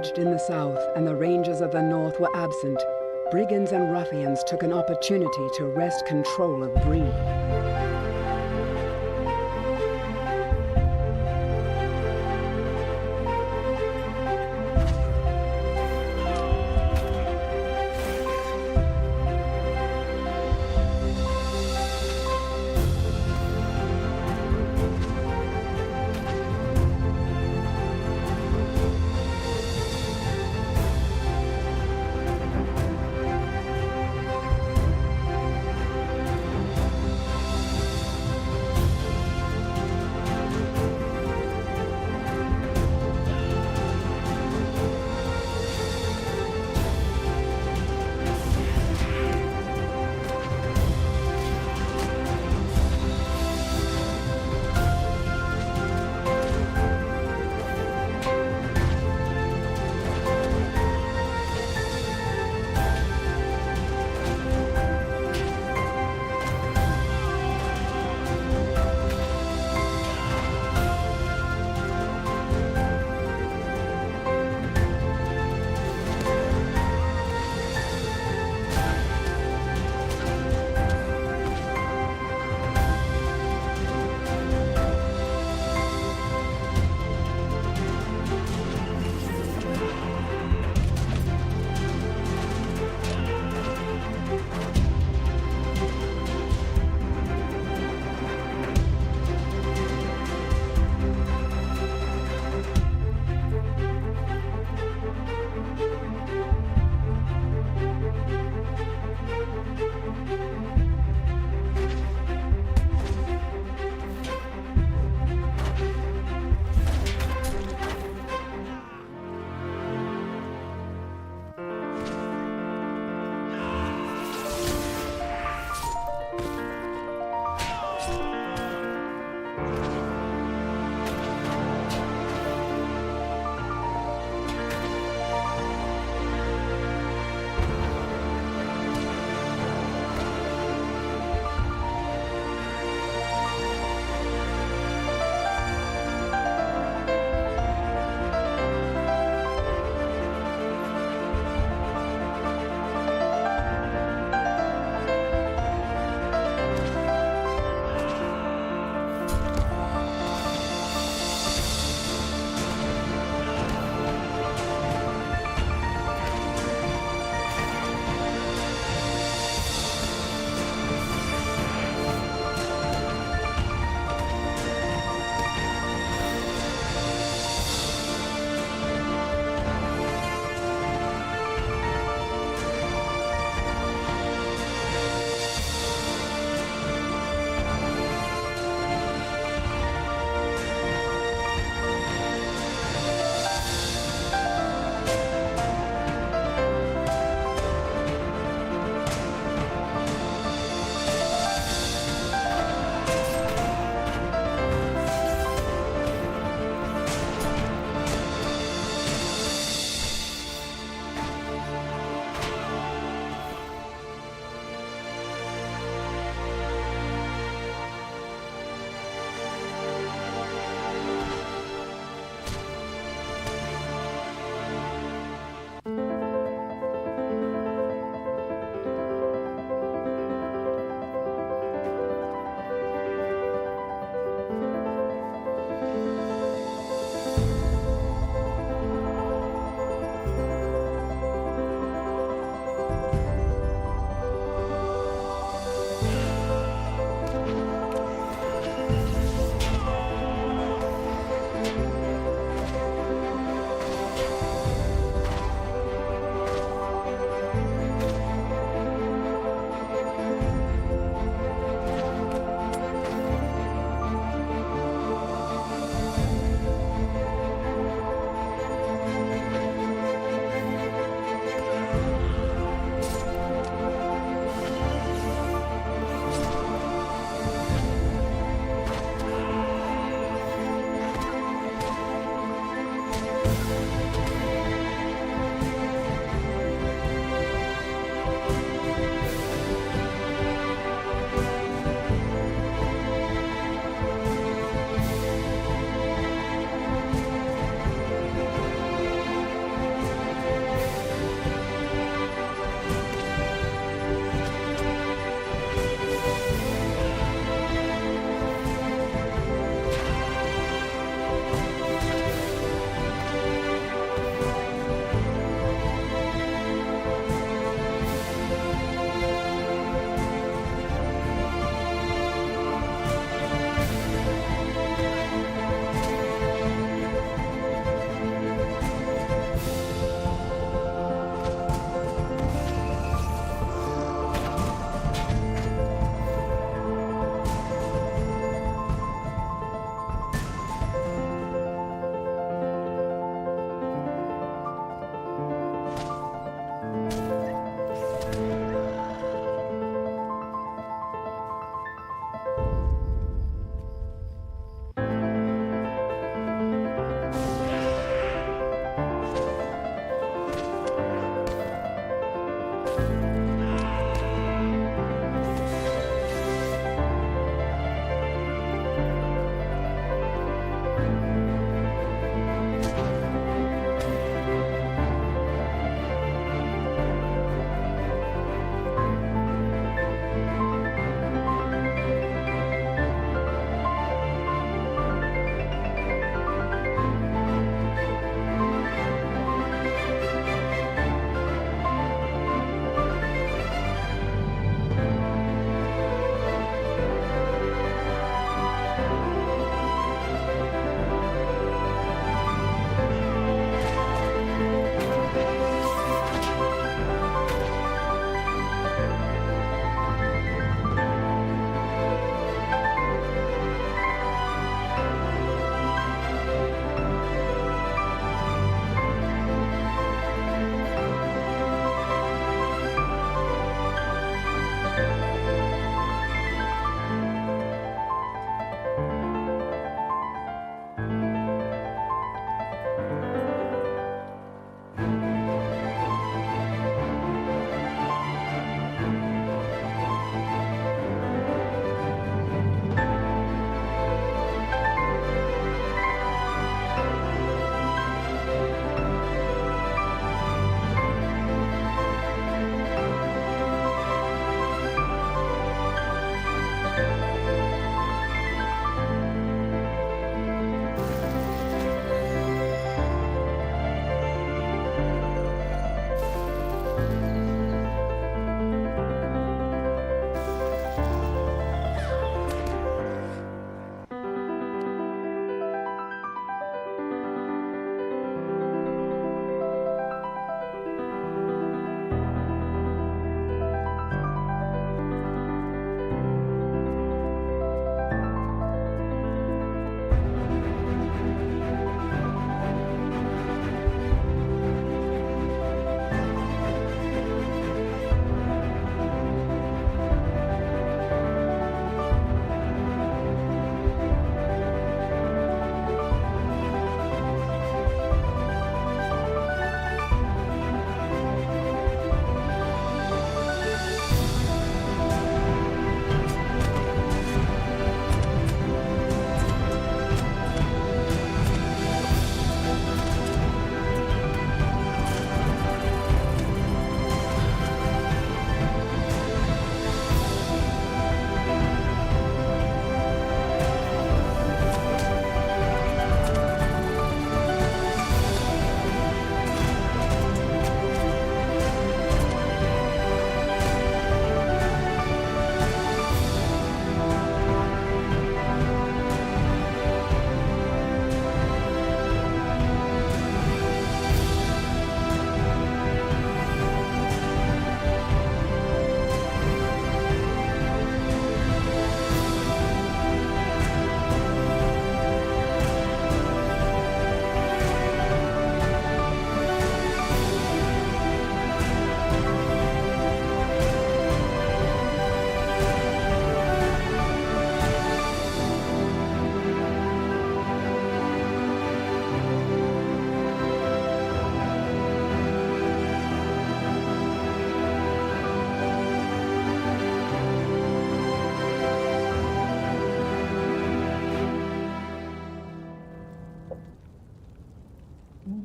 raged in the south and the rangers of the north were absent, brigands and ruffians took an opportunity to wrest control of Breen.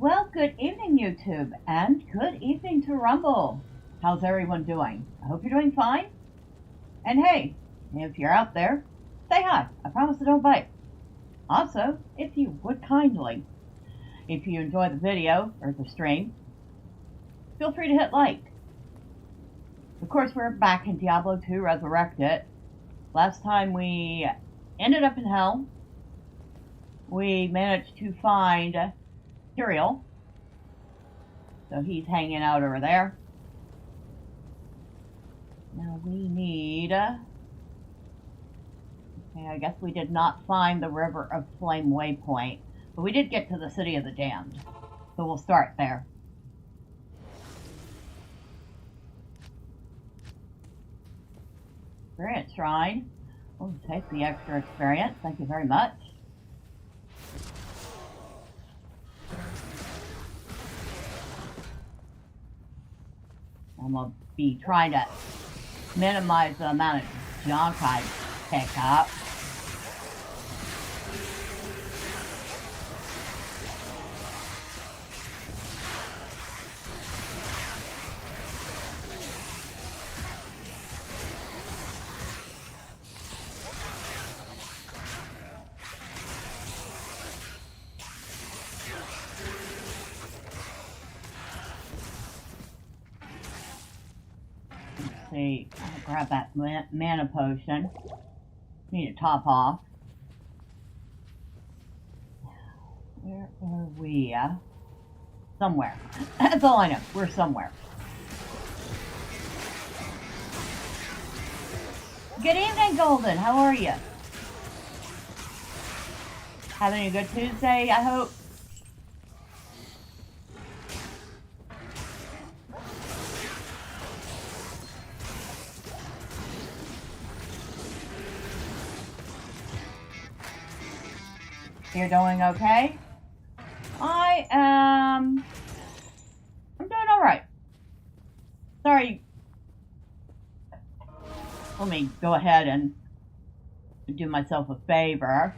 Well, good evening, YouTube, and good evening to Rumble. How's everyone doing? I hope you're doing fine. And hey, if you're out there, say hi. I promise I don't bite. Also, if you would kindly, if you enjoy the video or the stream, feel free to hit like. Of course, we're back in Diablo 2 Resurrected. Last time we ended up in hell. We managed to find Tyrael. So he's hanging out over there. Now we need... okay, I guess we did not find the River of Flame waypoint, but we did get to the City of the Damned. So we'll start there. Experience Shrine. We'll take the extra experience. Thank you very much. I'm be trying to minimize the amount of junk I pick up. See, I'll grab that mana potion. Need to top off. Where are we? Somewhere. That's all I know. We're somewhere. Good evening, Golden. How are you? Having a good Tuesday, I hope. You're doing okay? I'm doing alright. Sorry. Let me go ahead and do myself a favor.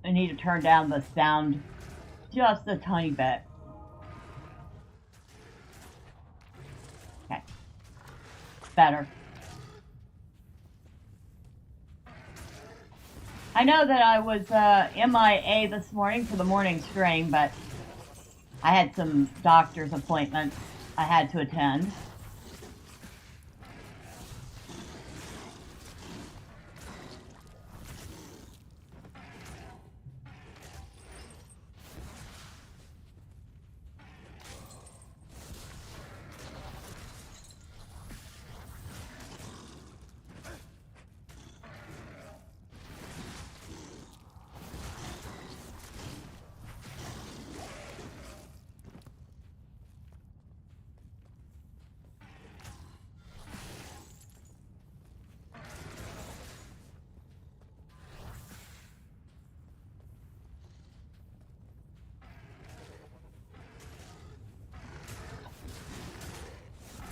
I need to turn down the sound just a tiny bit. Okay. Better. I know that I was MIA this morning for the morning stream, but I had some doctor's appointments I had to attend.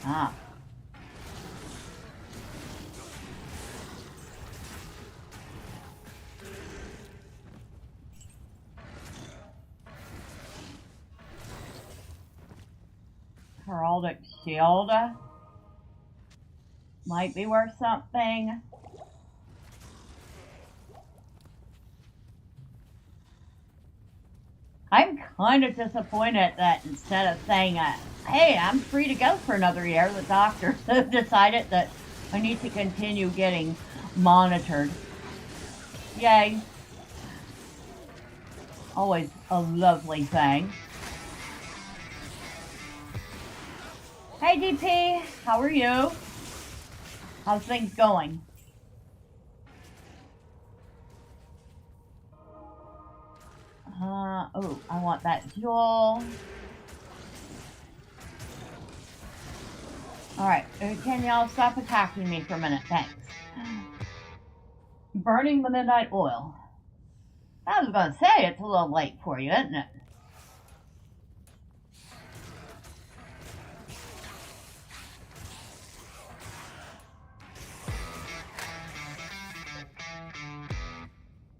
Ah. Heraldic shield might be worth something. I'm kind of disappointed that instead of saying, hey, I'm free to go for another year, the doctors have decided that I need to continue getting monitored. Yay. Always a lovely thing. Hey DP, how are you? How's things going? Oh, I want that jewel. Alright, can y'all stop attacking me for a minute? Thanks. Burning the midnight oil. I was gonna say, it's a little late for you, isn't it?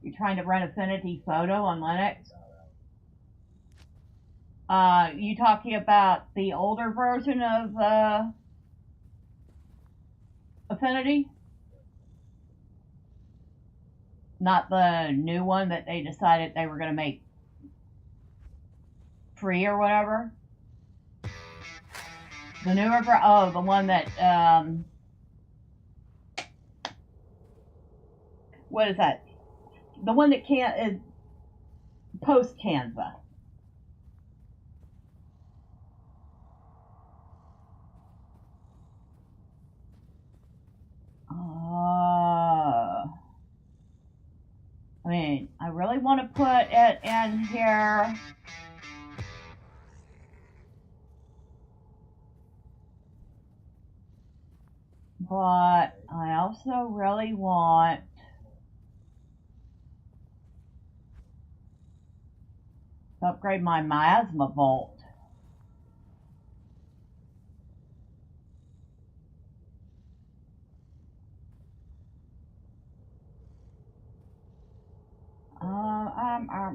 You're trying to run Affinity Photo on Linux? You talking about the older version of Affinity? Not the new one that they decided they were going to make free or whatever? The newer version? Oh, the one that, what is that? The one that can't, post Canva. I mean, I really want to put it in here. But I also really want to upgrade my miasma vault. I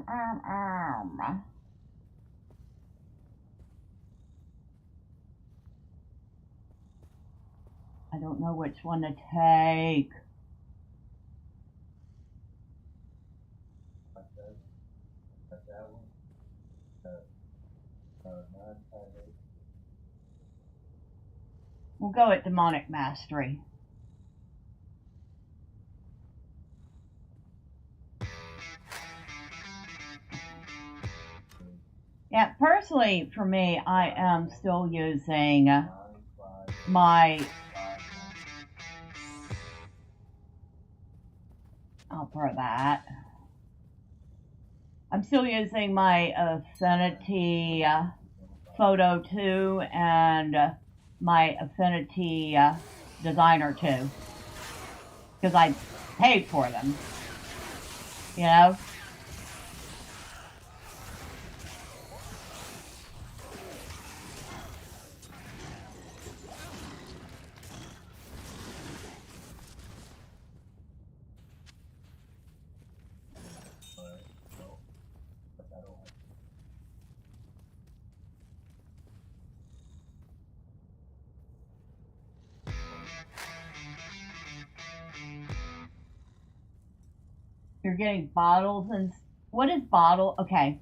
don't know which one to take. We'll go at Demonic Mastery. Yeah, personally, for me, I am still using my... I'll throw that. I'm still using my Affinity Photo 2 and my Affinity Designer 2. Because I paid for them. You know? You're getting bottles and... What is bottle? Okay.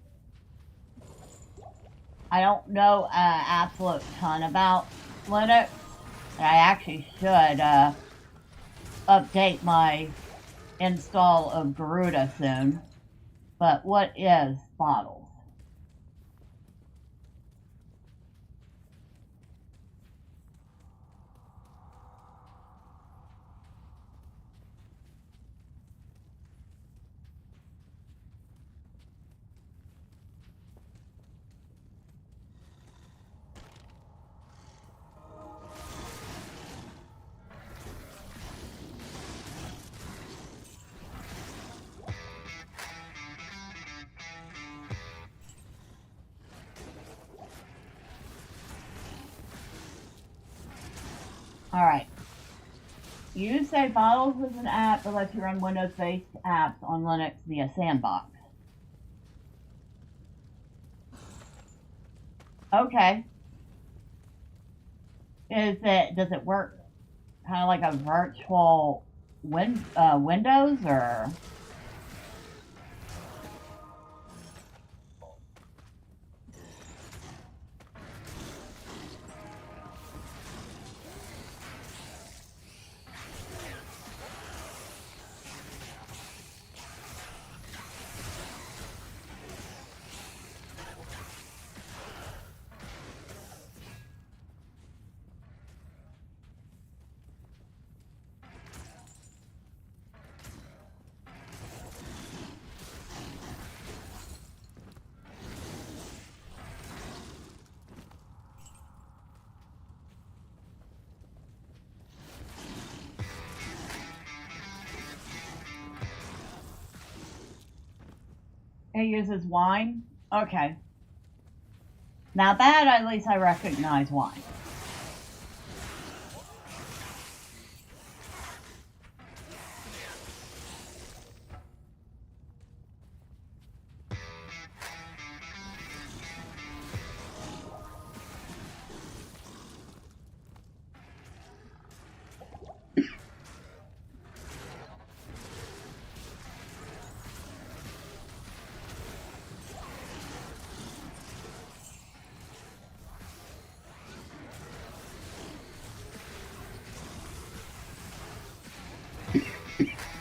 I don't know an absolute ton about Linux. I actually should update my install of Garuda soon. But what is bottles? Alright. You say Bottles is an app that lets you run Windows-based apps on Linux via Sandbox. Okay. Does it work kind of like a virtual Windows, or? It uses wine? Okay. Now that at least I recognize wine.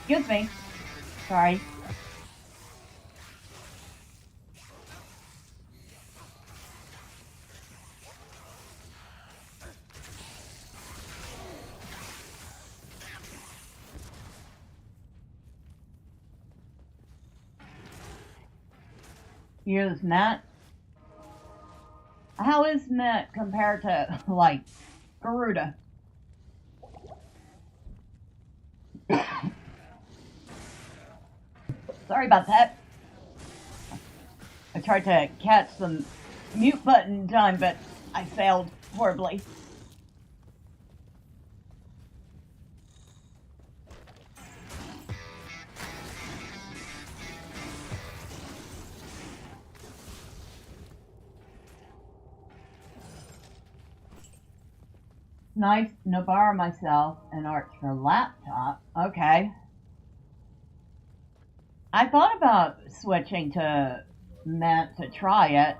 Excuse me. Sorry. Use Mint. How is Mint compared to, like, Garuda? Sorry about that. I tried to catch the mute button in time, but I failed horribly. Nice. No, borrow myself and Arch for laptop. Okay. I thought about switching to Mint to try it.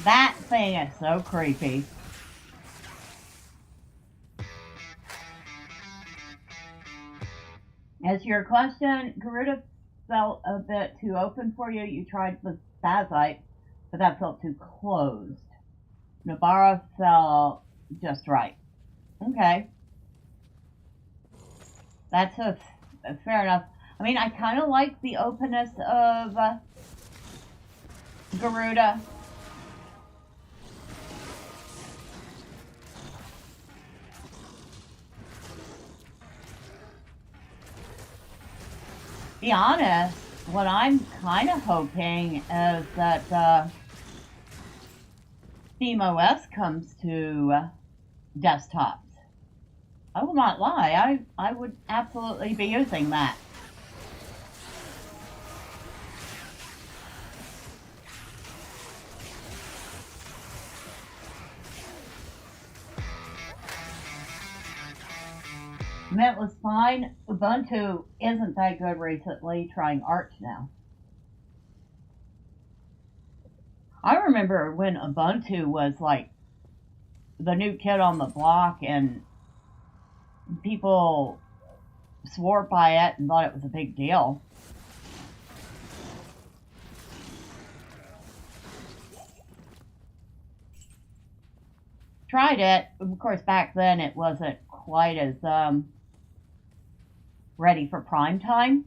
That thing is so creepy. As your question, Garuda felt a bit too open for you. You tried with Stazite, but that felt too closed. Nobara felt just right. Okay. That's a fair enough. I mean, I kind of like the openness of Garuda. Be honest, what I'm kind of hoping is that SteamOS comes to desktops. I will not lie, I would absolutely be using that. Mint was fine. Ubuntu isn't that good recently, trying Arch now. I remember when Ubuntu was like the new kid on the block and people swore by it and thought it was a big deal. Tried it. Of course, back then it wasn't quite as ready for prime time.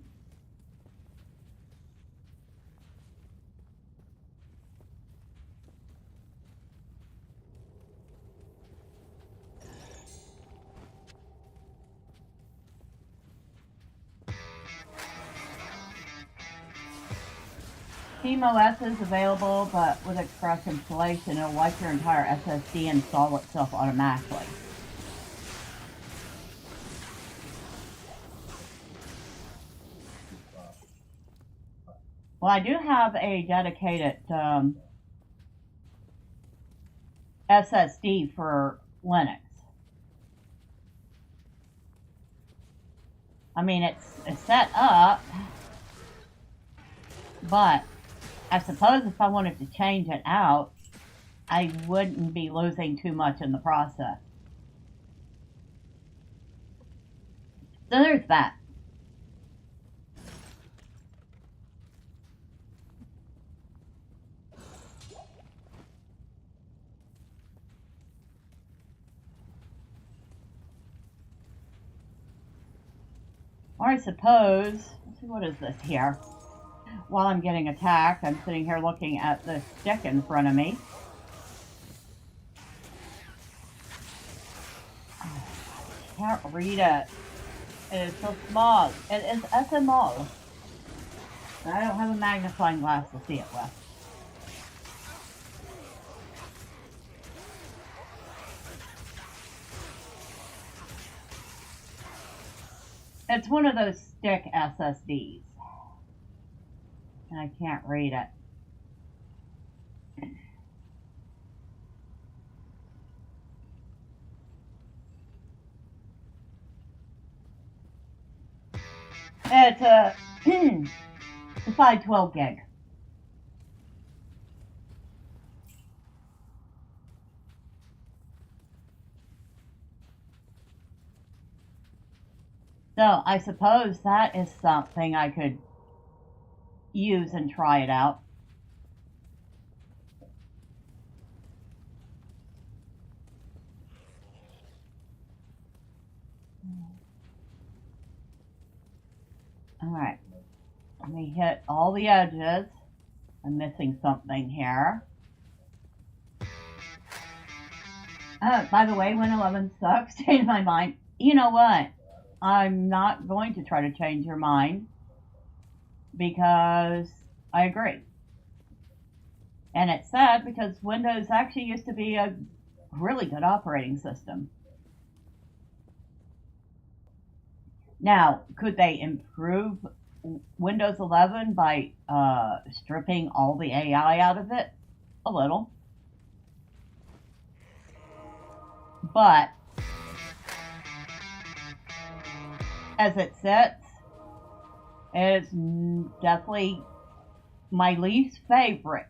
SteamOS is available, but with Express installation, it'll wipe your entire SSD and install itself automatically. Well, I do have a dedicated SSD for Linux. I mean, it's set up, but I suppose if I wanted to change it out, I wouldn't be losing too much in the process. So there's that. Or I suppose, let's see, what is this here? While I'm getting attacked, I'm sitting here looking at the stick in front of me. Oh, I can't read it. It is so small. It is SML. I don't have a magnifying glass to see it with. It's one of those stick SSDs. And I can't read it. It's a 512 gig. So I suppose that is something I could use and try it out. Alright, let me hit all the edges. I'm missing something here. By the way, Win 11 sucks. Changed my mind. You know what? I'm not going to try to change your mind because I agree. And it's sad because Windows actually used to be a really good operating system. Now, could they improve Windows 11 by stripping all the AI out of it? A little. But as it sits, it's definitely my least favorite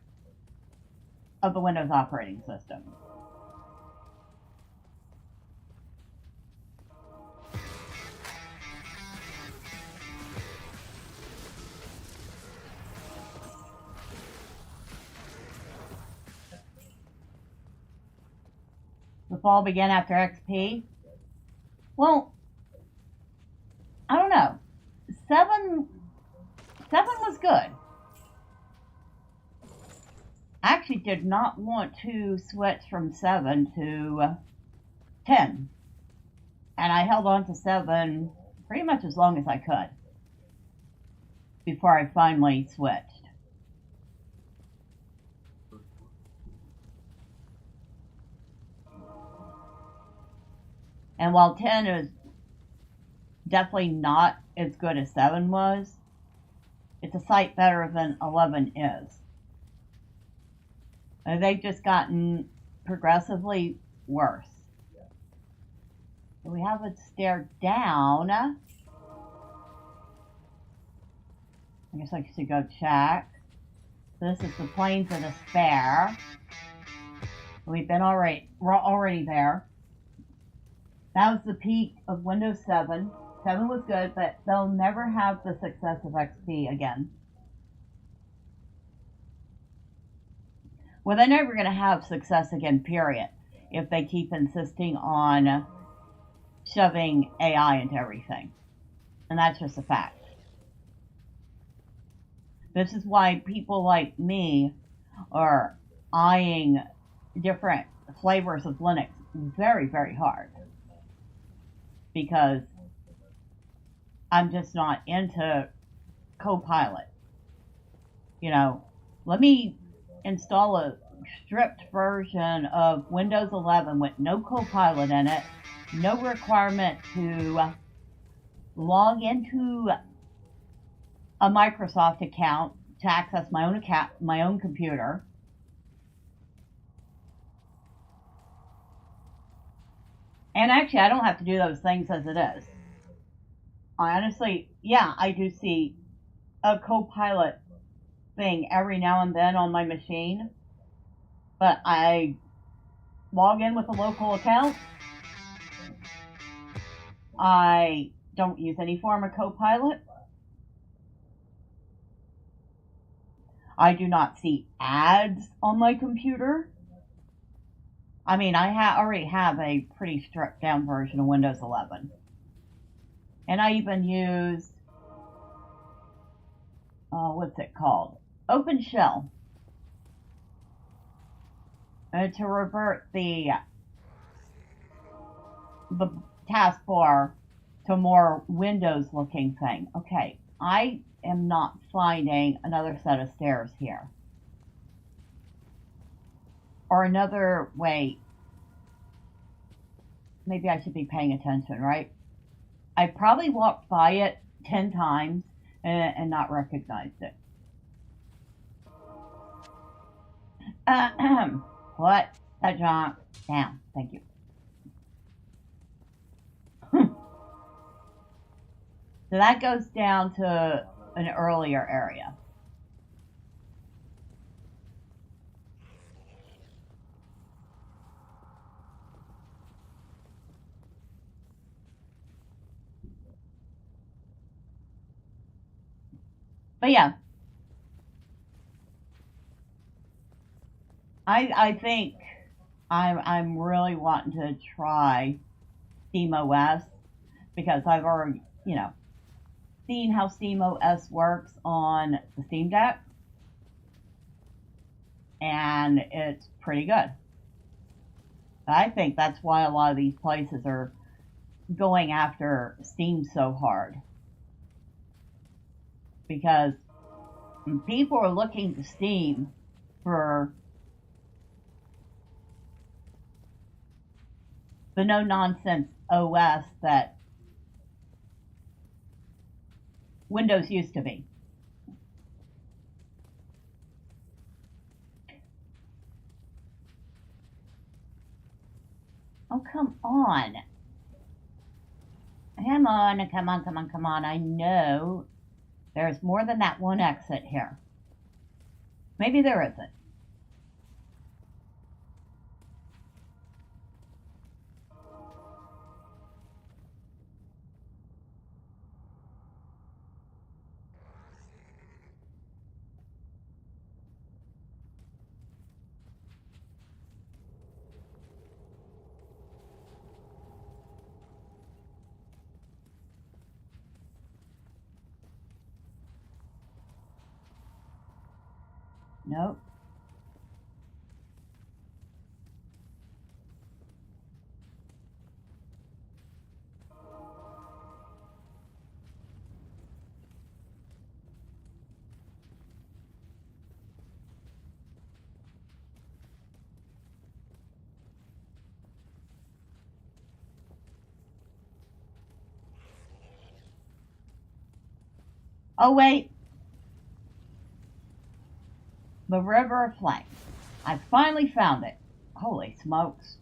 of the Windows operating system. The fall began after XP. Well, I don't know. 7 was good. I actually did not want to switch from 7 to 10. And I held on to 7 pretty much as long as I could before I finally switched. And while 10 is definitely not as good as 7 was, it's a sight better than 11 is. And they've just gotten progressively worse. So we have a stair down. I guess I should go check. This is the Plains of Despair. We're already there. That was the peak of Windows 7. 7 was good, but they'll never have the success of XP again. Well, they're never going to have success again, period, if they keep insisting on shoving AI into everything. And that's just a fact. This is why people like me are eyeing different flavors of Linux very, very hard. Because I'm just not into Copilot. You know, let me install a stripped version of Windows 11 with no Copilot in it, no requirement to log into a Microsoft account to access my own computer. And actually, I don't have to do those things as it is. Honestly, yeah, I do see a Copilot thing every now and then on my machine, but I log in with a local account. I don't use any form of Copilot. I do not see ads on my computer. I mean, I already have a pretty stripped down version of Windows 11. And I even use, what's it called? OpenShell. To revert the taskbar to more Windows looking thing. Okay, I am not finding another set of stairs here. Or another way, maybe I should be paying attention, right? I probably walked by it 10 times and not recognized it. What? That junk down. Thank you. So that goes down to an earlier area. But yeah, I think I'm really wanting to try SteamOS because I've already, seen how SteamOS works on the Steam Deck, and it's pretty good. I think that's why a lot of these places are going after Steam so hard, because people are looking to Steam for the no-nonsense OS that Windows used to be. Oh, come on. Come on, come on, come on, come on. I know there's more than that one exit here. Maybe there isn't. Nope. Oh, wait. The River of Flames. I finally found it. Holy smokes.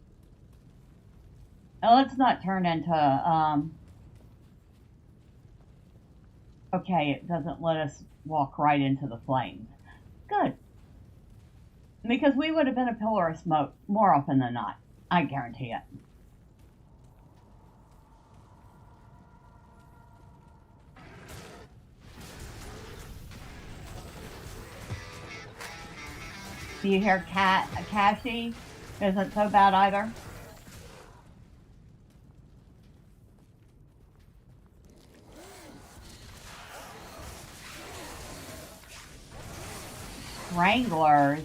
Now let's not turn into, okay, it doesn't let us walk right into the flames. Good. Because we would have been a pillar of smoke more often than not. I guarantee it. Do you hear Cassie? Isn't so bad either. Wranglers.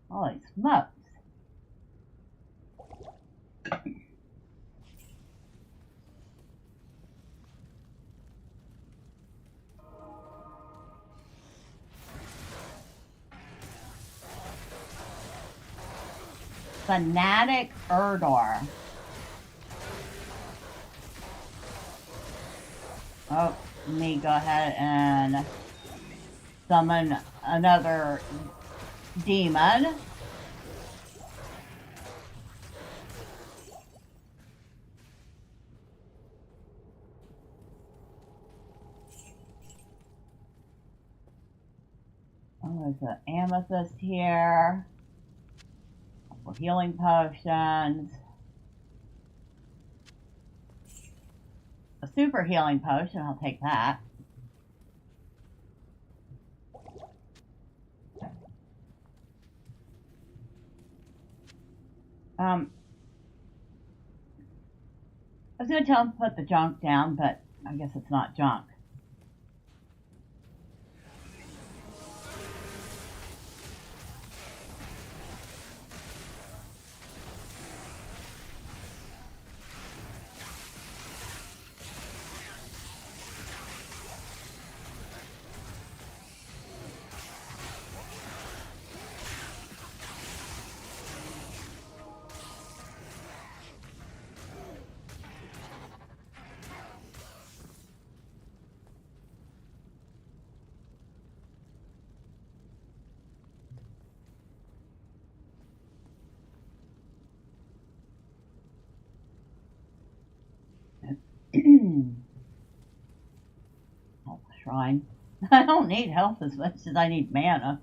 Holy smokes. Fanatic Erdor. Oh, let me go ahead and summon another demon. Oh, there's an amethyst here. A couple healing potions. A super healing potion, I'll take that. I was going to tell him to put the junk down, but I guess it's not junk. fine. I don't need health as much as I need mana.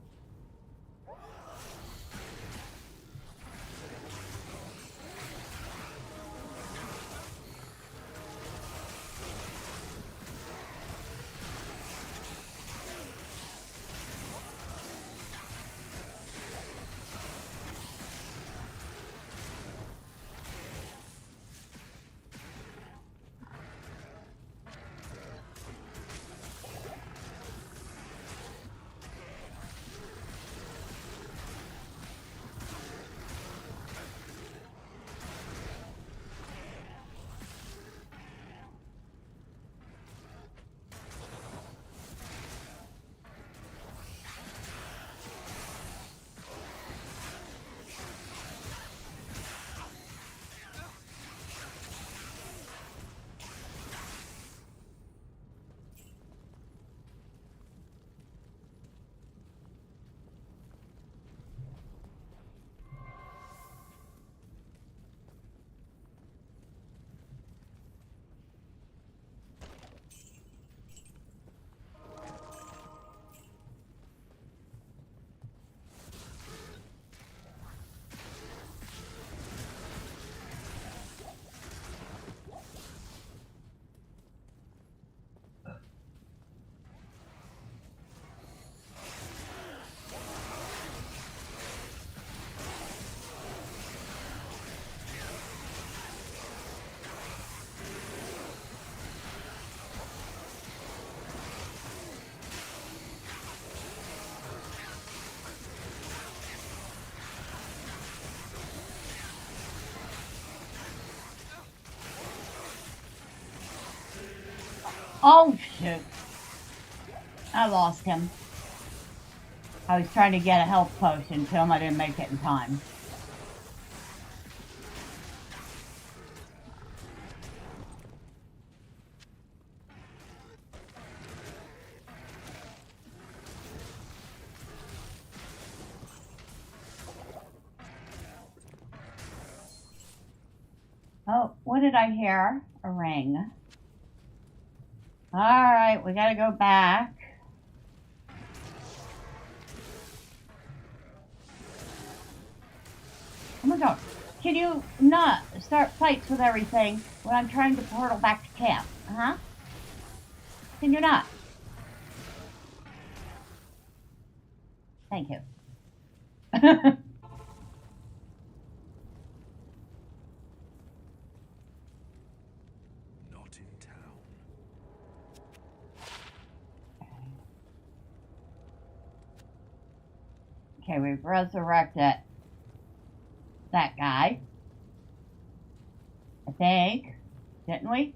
Oh, shoot. I lost him. I was trying to get a health potion to him. I didn't make it in time. Oh, what did I hear? A ring. Alright, we gotta go back. Oh my god. Can you not start fights with everything when I'm trying to portal back to camp? Huh? Can you not? Thank you. Okay, we've resurrected that guy. I think. Didn't we?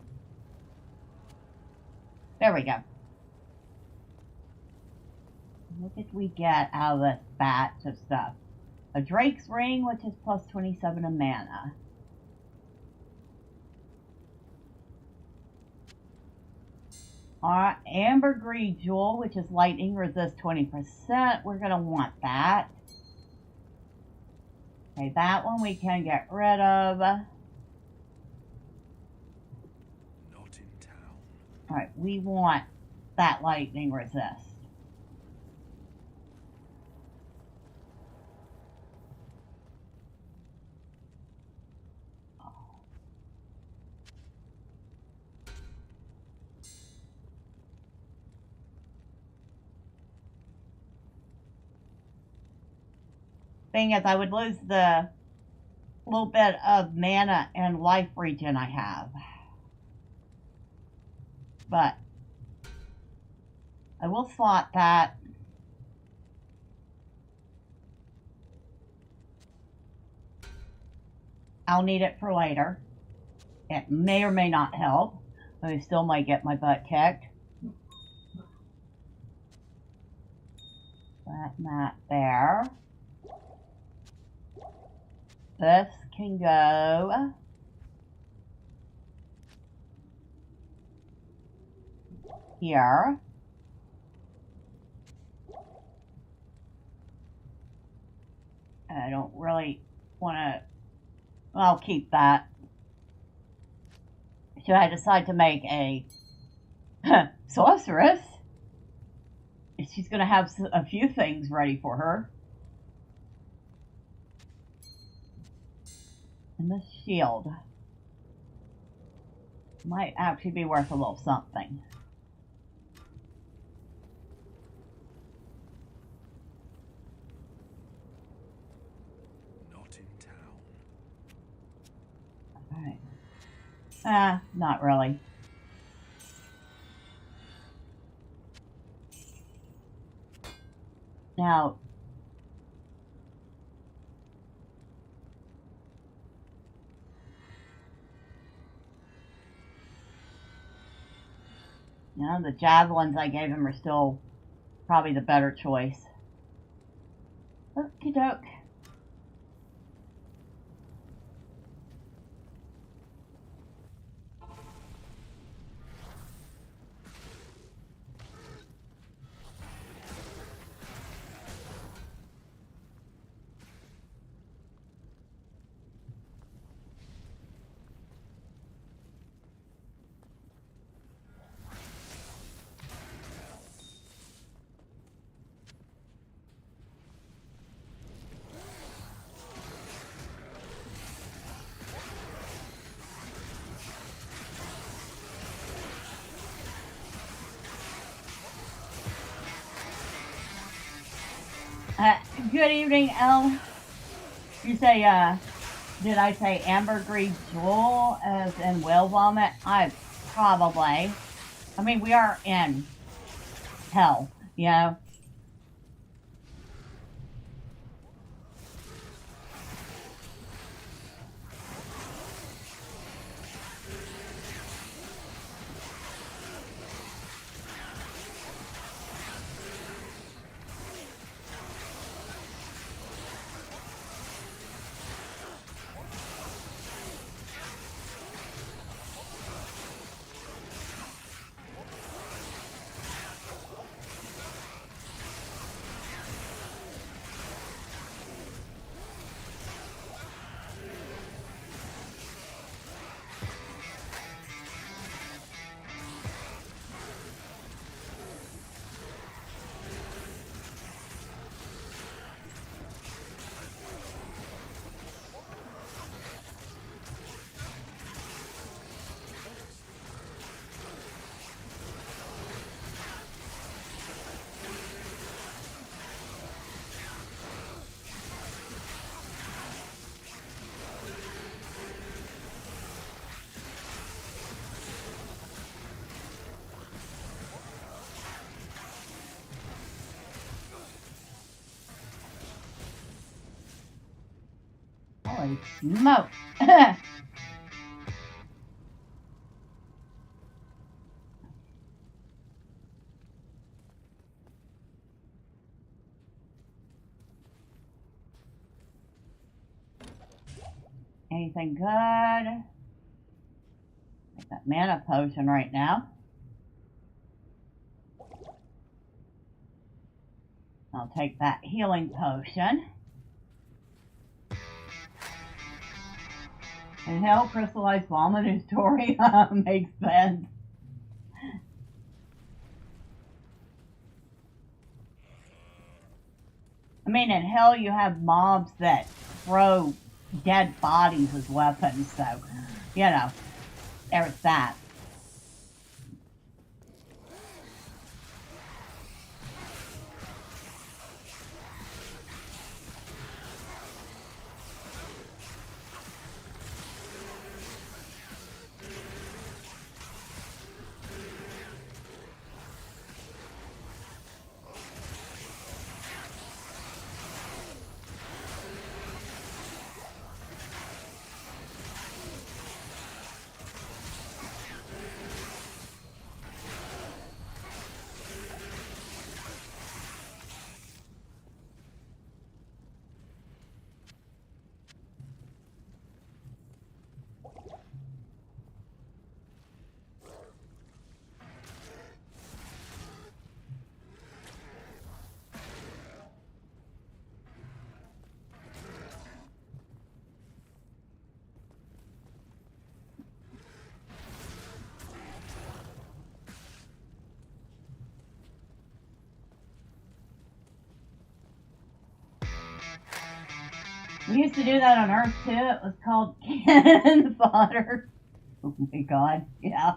There we go. What did we get out of this batch of stuff? A Drake's Ring, which is plus 27 in mana. Our ambergris jewel, which is lightning resist 20%. We're going to want that. Okay, that one we can get rid of. Not in town. Alright, we want that lightning resist. Thing is, I would lose the little bit of mana and life regen I have. But I will slot that. I'll need it for later. It may or may not help. I still might get my butt kicked. That there. This can go here. I don't really want to. I'll keep that. Should I decide to make a sorceress? she's going to have a few things ready for her. And this shield might actually be worth a little something. Not in town. Alright. Not really. Now, the javelins I gave him are still probably the better choice. Okie doke. Good evening, Elle. You say, did I say ambergris jewel as in whale vomit? Probably. I mean, we are in hell, you know? Holy smoke. Anything good? Take that mana potion right now. I'll take that healing potion. And hell, crystallized vomit is Tori. Makes sense. I mean, in hell you have mobs that throw dead bodies as weapons, so, you know, there's that. We used to do that on Earth too. It was called cannon fodder. Oh my god, yeah.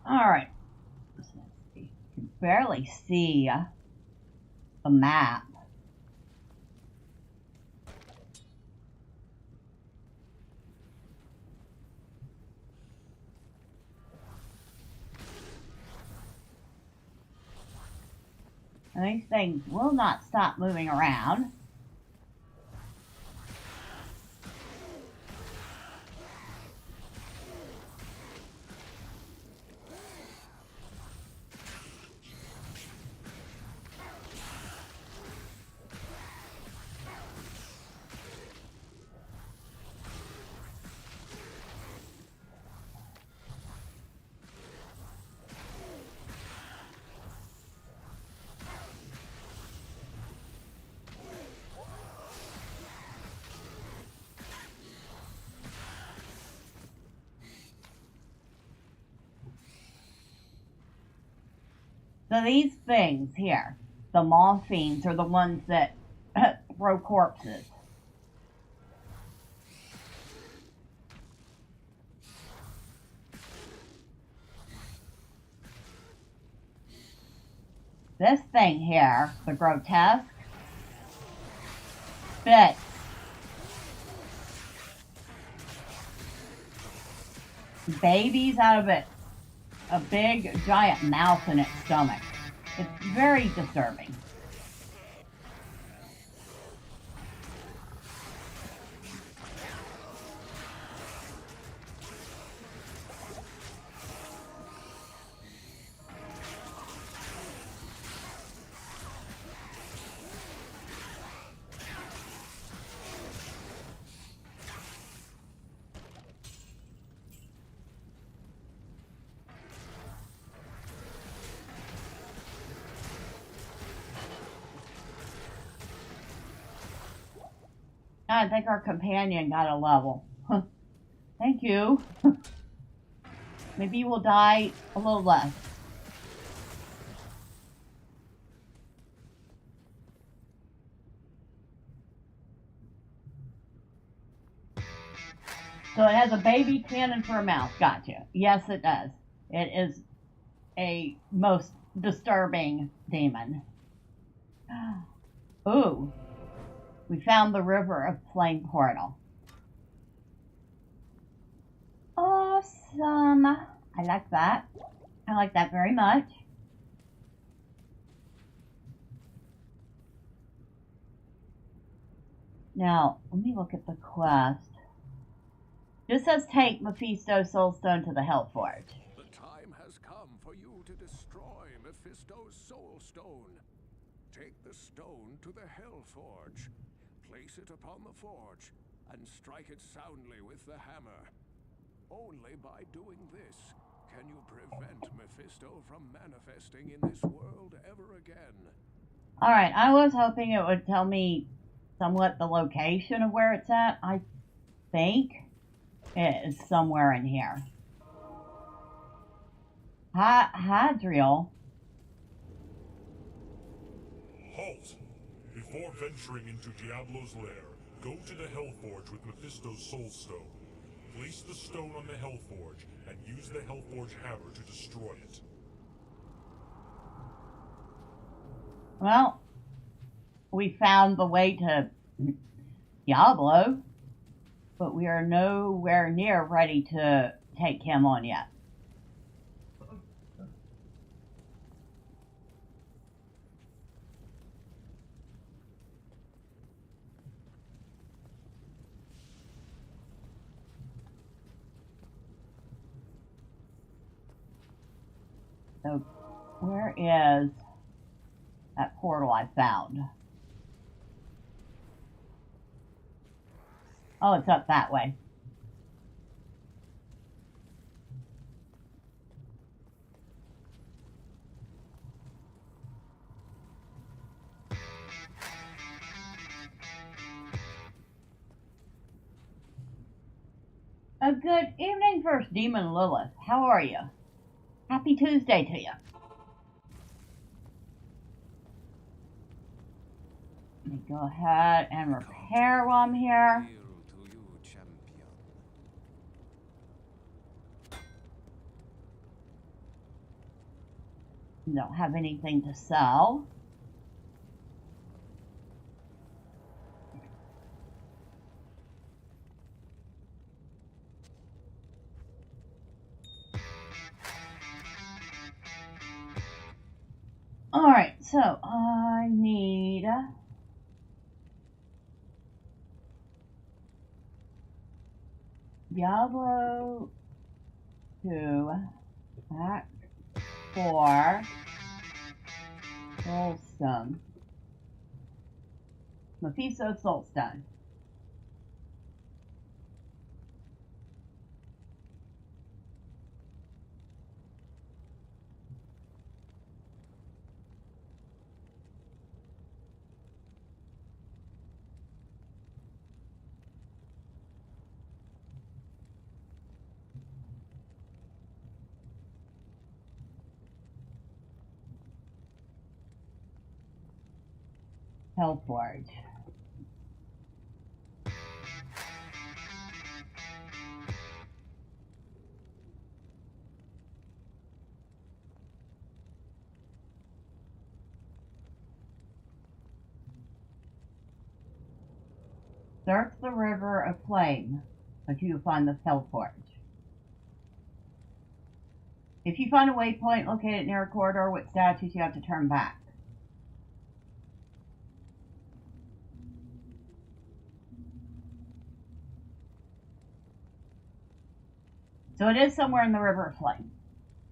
Alright. Let's see. You can barely see the map. And these things will not stop moving around. So these things here, the moth fiends, are the ones that throw corpses. This thing here, the grotesque, spits babies out of it. A big giant mouth in its stomach. It's very disturbing. I think our companion got a level. Thank you. Maybe you will die a little less. So it has a baby cannon for a mouth. Gotcha. Yes, it does. It is a most disturbing demon. Ooh. We found the River of Flame portal. Awesome. I like that. I like that very much. Now, let me look at the quest. This says take Mephisto's soulstone to the hellforge. The time has come for you to destroy Mephisto's soulstone. Take the stone to the hellforge. Place it upon the forge and strike it soundly with the hammer. Only by doing this can you prevent Mephisto from manifesting in this world ever again. Alright, I was hoping it would tell me somewhat the location of where it's at. I think it is somewhere in here. Hadriel. Halt! Before venturing into Diablo's lair, go to the hellforge with Mephisto's soulstone. Place the stone on the hellforge and use the hellforge hammer to destroy it. Well, we found the way to Diablo, but we are nowhere near ready to take him on yet. So, where is that portal I found? Oh, it's up that way. A good evening, First Demon Lilith. How are you? Happy Tuesday to you. Let me go ahead and repair while I'm here. Hail to you, champion. Don't have anything to sell. Alright, so I need Diablo 2 back for soulstone. Mephisto soulstone. Hellforge. Search the River of Flame until you find the hellforge. If you find a waypoint located near a corridor with statues, you have to turn back. So it is somewhere in the River of Flame.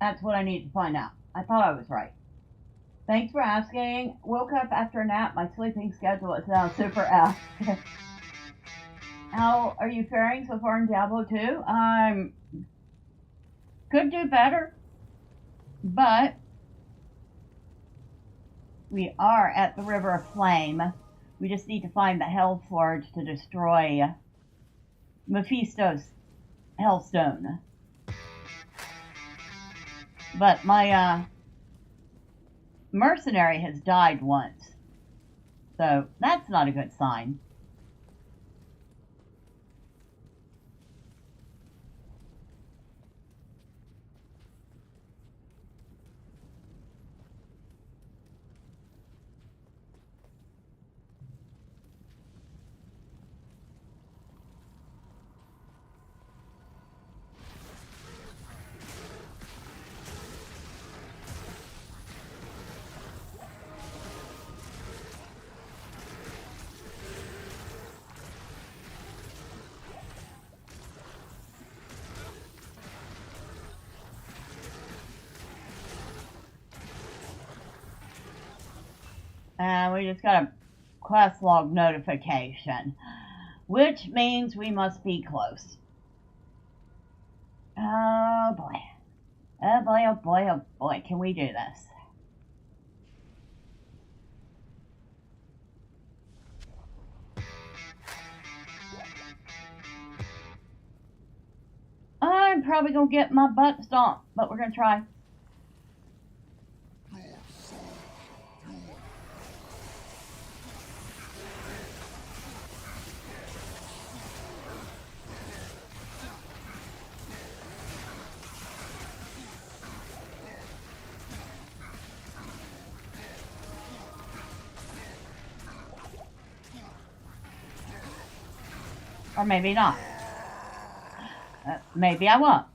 That's what I need to find out. I thought I was right. Thanks for asking. Woke up after a nap. My sleeping schedule is now super F. How are you faring so far in Diablo 2? Could do better, but we are at the River of Flame. We just need to find the hellforge to destroy Mephisto's hellstone. But my mercenary has died once, so that's not a good sign. And we just got a quest log notification, which means we must be close. Oh boy. Oh boy, oh boy, oh boy. Can we do this? I'm probably gonna get my butt stomped, but we're gonna try. Or maybe not. Maybe I won't.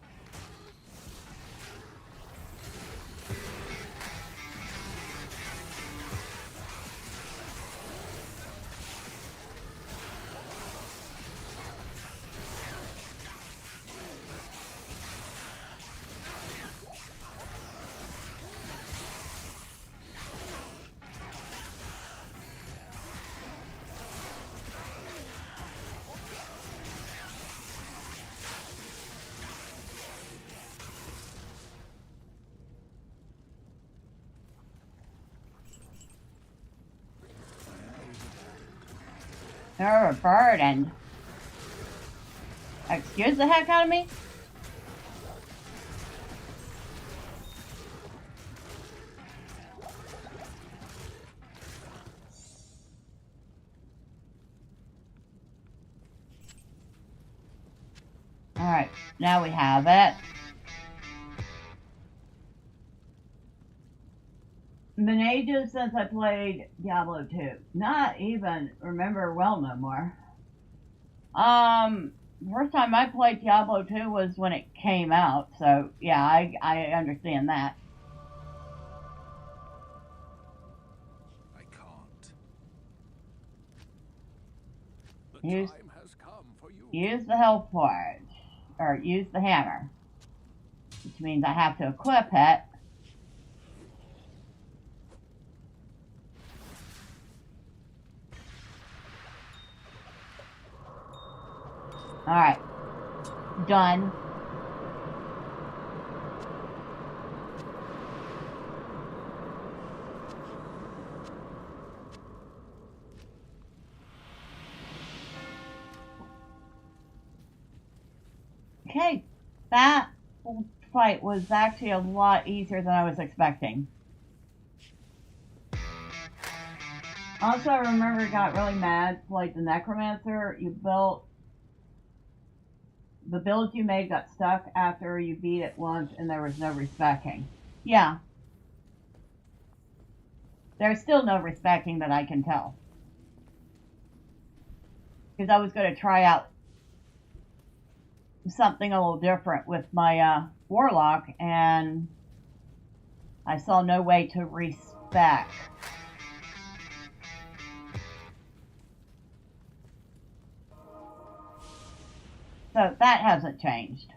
They're burdened. Excuse the heck out of me? Alright, now we have it. Been ages since I played Diablo 2. Not even remember well no more. First time I played Diablo 2 was when it came out, so yeah, I understand that. I can't. Use, Time has come for you. use the hellforge, or use the hammer, which means I have to equip it. Alright. Done. Okay. That fight was actually a lot easier than I was expecting. Also, I remember I got really mad, like the Necromancer you built. The build you made got stuck after you beat it once and there was no respecking. Yeah. There's still no respecking that I can tell. Because I was going to try out something a little different with my Warlock and I saw no way to respec. So that hasn't changed.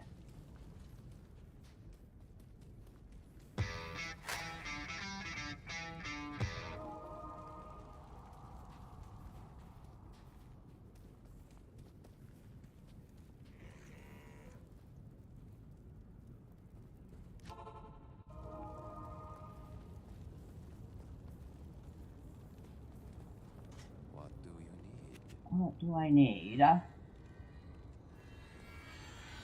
What do you need? What do I need?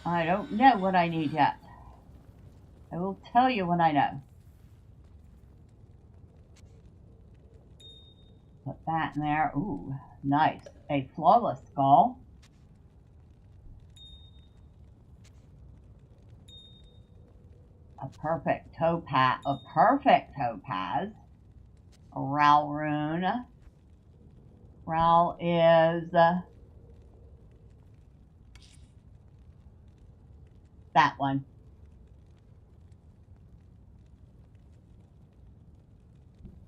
I don't know what I need yet. I will tell you when I know. Put that in there. Ooh, nice. A flawless skull. A perfect topaz. A perfect topaz. A Ral rune. Ral is that one.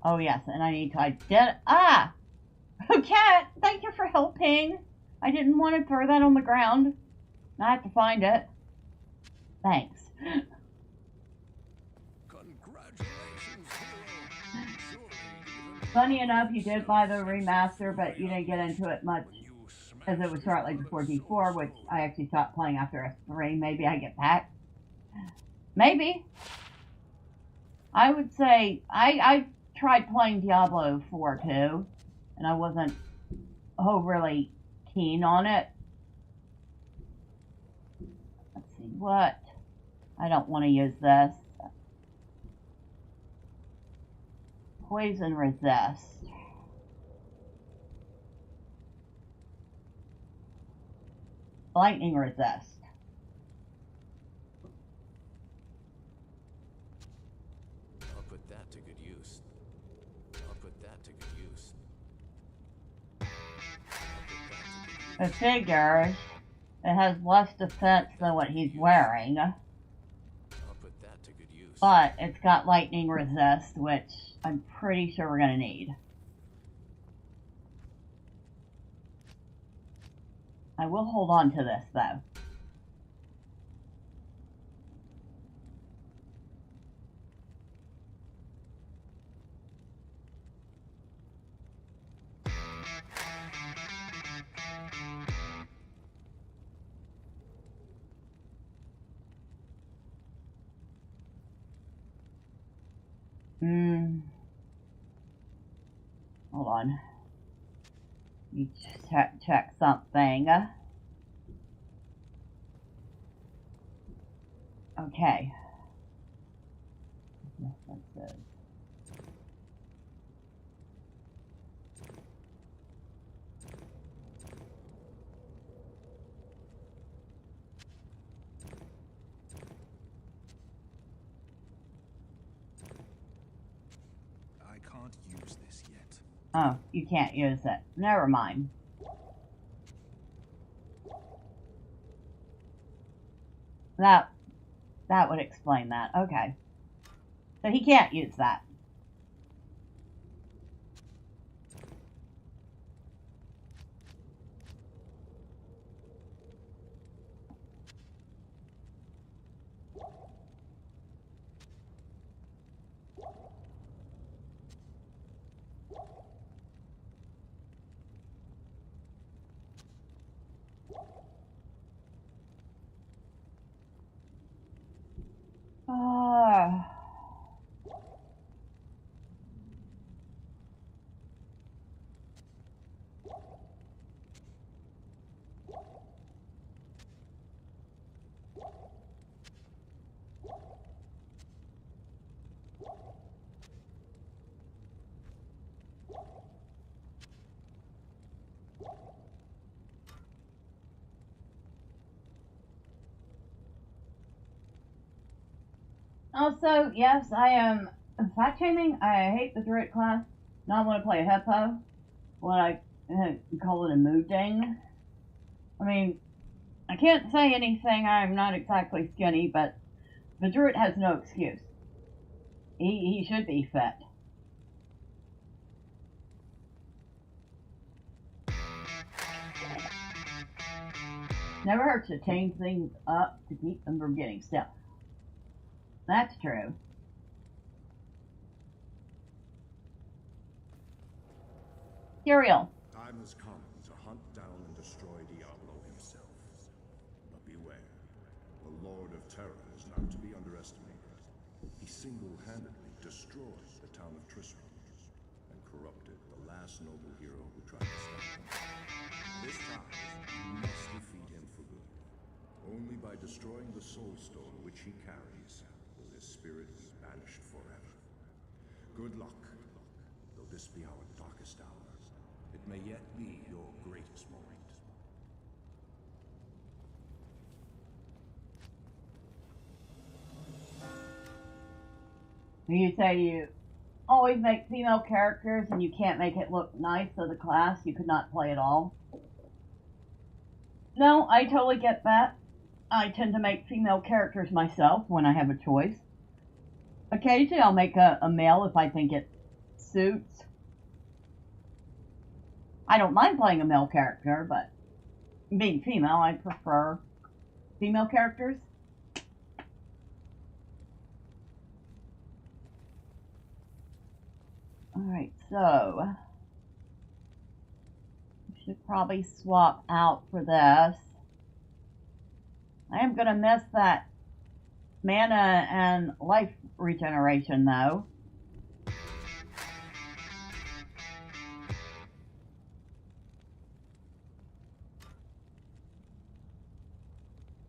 Oh yes, and I need to Cat, thank you for helping. I didn't want to throw that on the ground. I have to find it. Thanks. Congratulations, hero. Surely even Funny enough, you did buy the remaster, but you didn't get into it much as it was shortly before D4, which I actually stopped playing after S3. Maybe I get back. Maybe. I would say I tried playing Diablo 4 too, and I wasn't overly keen on it. Let's see what. I don't want to use this. Poison resist. Lightning resist. I'll put that to good use. I'll put that to good use. It figures it has less defense than what he's wearing. I'll put that to good use. But it's got lightning resist, which I'm pretty sure we're going to need. I will hold on to this, though. Hold on. Let me check something. Okay. References. I can't use this yet. Oh, you can't use it. Never mind. That would explain that. Okay. So he can't use that. Also, yes, I am fat shaming. I hate the druid class. Not want to play a hippo. What I call it a mood ding. I mean, I can't say anything. I'm not exactly skinny, but the druid has no excuse. He should be fit. Never hurts to change things up to keep them from getting still. That's true. Cereal. Time has come to hunt down and destroy Diablo himself. But beware, the Lord of Terror is not to be underestimated. He single-handedly destroyed the town of Trisran and corrupted the last noble hero who tried to stop him. This time, you must defeat him for good. Only by destroying the soulstone which he carries will his spirit be banished forever. Good luck, though this be our darkest hour. It may yet be your greatest moment. You say you always make female characters and you can't make it look nice, so the class you could not play at all. No, I totally get that. I tend to make female characters myself when I have a choice. Occasionally I'll make a male if I think it suits. I don't mind playing a male character, but being female, I prefer female characters. Alright, So, I should probably swap out for this. I am going to miss that mana and life regeneration, though.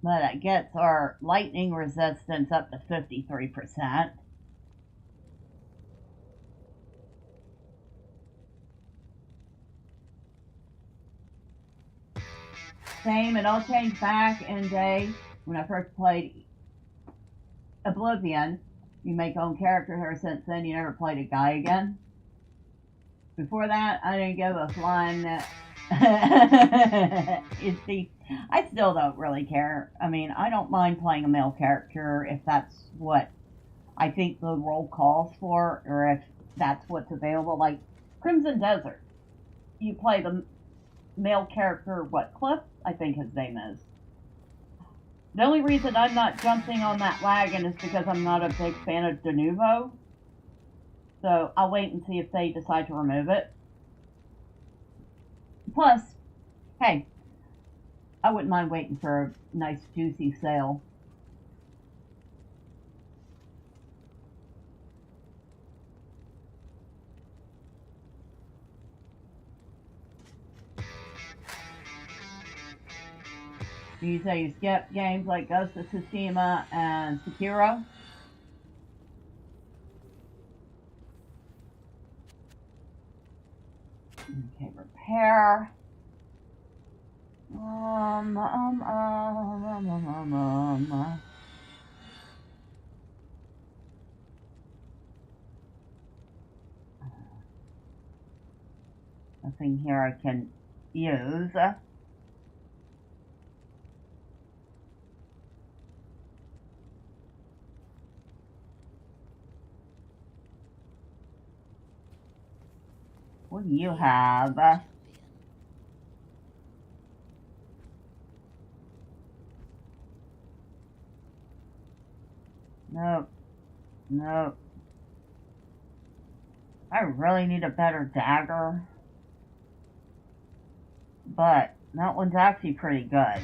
But it gets our lightning resistance up to 53%. Same, it all changed back in day when I first played Oblivion. You make your own character. Ever since then, you never played a guy again. Before that, I didn't give a flying. You see, I still don't really care. I mean, I don't mind playing a male character if that's what I think the role calls for, or if that's what's available. Like Crimson Desert, you play the male character, what, Cliff? I think his name is. The only reason I'm not jumping on that wagon is because I'm not a big fan of De Novo. So I'll wait and see if they decide to remove it. Plus, hey, I wouldn't mind waiting for a nice juicy sale. You say you skip games like Ghost of Tsushima and Sekiro? Okay, repair. Nothing here I can use. What do you have? Nope. Nope. I really need a better dagger. But that one's actually pretty good.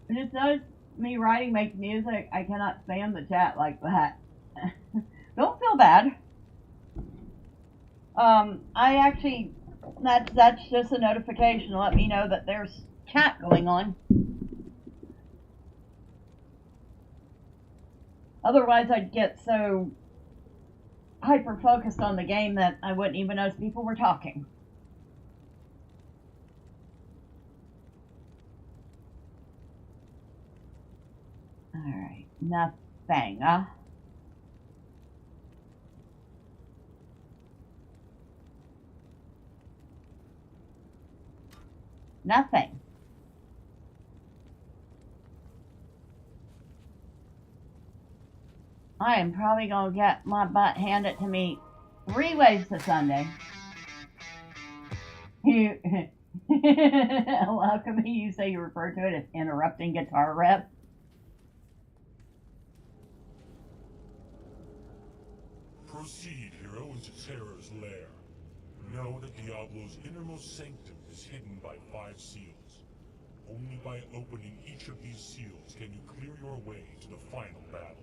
I just noticed me writing makes music. I cannot spam the chat like that. Don't feel bad. I actually, that's just a notification to let me know that there's chat going on. Otherwise, I'd get so hyper-focused on the game that I wouldn't even notice people were talking. Alright, nothing. Nothing. I am probably going to get my butt handed to me 3 ways to Sunday. How come you say you refer to it as interrupting guitar rep? Proceed, hero, into Terror's lair. Know that Diablo's innermost sanctum is hidden by 5 seals. Only by opening each of these seals can you clear your way to the final battle.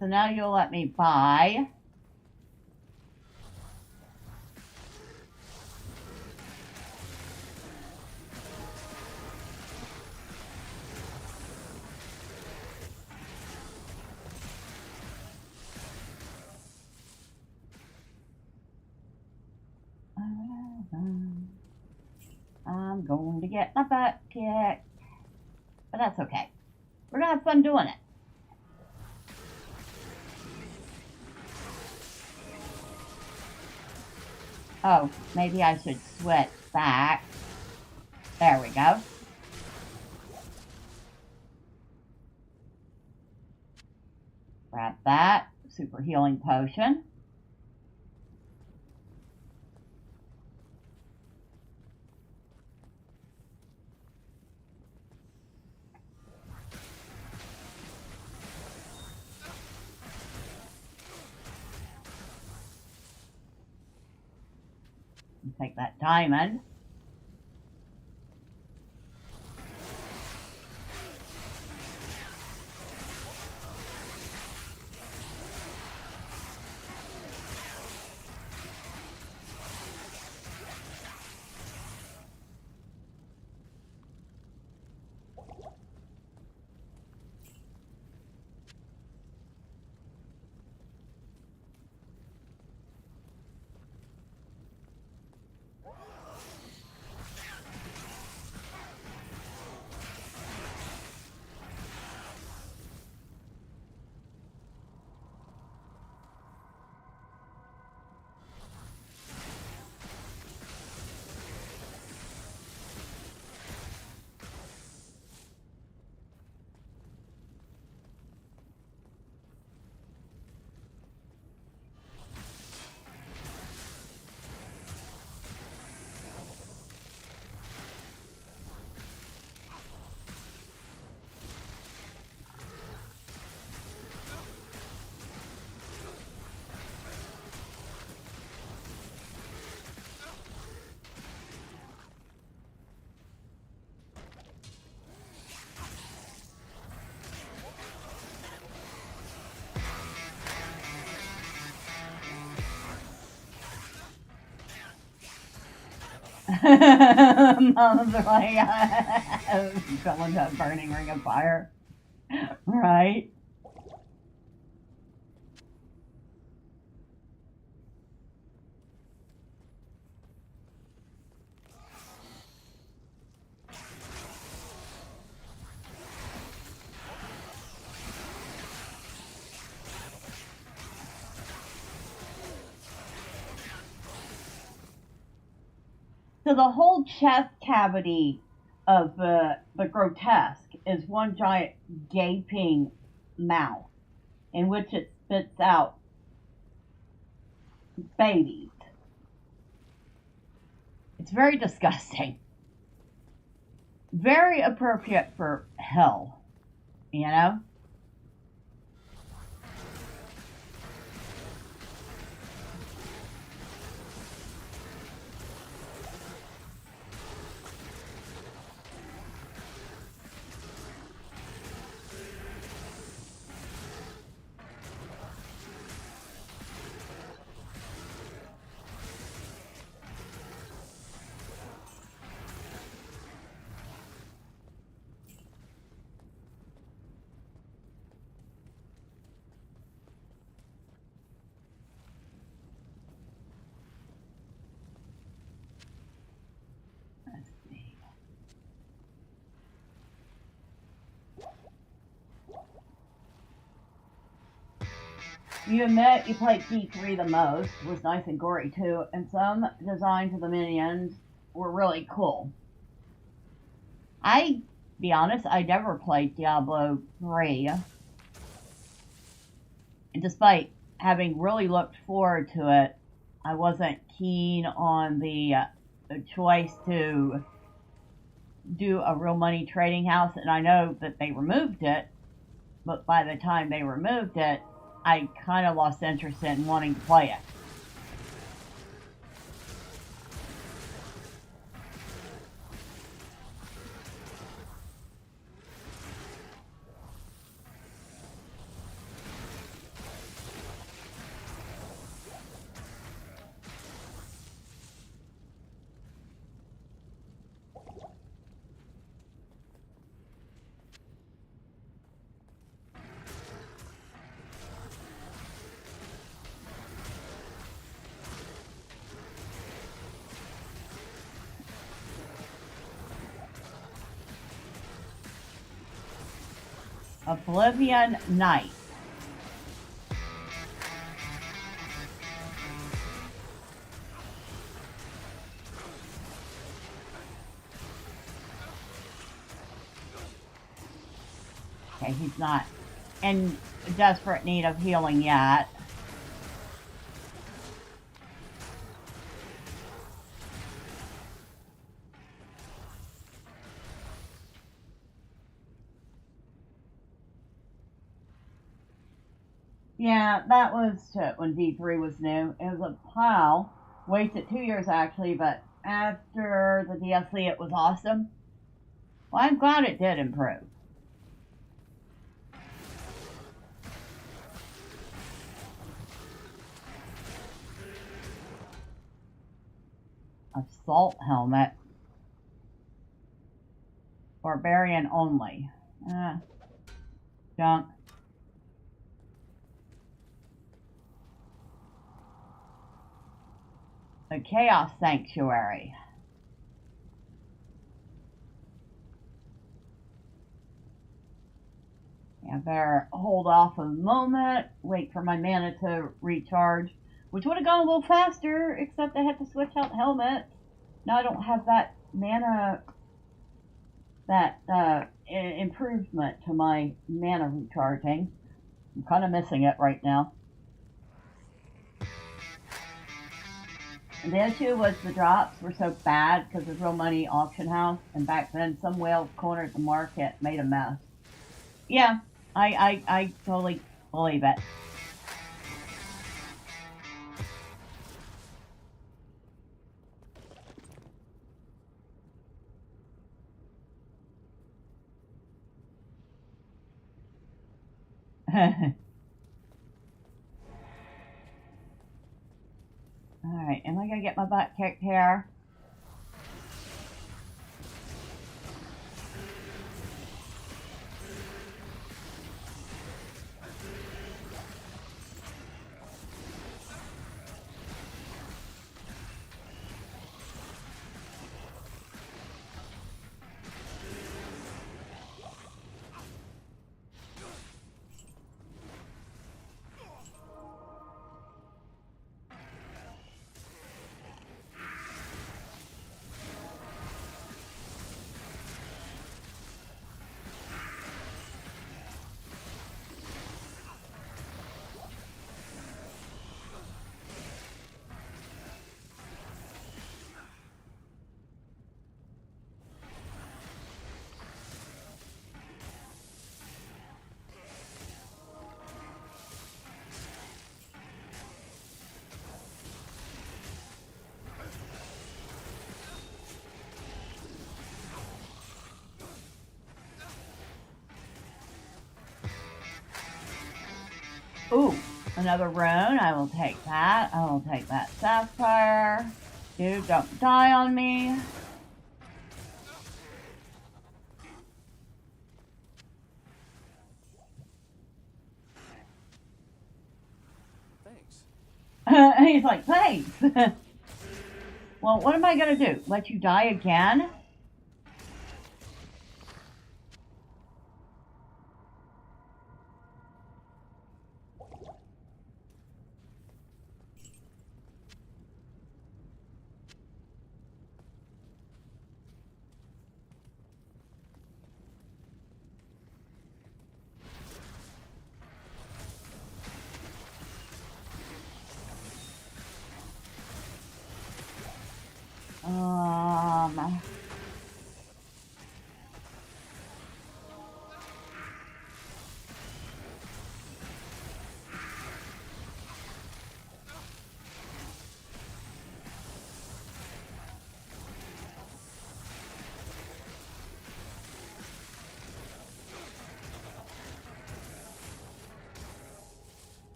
So now you'll let me buy. I'm going to get my butt kicked. But that's okay. We're going to have fun doing it. Oh, maybe I should switch back. There we go. Grab that. Super healing potion. Take that diamond. Mom's like, fell into a burning ring of fire. Right? So the whole chest cavity of the grotesque is one giant gaping mouth in which it spits out babies. It's very disgusting. Very appropriate for hell, you know? You admit you played D3 the most. It was nice and gory too, and some designs of the minions were really cool. Be honest, I never played Diablo 3. And despite having really looked forward to it, I wasn't keen on the choice to do a real money trading house, and I know that they removed it, but by the time they removed it, I kind of lost interest in wanting to play it. Oblivion Knight. Okay, he's not in desperate need of healing yet. Yeah, that was when D3 was new. It was a pile Wasted 2 years actually, but after the DLC it was awesome. Well, I'm glad it did improve. Assault helmet. Barbarian only. Junk. The Chaos Sanctuary. I better hold off a moment, wait for my mana to recharge, which would have gone a little faster, except I had to switch out helmet. Now I don't have that mana, that improvement to my mana recharging. I'm kind of missing it right now. And the issue was the drops were so bad because of Real Money Auction House, and back then some whale cornered the market, made a mess. Yeah, I totally believe it. Alright, am I gonna get my butt kicked here? Ooh, another rune. I will take that. I will take that sapphire. Dude, don't die on me. Thanks. He's like, thanks. Well, what am I gonna do? Let you die again?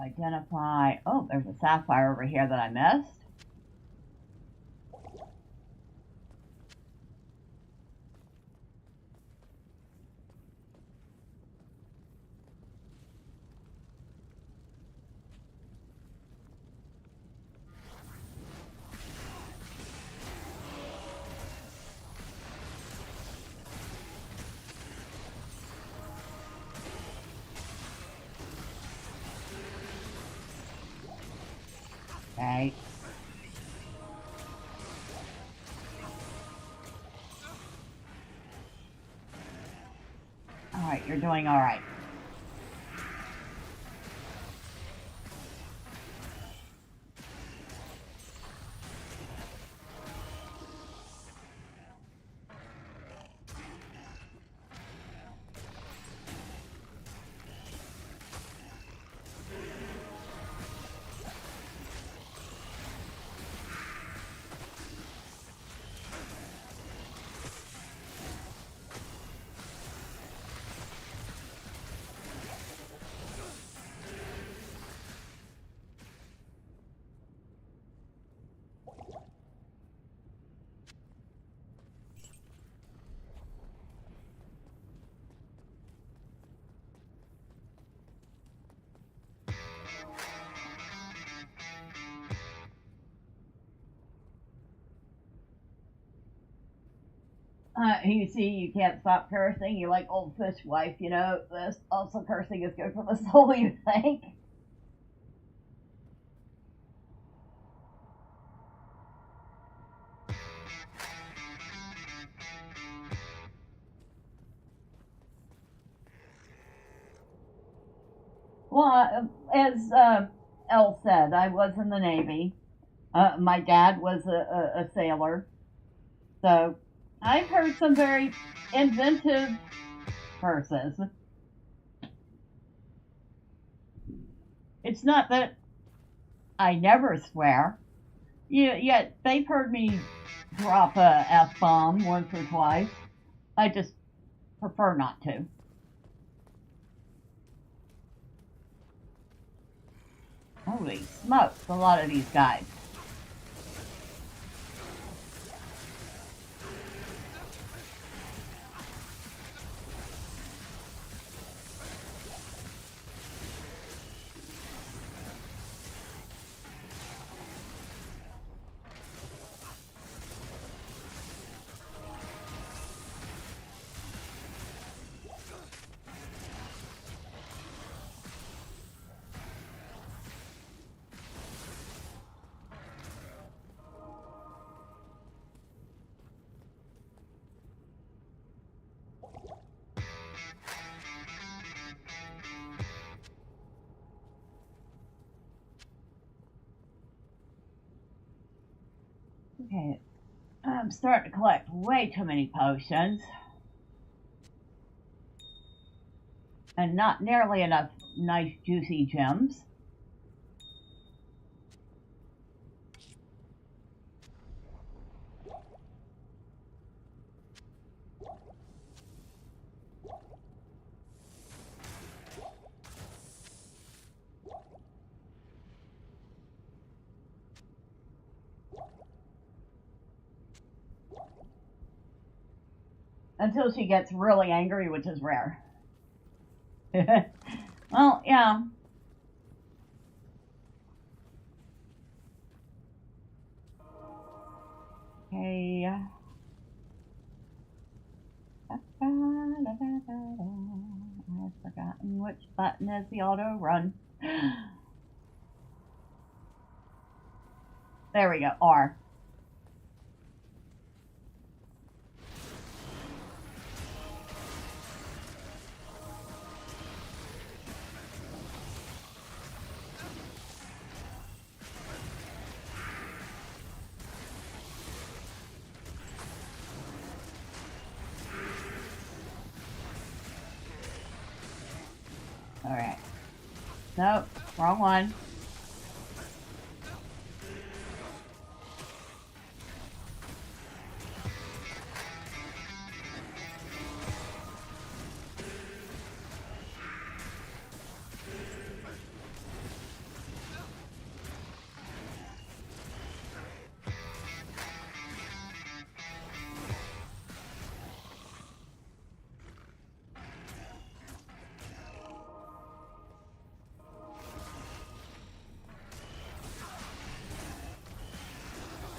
Identify. Oh, there's a sapphire over here that I missed. Okay. Alright, you're doing alright. You see, you can't stop cursing. You like old fish wife, you know. This also cursing is good for the soul, you think? Well, as Elle said, I was in the Navy. My dad was a sailor. So I've heard some very inventive curses. It's not that I never swear. Yet they've heard me drop a F-bomb once or twice. I just prefer not to. Holy smokes, a lot of these guys. Okay, I'm starting to collect way too many potions. And not nearly enough nice juicy gems. Until she gets really angry, which is rare. Well, yeah. Okay. I've forgotten which button is the auto run. There we go, R. Alright. Nope, wrong one.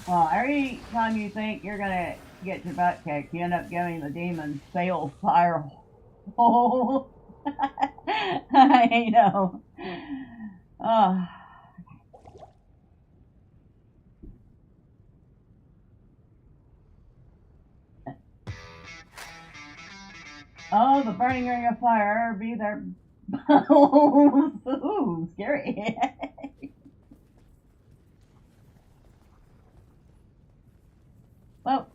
Well, every time you think you're gonna get your butt kicked, you end up giving the demon sail fire hole. I know. Oh. Oh, the burning ring of fire be there. Ooh, scary. Well.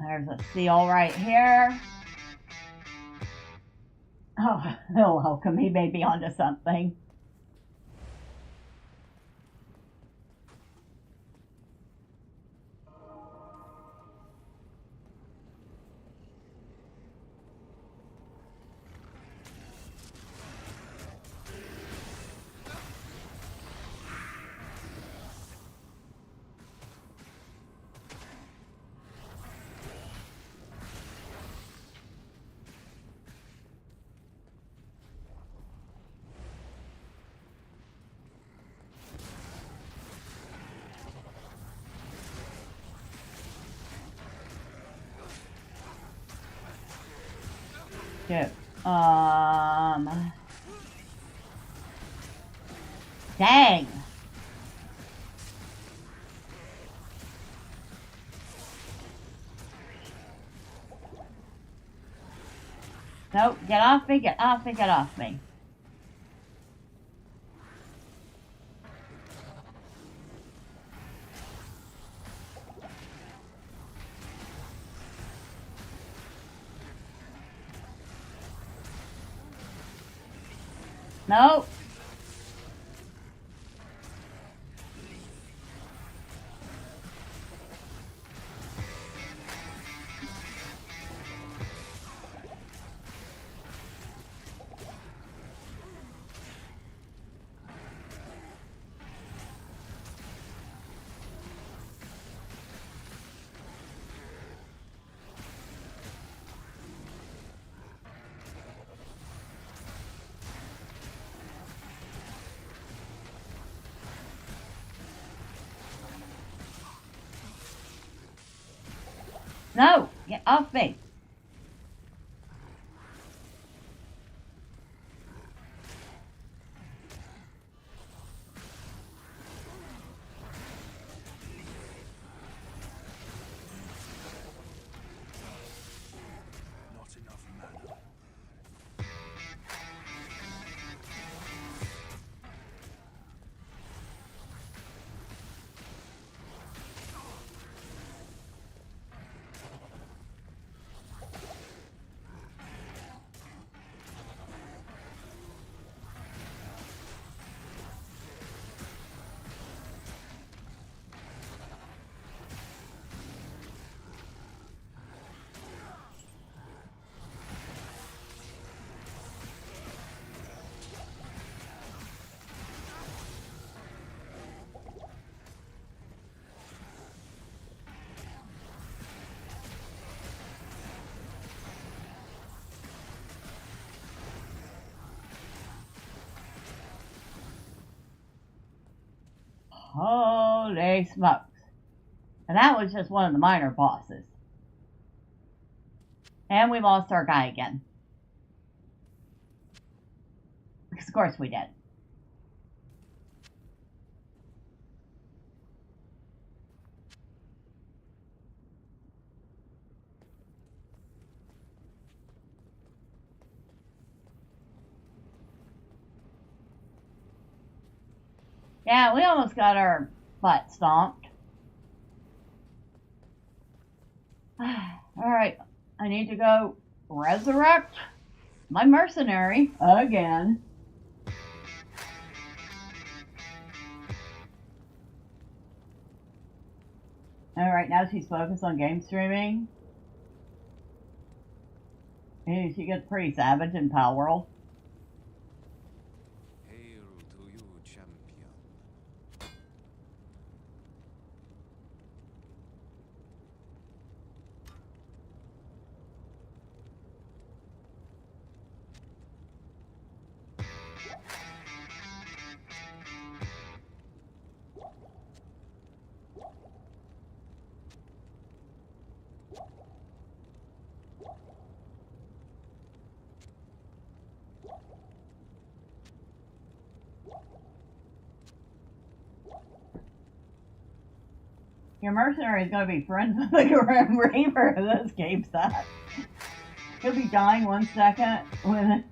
There's a seal right here. Oh, welcome. He may be onto something. Shoot. Dang. Nope, get off me, get off me, get off me. Nope. No, get off me. Not enough mana. Holy smokes. And that was just one of the minor bosses. And we lost our guy again. Because of course we did. Yeah, we almost got our butt stomped. Alright, I need to go resurrect my mercenary again. Alright, now she's focused on game streaming. Hey, she gets pretty savage in Pal World. Hail to you, champion. Your mercenary is going to be friends with the Grim Reaper in this game set. He'll be dying 1 second when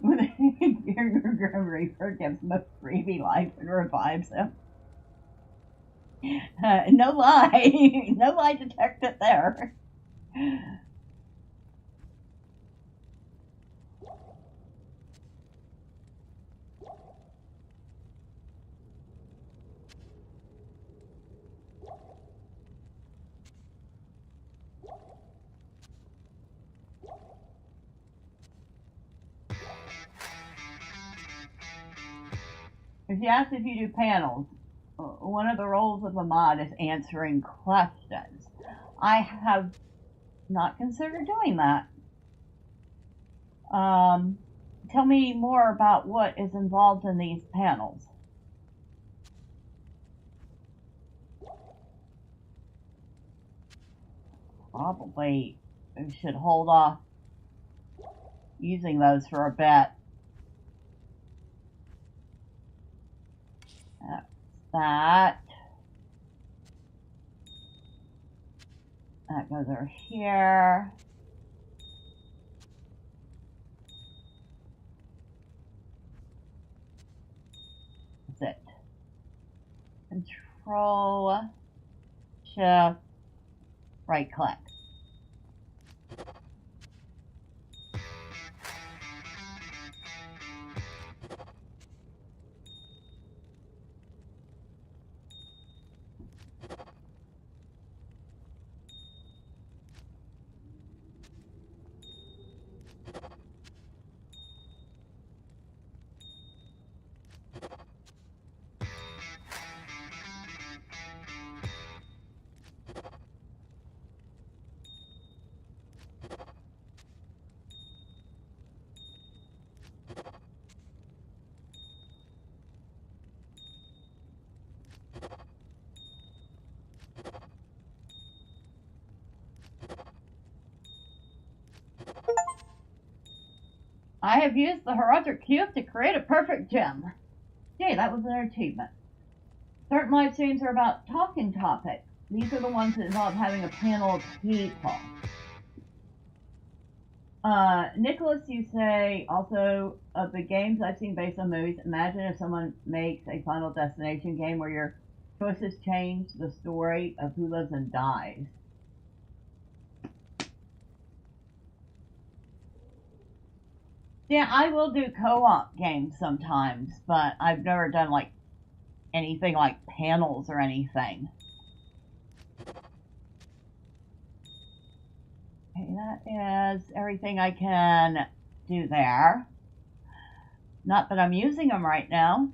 your Grim Reaper gives him a freebie life and revives him. No lie. No lie detected there. If you ask if you do panels, one of the roles of a mod is answering questions. I have not considered doing that. Tell me more about what is involved in these panels. Probably should hold off. using those for a bit. That's that. That goes over here. That's it. Control, Shift, right click. I have used the Heroic Cube to create a perfect gem. Yay, that was an achievement. Certain live streams are about talking topics. These are the ones that involve having a panel of people. Nicholas, you say, also, of the games I've seen based on movies, imagine if someone makes a Final Destination game where your choices change the story of who lives and dies. Yeah, I will do co-op games sometimes, but I've never done, like, anything like panels or anything. Okay, that is everything I can do there. Not that I'm using them right now.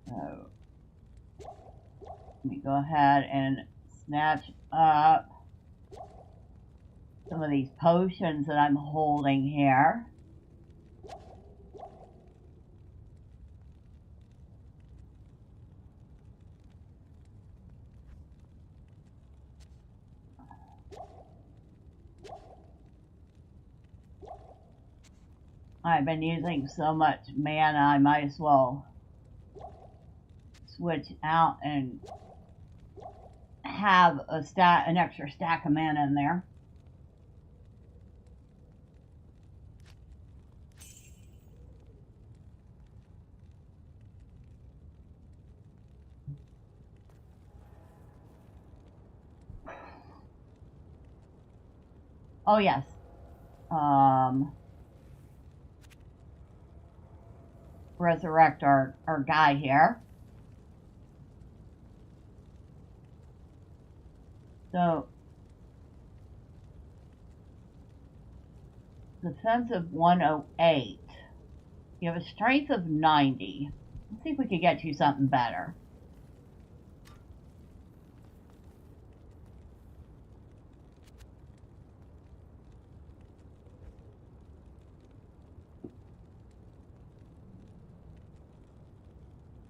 So, let me go ahead and snatch up some of these potions that I'm holding here. I've been using so much mana, I might as well switch out and have an extra stack of mana in there. Oh yes. Resurrect our guy here. So, defensive 108. You have a strength of 90. Let's see if we can get you something better.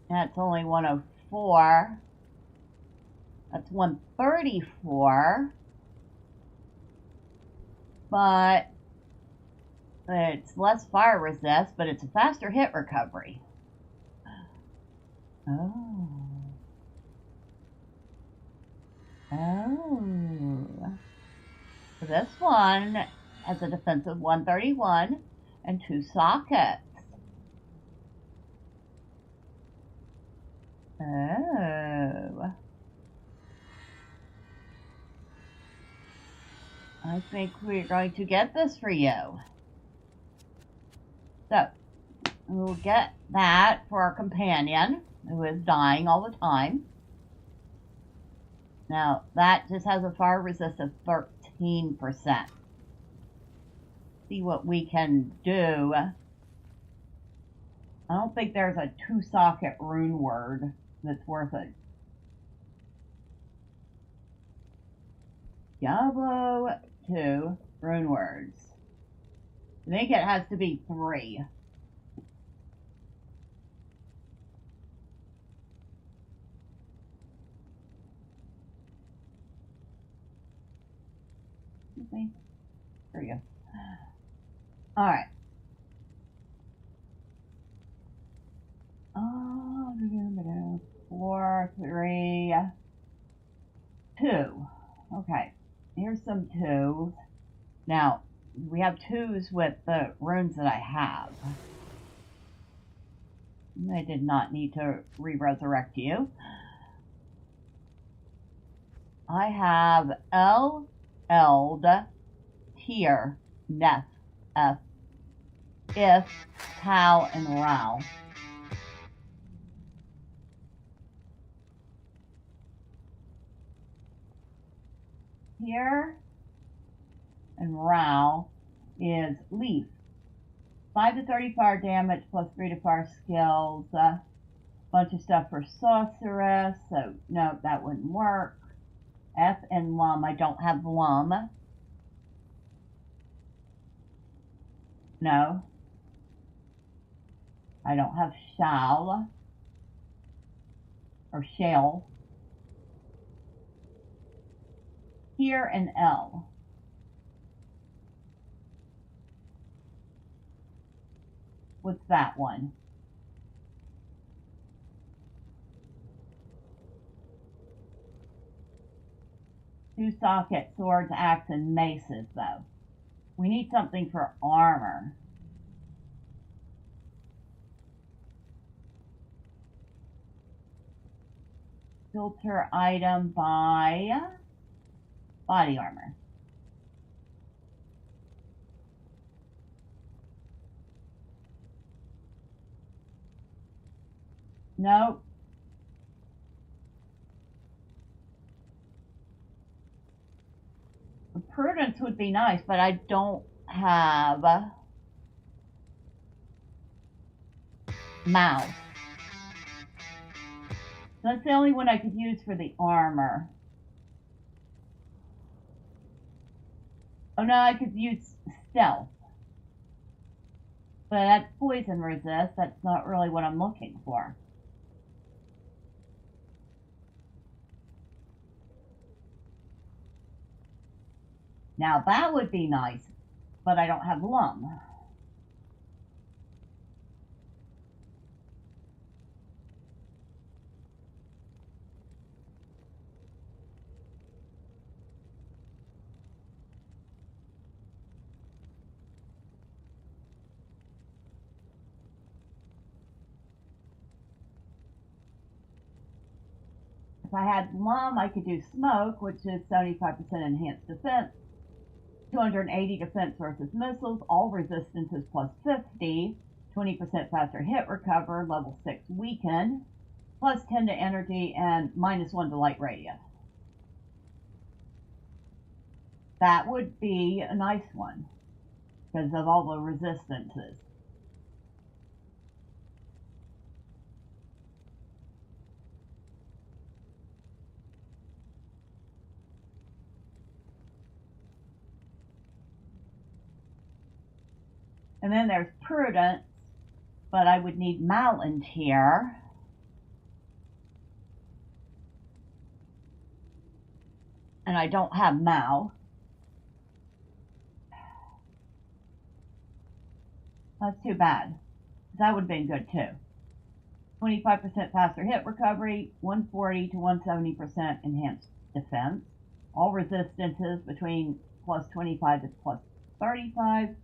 That's only 104. That's 134. But it's less fire resist, but it's a faster hit recovery. Oh. Oh. So this one has a defensive 131 and 2 sockets. Oh. I think we're going to get this for you. So, we'll get that for our companion, who is dying all the time. Now, that just has a fire resist of 13%. See what we can do. I don't think there's a 2-socket rune word that's worth it. Diablo 2 rune words. I think it has to be 3. Excuse me. There you go. Alright. 4, 3, 2. Okay. Here's some 2s. Now, we have 2s with the runes that I have. I did not need to re-resurrect you. I have L, Eld, Tier, Neth, F, If, Tal, and Rao. Here and Rao is Leaf. 5 to 30 fire damage plus 3 to fire skills. Bunch of stuff for sorceress, so no, that wouldn't work. F and Lum. I don't have Lum. No. I don't have Shall. Or Shale. Here and L. What's that one? Two socket, swords, axe, and maces, though. We need something for armor. Filter item by body armor. Nope. Prudence would be nice, but I don't have Mouth. That's the only one I could use for the armor. Oh no, I could use Stealth. But that's poison resist. That's not really what I'm looking for. Now that would be nice, but I don't have Lum. If I had Lum, I could do Smoke, which is 75% enhanced defense, 280 defense versus missiles, all resistances plus 50, 20% faster hit recover, level 6 weaken, plus 10 to energy, and -1 to light radius. That would be a nice one, because of all the resistances. And then there's Prudence, but I would need Malintier. And I don't have Mal. That's too bad. That would have been good too. 25% faster hit recovery, 140 to 170% enhanced defense. All resistances between plus 25 to plus 35.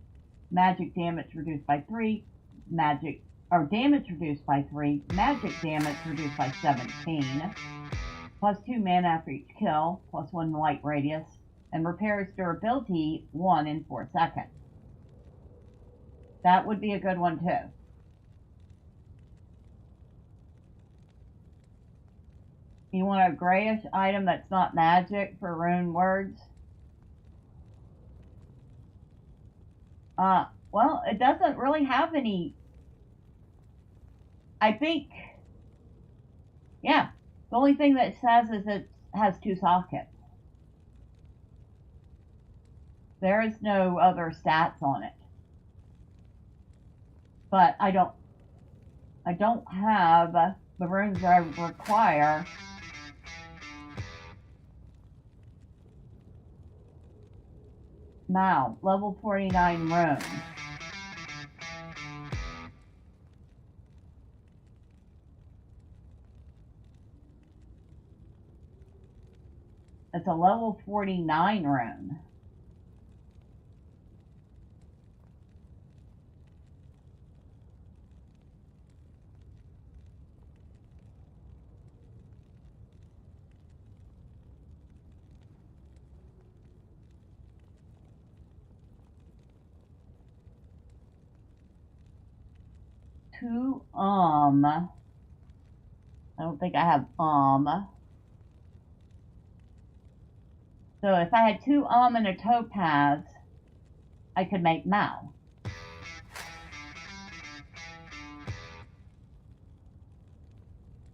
Magic damage reduced by 3, damage reduced by 3, magic damage reduced by 17, plus 2 mana after each kill, plus 1 light radius, and repairs durability 1 in 4 seconds. That would be a good one too. You want a grayish item that's not magic for rune words? Well, it doesn't really have any. I think, yeah, the only thing that it says is it has 2 sockets. There is no other stats on it. But I don't have the runes that I require. Now, level 49 rune. It's a level 49 rune. Two, I don't think I have, So if I had two, and a topaz, I could make Mao.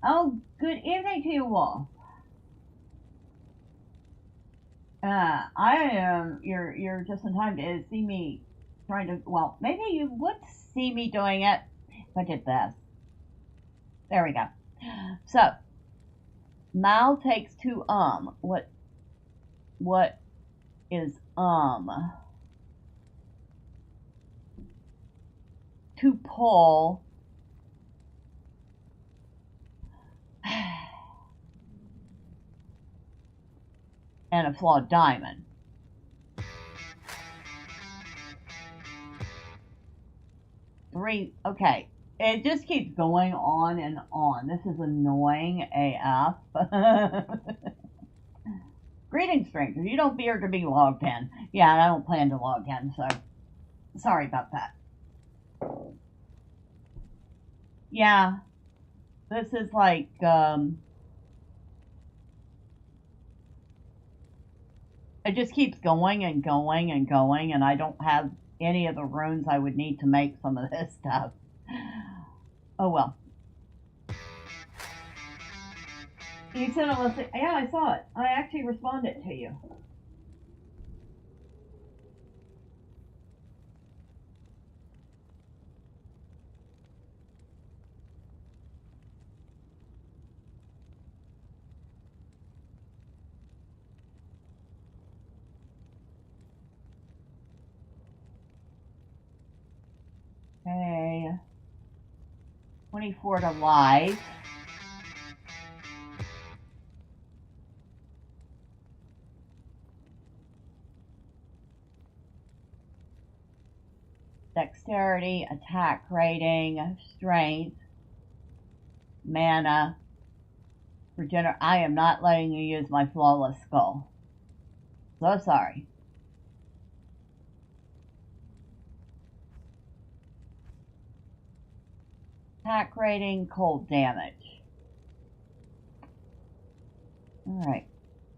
Oh, good evening to you, Wolf. You're just in time to see me trying to, well, maybe you would see me doing it if I did this. There we go. So, Mal takes two, what is, to pull, and a flawed diamond. Three, okay. It just keeps going on and on. This is annoying AF. Greetings, strangers. You don't appear to be logged in. Yeah, I don't plan to log in, so sorry about that. Yeah, this is like, it just keeps going and going and going, and I don't have any of the runes I would need to make some of this stuff. Oh well. You said it was, yeah, I saw it. I actually responded to you. Okay. 24 to life. Dexterity, attack rating, strength, mana, I am not letting you use my flawless skull. So sorry. Attack rating, cold damage. Alright.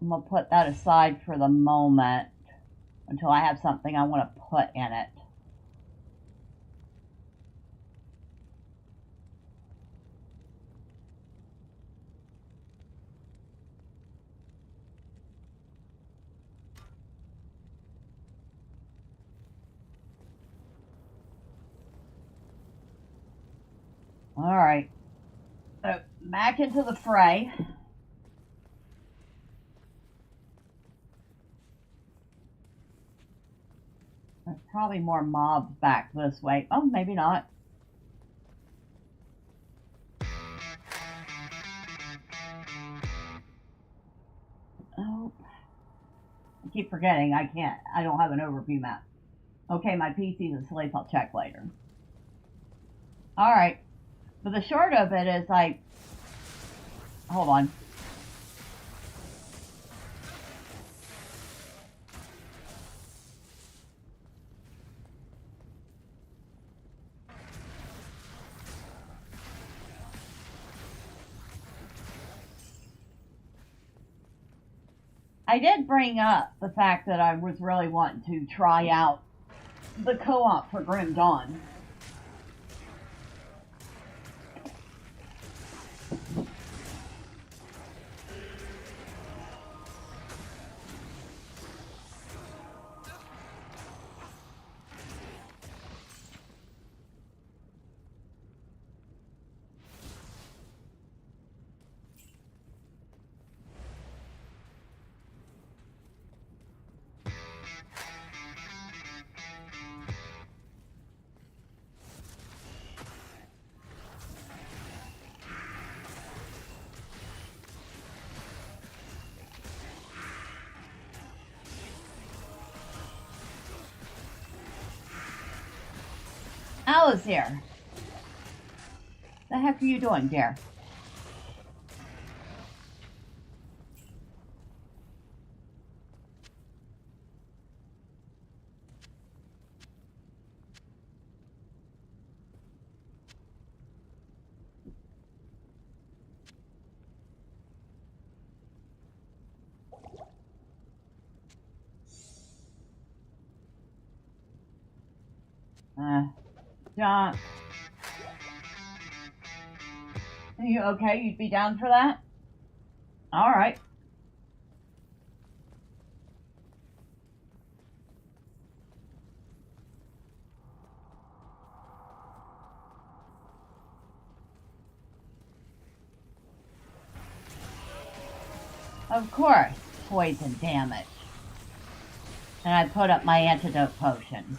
I'm going to put that aside for the moment until I have something I want to put in it. Alright. So, back into the fray. There's probably more mobs back this way. Oh, maybe not. Oh. I keep forgetting I don't have an overview map. Okay, my PC's asleep, I'll check later. Alright. But the short of it is like, hold on. I did bring up the fact that I was really wanting to try out the co-op for Grim Dawn. hell is here? The heck are you doing, dear? John. Are you okay? You'd be down for that? Alright. Of course, poison damage. And I put up my antidote potion.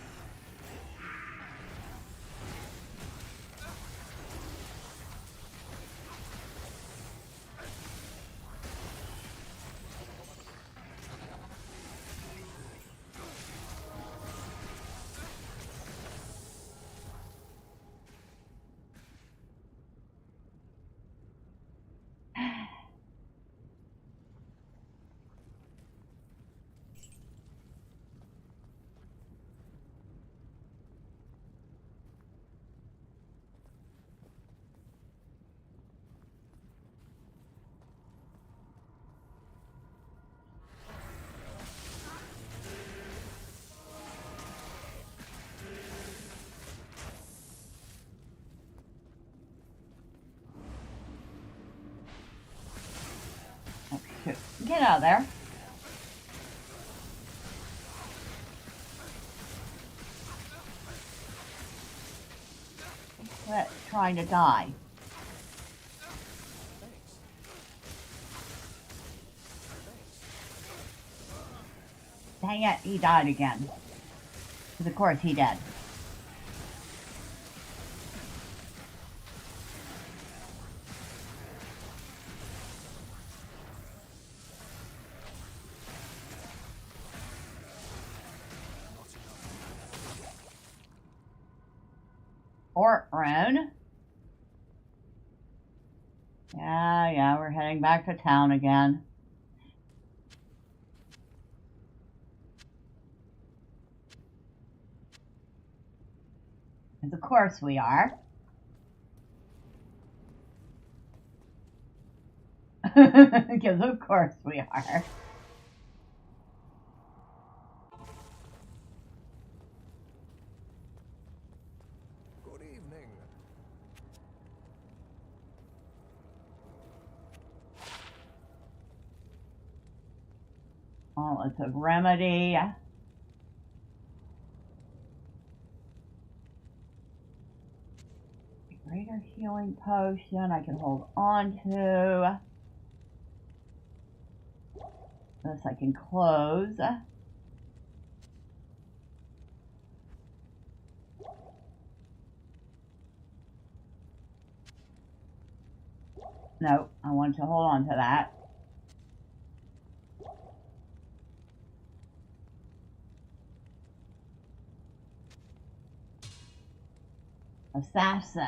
Get out of there. Quit trying to die. Dang it, he died again. Because of course he did. Rune. Yeah, we're heading back to town again. Because of course we are. Because of course we are. Oh, it's a remedy. Greater healing potion I can hold on to. This I can close. No, I want to hold on to that. Assassin.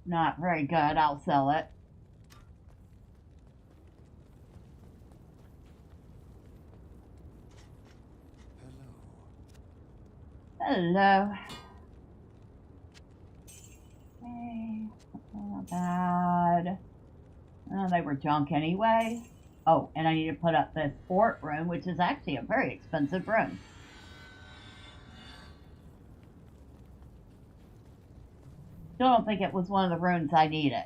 Not very good, I'll sell it. Hello. Okay, not bad. Oh, they were junk anyway. Oh, and I need to put up this fort room, which is actually a very expensive room. Still don't think it was one of the rooms I needed.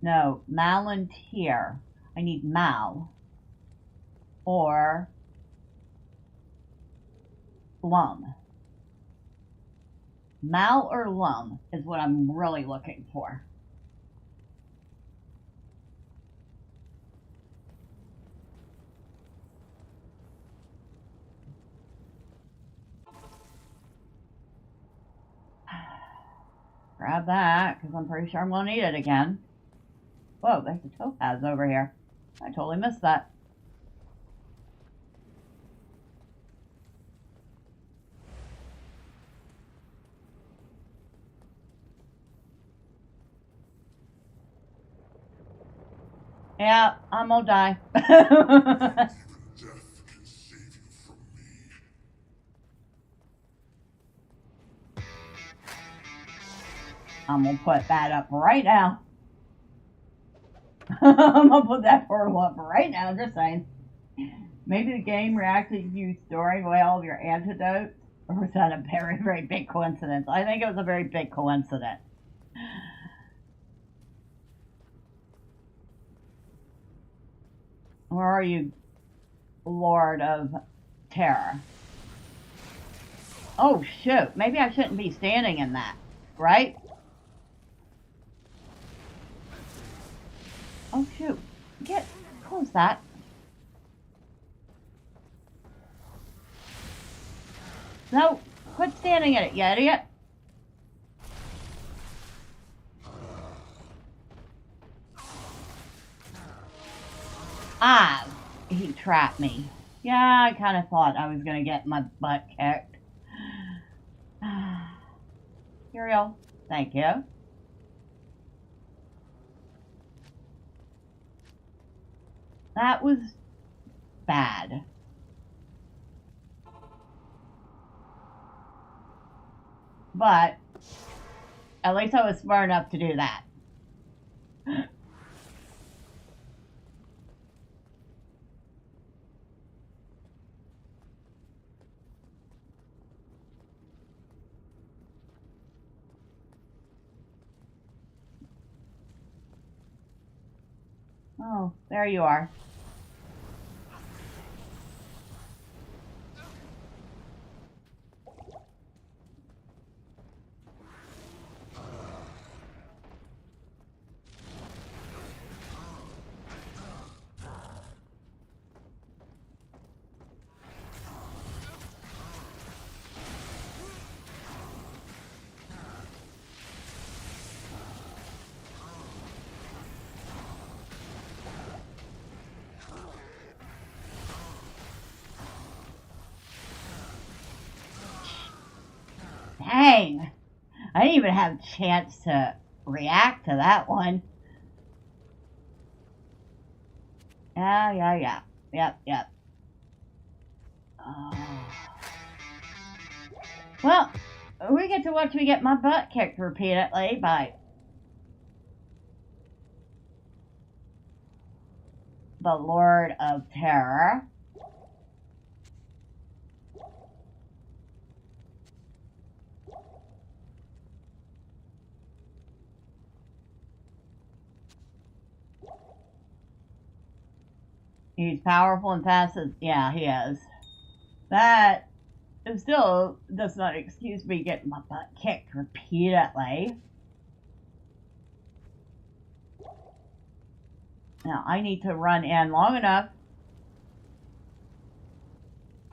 No, Malantir. I need Mal. Or Lum. Mal or Lum is what I'm really looking for. grab that, because I'm pretty sure I'm going to need it again. Whoa, there's a topaz over here. I totally missed that. Yeah, I'm gonna die. Death can save you from me. I'm gonna put that up right now. I'm gonna put that portal up right now, just saying. Maybe the game reacted to you storing away all of your antidotes? Or was that a very, very big coincidence? I think it was a very big coincidence. Where are you, Lord of Terror? Oh, shoot. Maybe I shouldn't be standing in that, right? Oh, shoot. Close that. No, quit standing in it, you idiot. Ah, he trapped me. Yeah, I kind of thought I was going to get my butt kicked. Cereal, thank you. That was bad. But at least I was smart enough to do that. Oh, there you are. Dang, I didn't even have a chance to react to that one. Yeah. Yep. Oh. Well, we get to watch me get my butt kicked repeatedly by the Lord of Terror. He's powerful and fast. Yeah, he is. That still does not excuse me getting my butt kicked repeatedly. Now, I need to run in long enough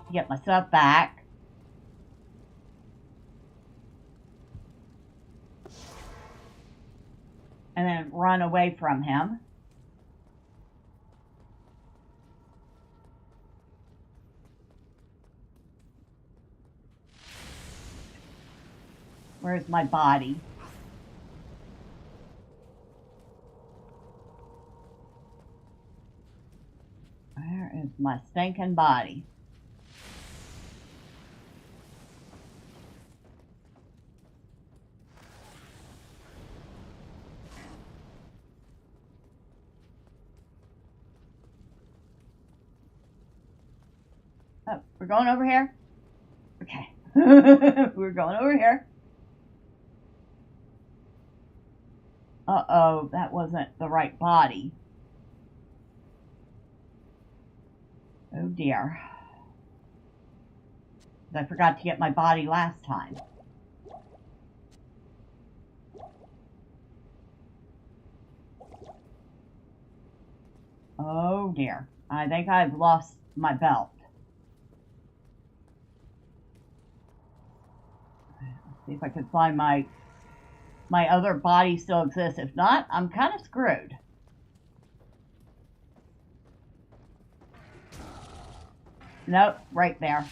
to get myself back. And then run away from him. Where's my body? Where is my stinking body? Oh, we're going over here? Okay. We're going over here. Uh-oh, that wasn't the right body. Oh dear. I forgot to get my body last time. Oh dear. I think I've lost my belt. Let's see if I can find my my other body still exists. If not, I'm kind of screwed. Nope, right there.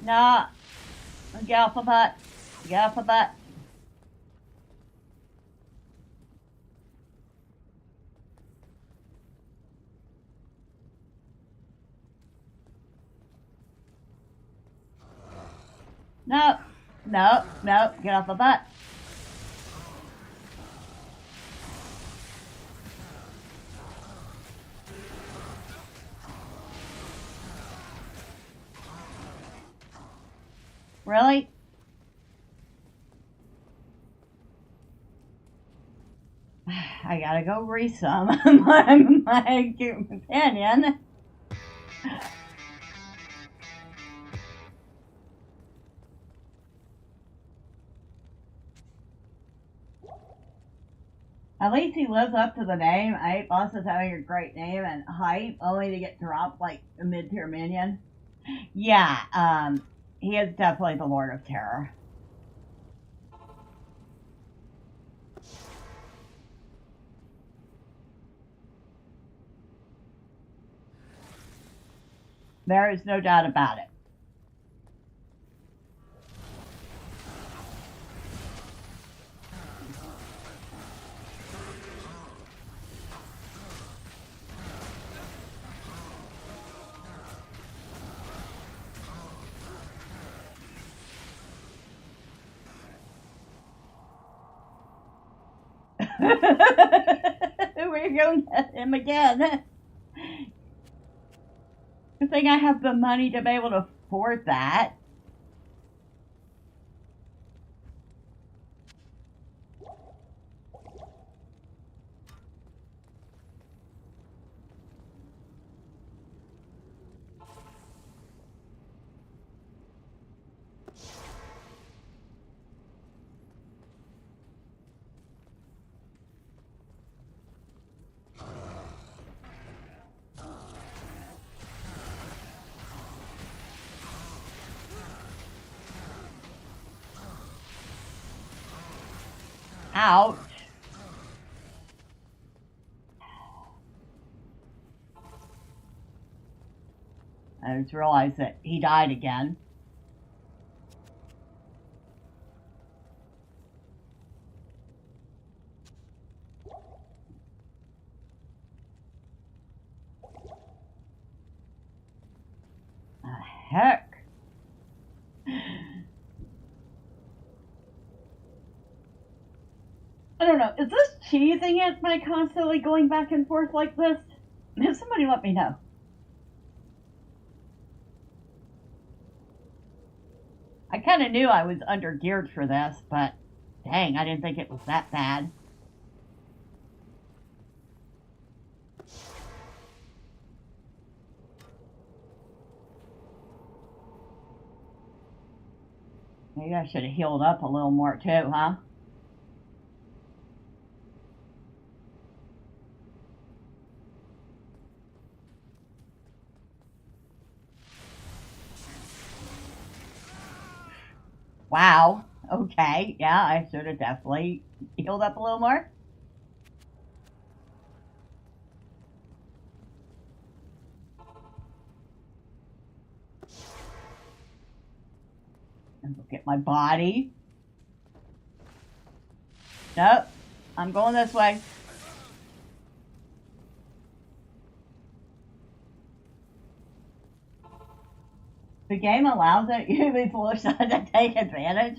Nah, get off of that. Get off of that. No, no, no, get off of that. Really? I gotta go resummon my companion. At least he lives up to the name. I hate bosses having a great name and hype only to get dropped like a mid-tier minion. Yeah, he is definitely the Lord of Terror. There is no doubt about it. We're going at him again. Good thing I have the money to be able to afford that. Ouch. I just realized that he died again. Heck. I don't know, is this cheesing it by constantly going back and forth like this? Somebody let me know. I kind of knew I was under-geared for this, but dang, I didn't think it was that bad. Maybe I should have healed up a little more too, huh? Wow. Okay. Yeah, I should have definitely healed up a little more. And look at my body. Nope. I'm going this way. The game allows it, you be foolish not to take advantage.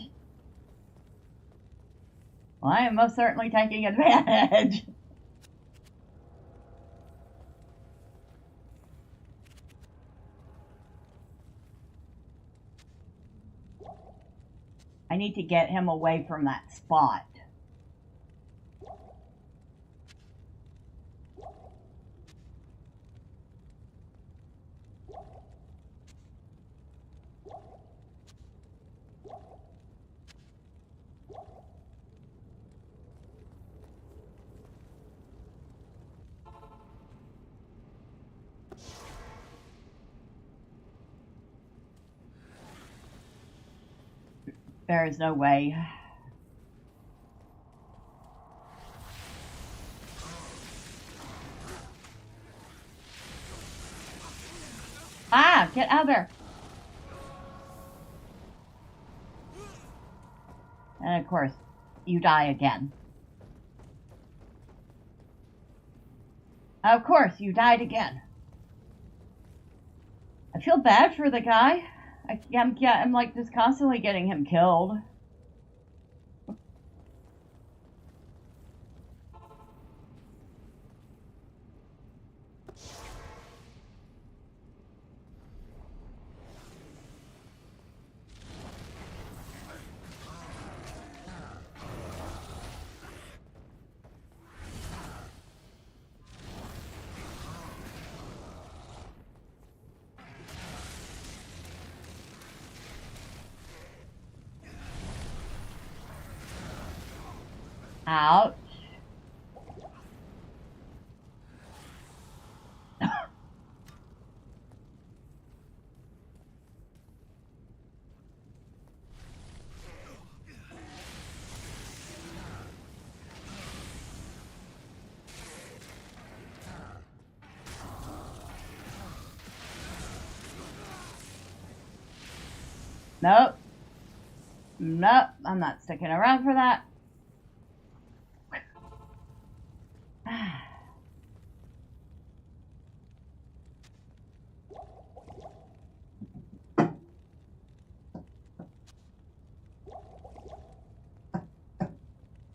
Well, I am most certainly taking advantage. I need to get him away from that spot. There is no way. Ah, get out of there. And of course, you die again. Of course, you died again. I feel bad for the guy. I'm like just constantly getting him killed. Ouch. Nope. Nope, I'm not sticking around for that.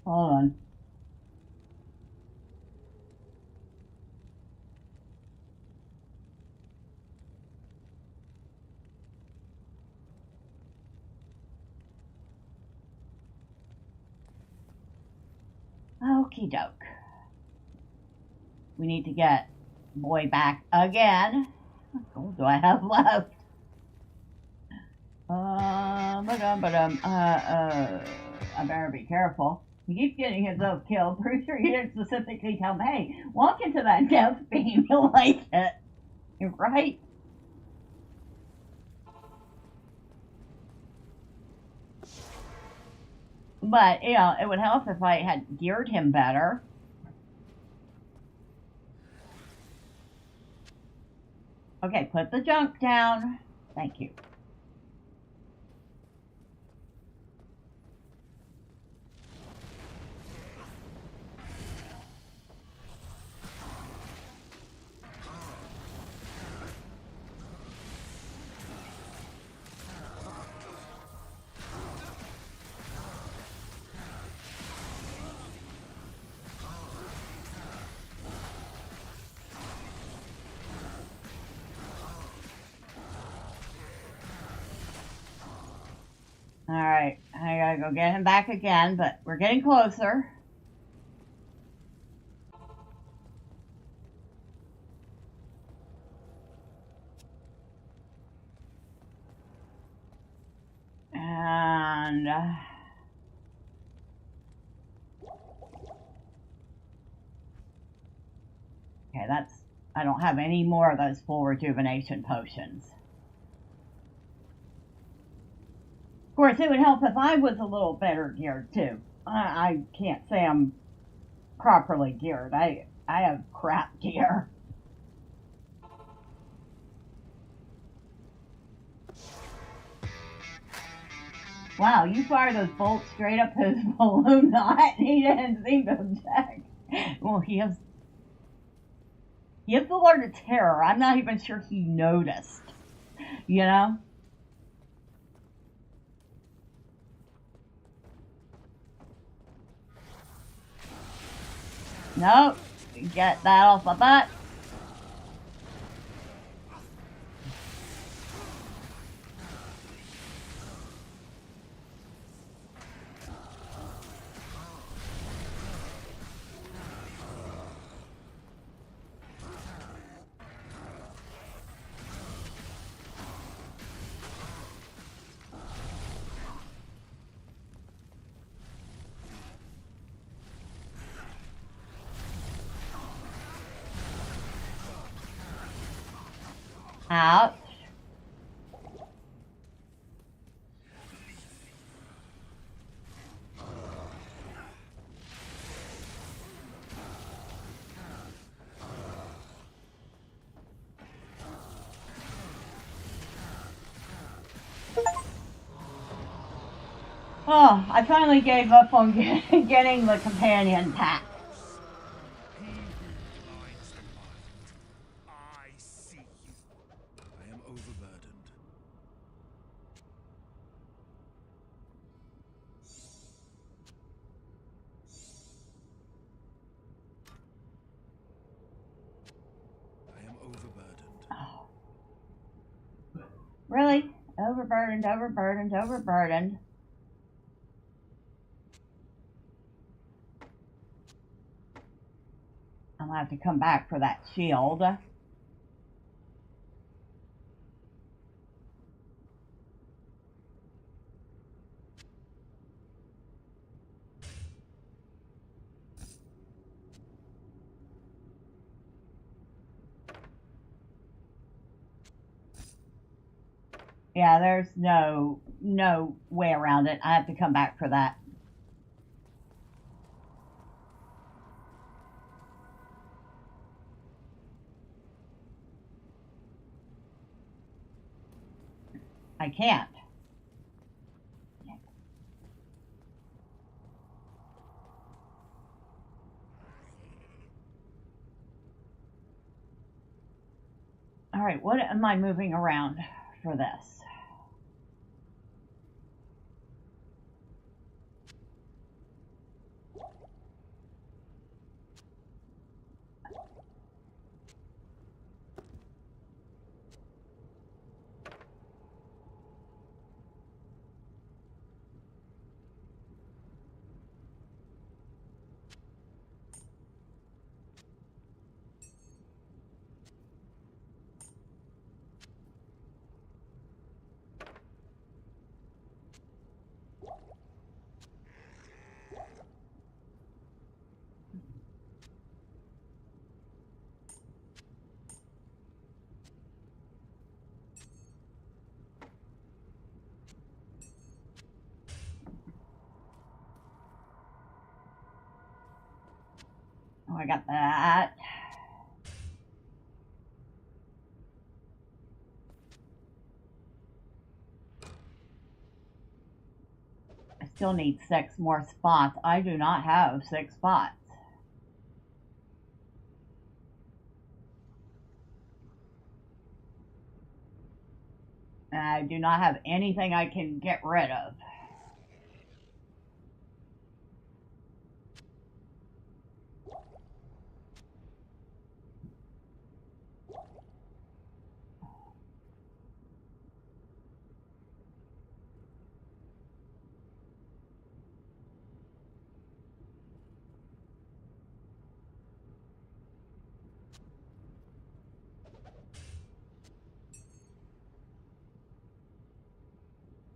Hold on. Okie doke. We need to get boy back again. What gold do I have left? I better be careful. He keeps getting himself killed. Pretty sure he didn't specifically tell me, hey, walk into that death beam. You'll like it. You're right. But, you know, it would help if I had geared him better. Okay, put the junk down. Thank you. Alright, I gotta go get him back again, but we're getting closer. And... okay, that's... I don't have any more of those full rejuvenation potions. Of course, it would help if I was a little better geared, too. I can't say I'm properly geared. I have crap gear. Wow, you fired those bolts straight up his balloon knot. He didn't seem to object. Well, he has the Lord of Terror. I'm not even sure he noticed. You know? Nope. Get that off my butt. Ouch. Oh, I finally gave up on getting the companion pack. He who blinds the mind. I see you. I am overburdened. I am overburdened. Oh. Really? Overburdened, overburdened, overburdened. I'm gonna have to come back for that shield. Yeah, there's no way around it. I have to come back for that. I can't. All right, what am I moving around for this? Oh, I got that. I still need 6 more spots. I do not have 6 spots. And I do not have anything I can get rid of.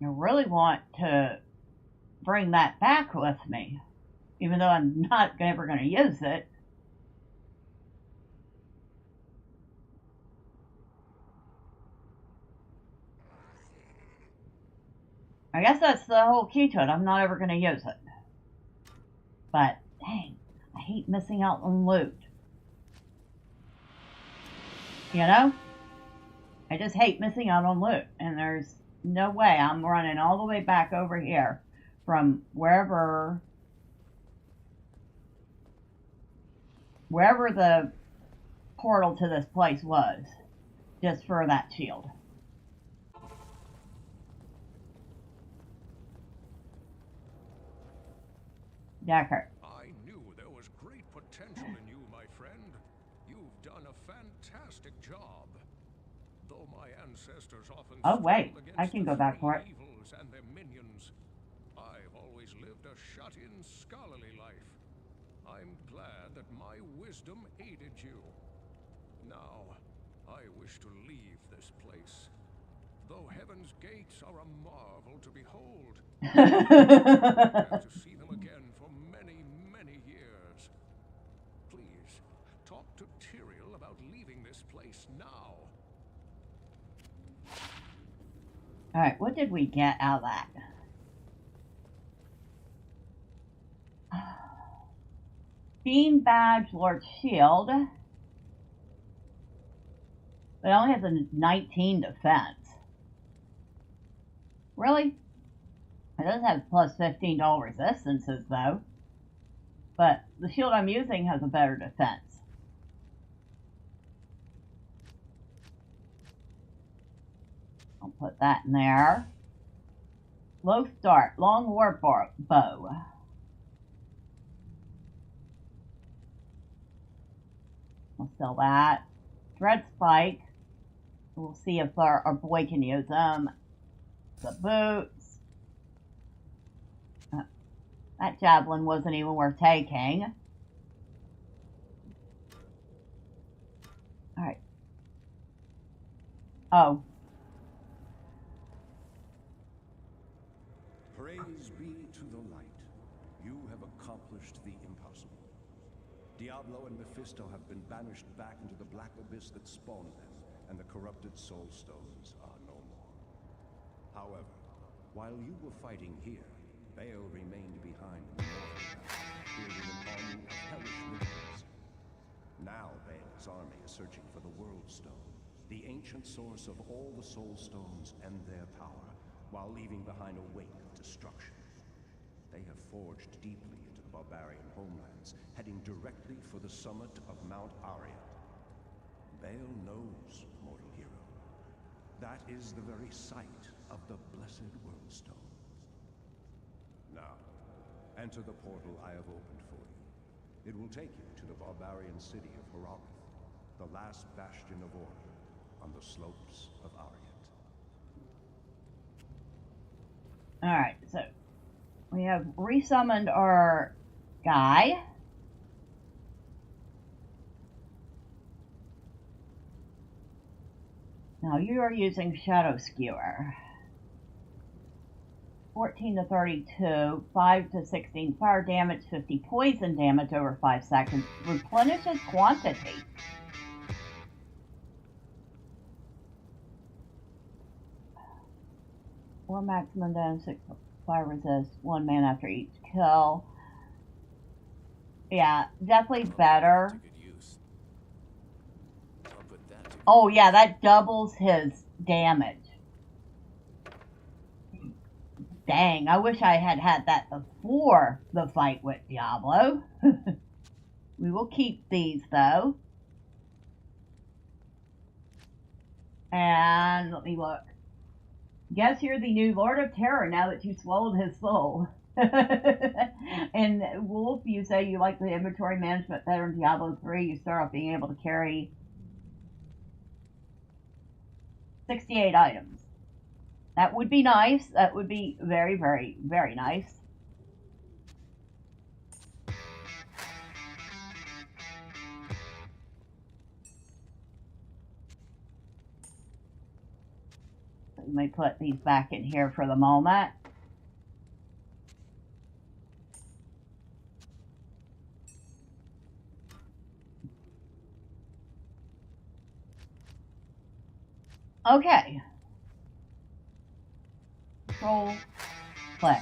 I really want to bring that back with me, even though I'm not ever going to use it. I guess that's the whole key to it. I'm not ever going to use it. But, dang, I hate missing out on loot. You know? I just hate missing out on loot. And there's no way I'm running all the way back over here from wherever the portal to this place was, just for that shield. Deckard. I knew there was great potential in fantastic job. Though my ancestors often Oh wait, struggled I against can the go back three for it. evils and their minions, I've always lived a shut-in scholarly life. I'm glad that my wisdom aided you. Now, I wish to leave this place. Though heaven's gates are a marvel to behold, I have to see them again for many, many years. Please, talk to Tyrael about leaving this place now. Alright, what did we get out of that? Beam badge, Lord Shield. It only has a 19 defense. Really? It does have plus 15 to all resistances though. But the shield I'm using has a better defense. I'll put that in there. Low start, long war bow. I'll sell that. Dread spike. We'll see if our boy can use them. The boots. That javelin wasn't even worth taking. Alright. Oh. Praise be to the light. You have accomplished the impossible. Diablo and Mephisto have been banished back into the black abyss that spawned them, and the corrupted soulstones are no more. However, while you were fighting here, Baal remained behind in the northern valley, building an army of hellish minions. Now Baal's army is searching for the World Stone, the ancient source of all the soulstones and their power, while leaving behind a wake of destruction. They have forged deeply into the barbarian homelands, heading directly for the summit of Mount Ariat. Baal knows, mortal hero. That is the very site of the blessed World Stone. Now, enter the portal I have opened for you. It will take you to the barbarian city of Warlock, the last bastion of order on the slopes of Ariat. Alright, so we have resummoned our guy. Now you are using Shadow Skewer. 14 to 32, 5 to 16 fire damage, 50 poison damage over 5 seconds. Replenishes quantity. Or maximum damage, 6 fire resist, 1 man after each kill. Yeah, definitely better. Oh yeah, that doubles his damage. Dang, I wish I had had that before the fight with Diablo. We will keep these though. And let me look. Guess you're the new Lord of Terror now that you swallowed his soul. And Wolf, you say you like the inventory management better in Diablo 3. You start off being able to carry 68 items. That would be nice. That would be very, very, very nice. Let me put these back in here for the moment. Okay. Control, click.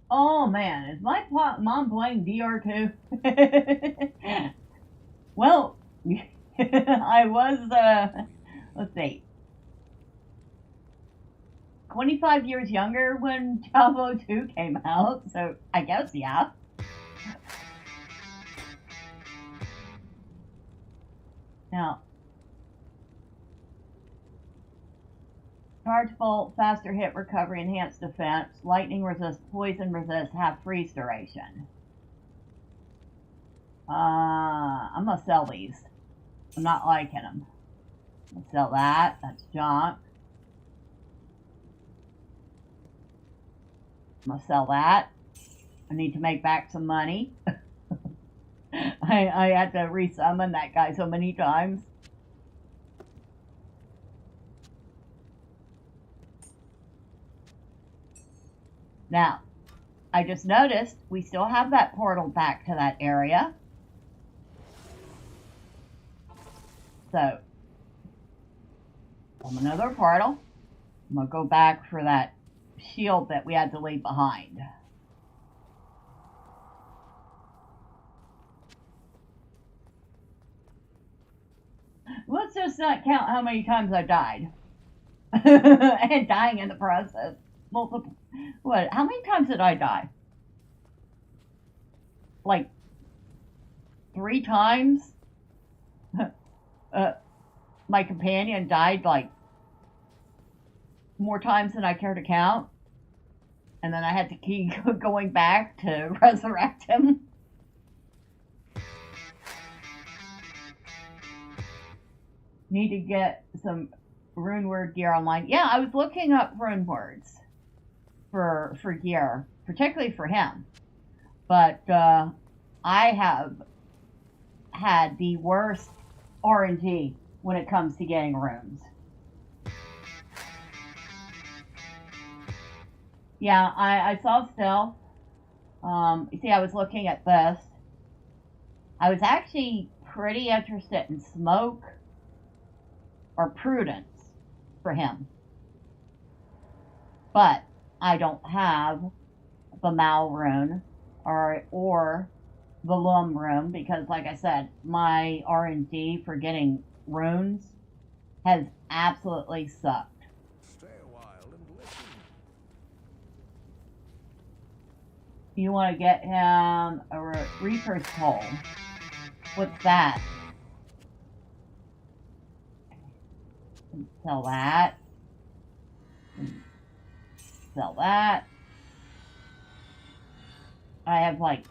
Oh man, is my mom playing DR2? Well, I was, let's see, 25 years younger when Diablo 2 came out, so I guess, yeah. Now, Charge bolt, faster hit recovery, enhanced defense, lightning resist, poison resist, half freeze duration. I'm gonna sell these. I'm not liking them. Let's sell that. That's junk. I'm gonna sell that. I need to make back some money. I had to resummon that guy so many times. Now, I just noticed we still have that portal back to that area. So, from another portal, I'm going to go back for that shield that we had to leave behind. Let's just not count how many times I died. And dying in the process. Multiple. What? How many times did I die? Like 3 times? My companion died like more times than I care to count. And then I had to keep going back to resurrect him. Need to get some rune word gear online. Yeah, I was looking up rune words for gear, particularly for him. But I have had the worst RNG when it comes to getting runes. Yeah, I saw stealth. You see, I was looking at this. I was actually pretty interested in smoke or prudence for him. But I don't have the Mal rune or the Lum rune because, like I said, my RNG for getting runes has absolutely sucked. Stay a while and listen. You want to get him a Reaper's Toll. What's that? Sell that. Sell that. I have like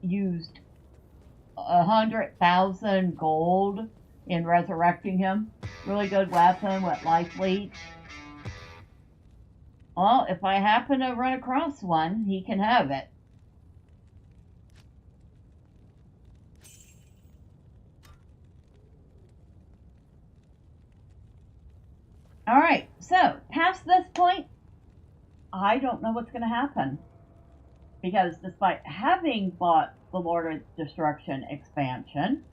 used 100,000 gold in resurrecting him. Really good weapon with life leech. Well, if I happen to run across one, he can have it. Alright, so past this point, I don't know what's going to happen. Because despite having bought the Lord of Destruction expansion,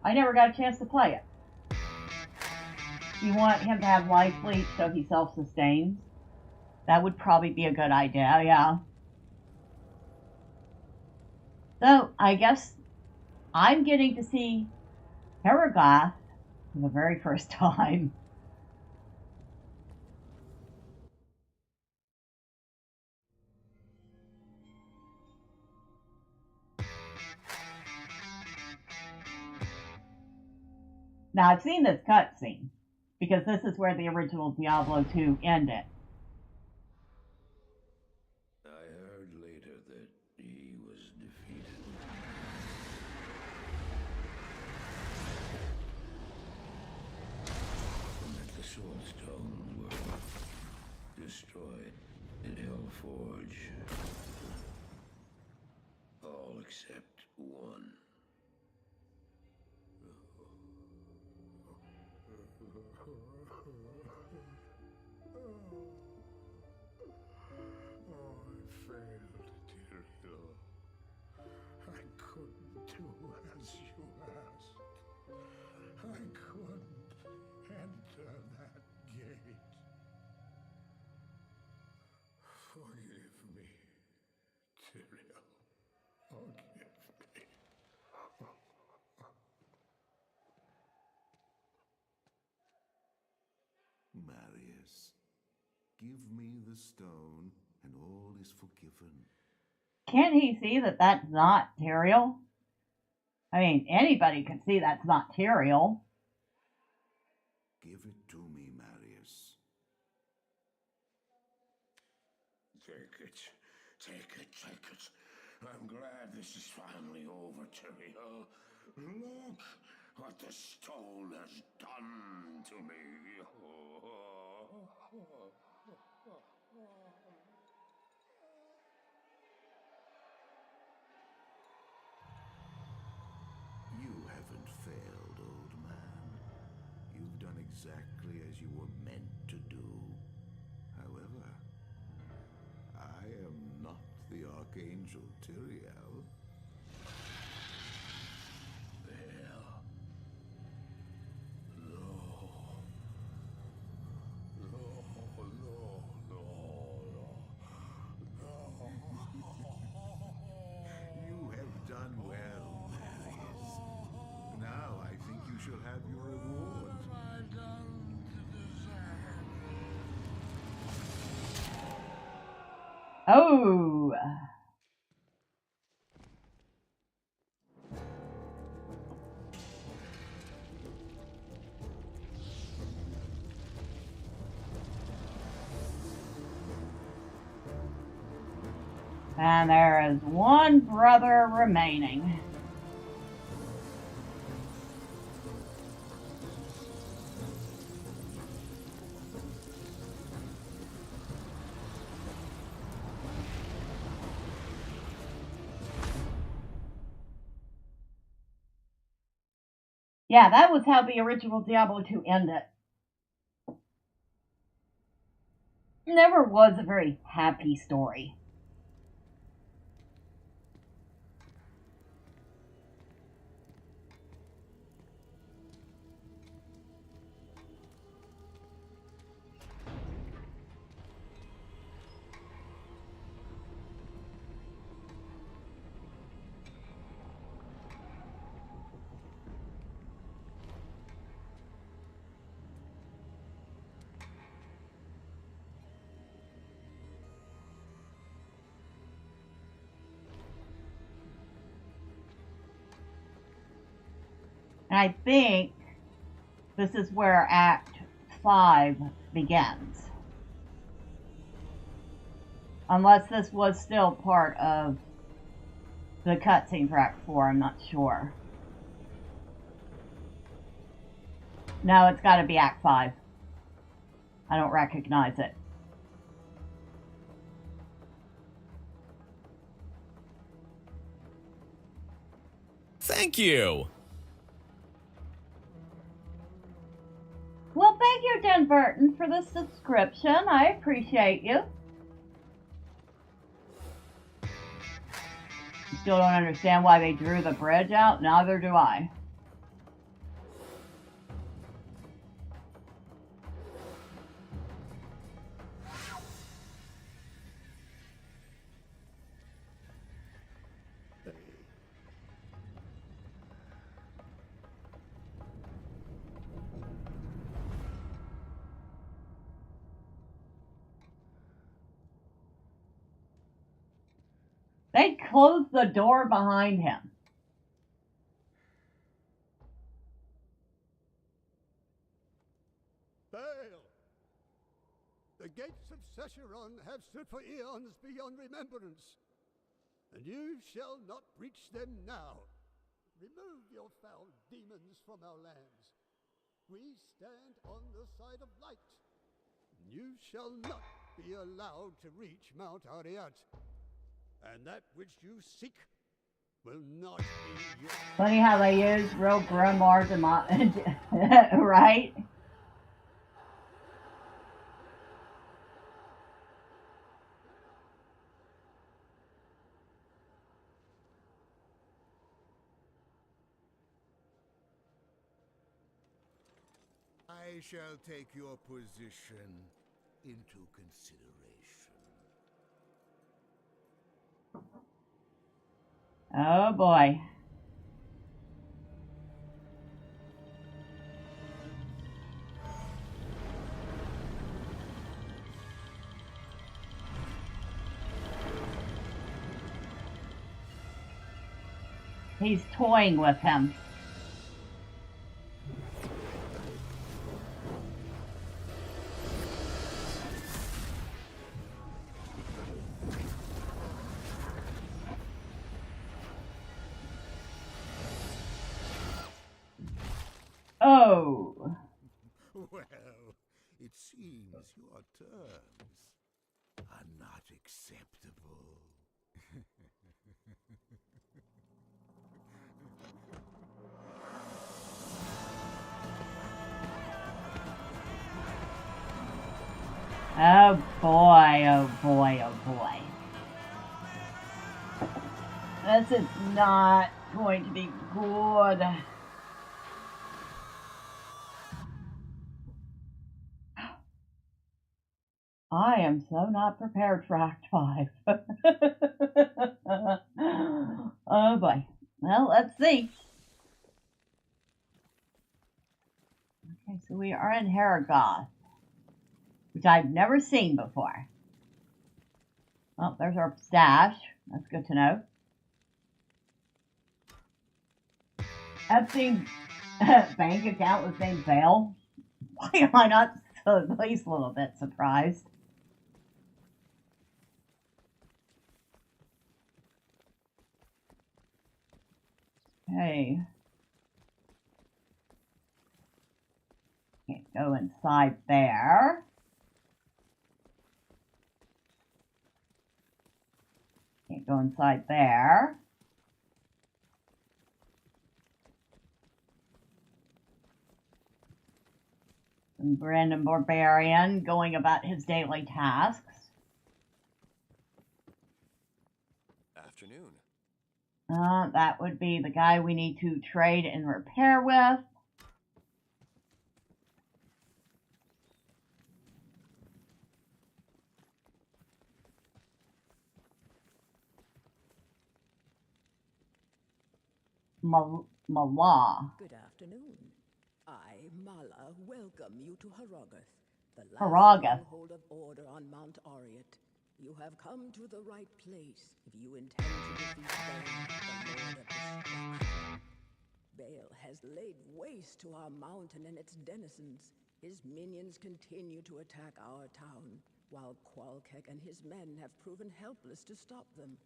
I never got a chance to play it. You want him to have life leech so he self-sustains? That would probably be a good idea, yeah. So, I guess I'm getting to see Paragoth for the very first time. Now, I've seen this cutscene, because this is where the original Diablo 2 ended. I heard later that he was defeated. And that the soulstone were destroyed in hellforge. All except one. I couldn't do as you asked. I couldn't enter that gate. Forgive me, Tyrael. Forgive me. Marius, give me the stone, and all is forgiven. Can't he see that that's not Tyrael? I mean, anybody can see that's not Tyrael. Give it to me, Marius. like it. I'm glad this is finally over, Tyrael. Look what the stone has done to me. You haven't failed, old man. You've done exactly as you were meant to do. However, I am not the Archangel Tyrael. Well, no. You have done well, Marius. Now I think you shall have your reward. Oh. And there is one brother remaining. Yeah, that was how the original Diablo 2 ended. Never was a very happy story. And I think this is where Act 5 begins. Unless this was still part of the cutscene for Act 4, I'm not sure. No, it's got to be Act 5. I don't recognize it. Thank you! Well, thank you, Dan Burton, for the subscription. I appreciate you. Still don't understand why they drew the bridge out? Neither do I. They closed the door behind him. Bail! The gates of Secheron have stood for eons beyond remembrance, and you shall not breach them now. Remove your foul demons from our lands. We stand on the side of light. You shall not be allowed to reach Mount Ariat, and that which you seek will not be yours. Funny how they use real grimoires and right? I shall take your position into consideration. Oh boy. He's toying with him. seems your terms are not acceptable. Oh boy, oh boy, oh boy. This is not going to be good. I am so not prepared for Act 5. Oh boy. Well, let's see. Okay, so we are in Haragoth, which I've never seen before. Oh, there's our stash. That's good to know. Epstein's bank account was named Vale. Why am I not at least a little bit surprised? Okay. Can't go inside there. Can't go inside there. And Brandon Barbarian going about his daily tasks. Afternoon. That would be the guy we need to trade and repair with. Mala. Good afternoon. I, Mala, welcome you to Haragoth, the last stronghold of order on Mount Ariat. You have come to the right place if you intend to defeat Baal, the Lord of Destruction. Baal has laid waste to our mountain and its denizens. His minions continue to attack our town, while Qualkek and his men have proven helpless to stop them.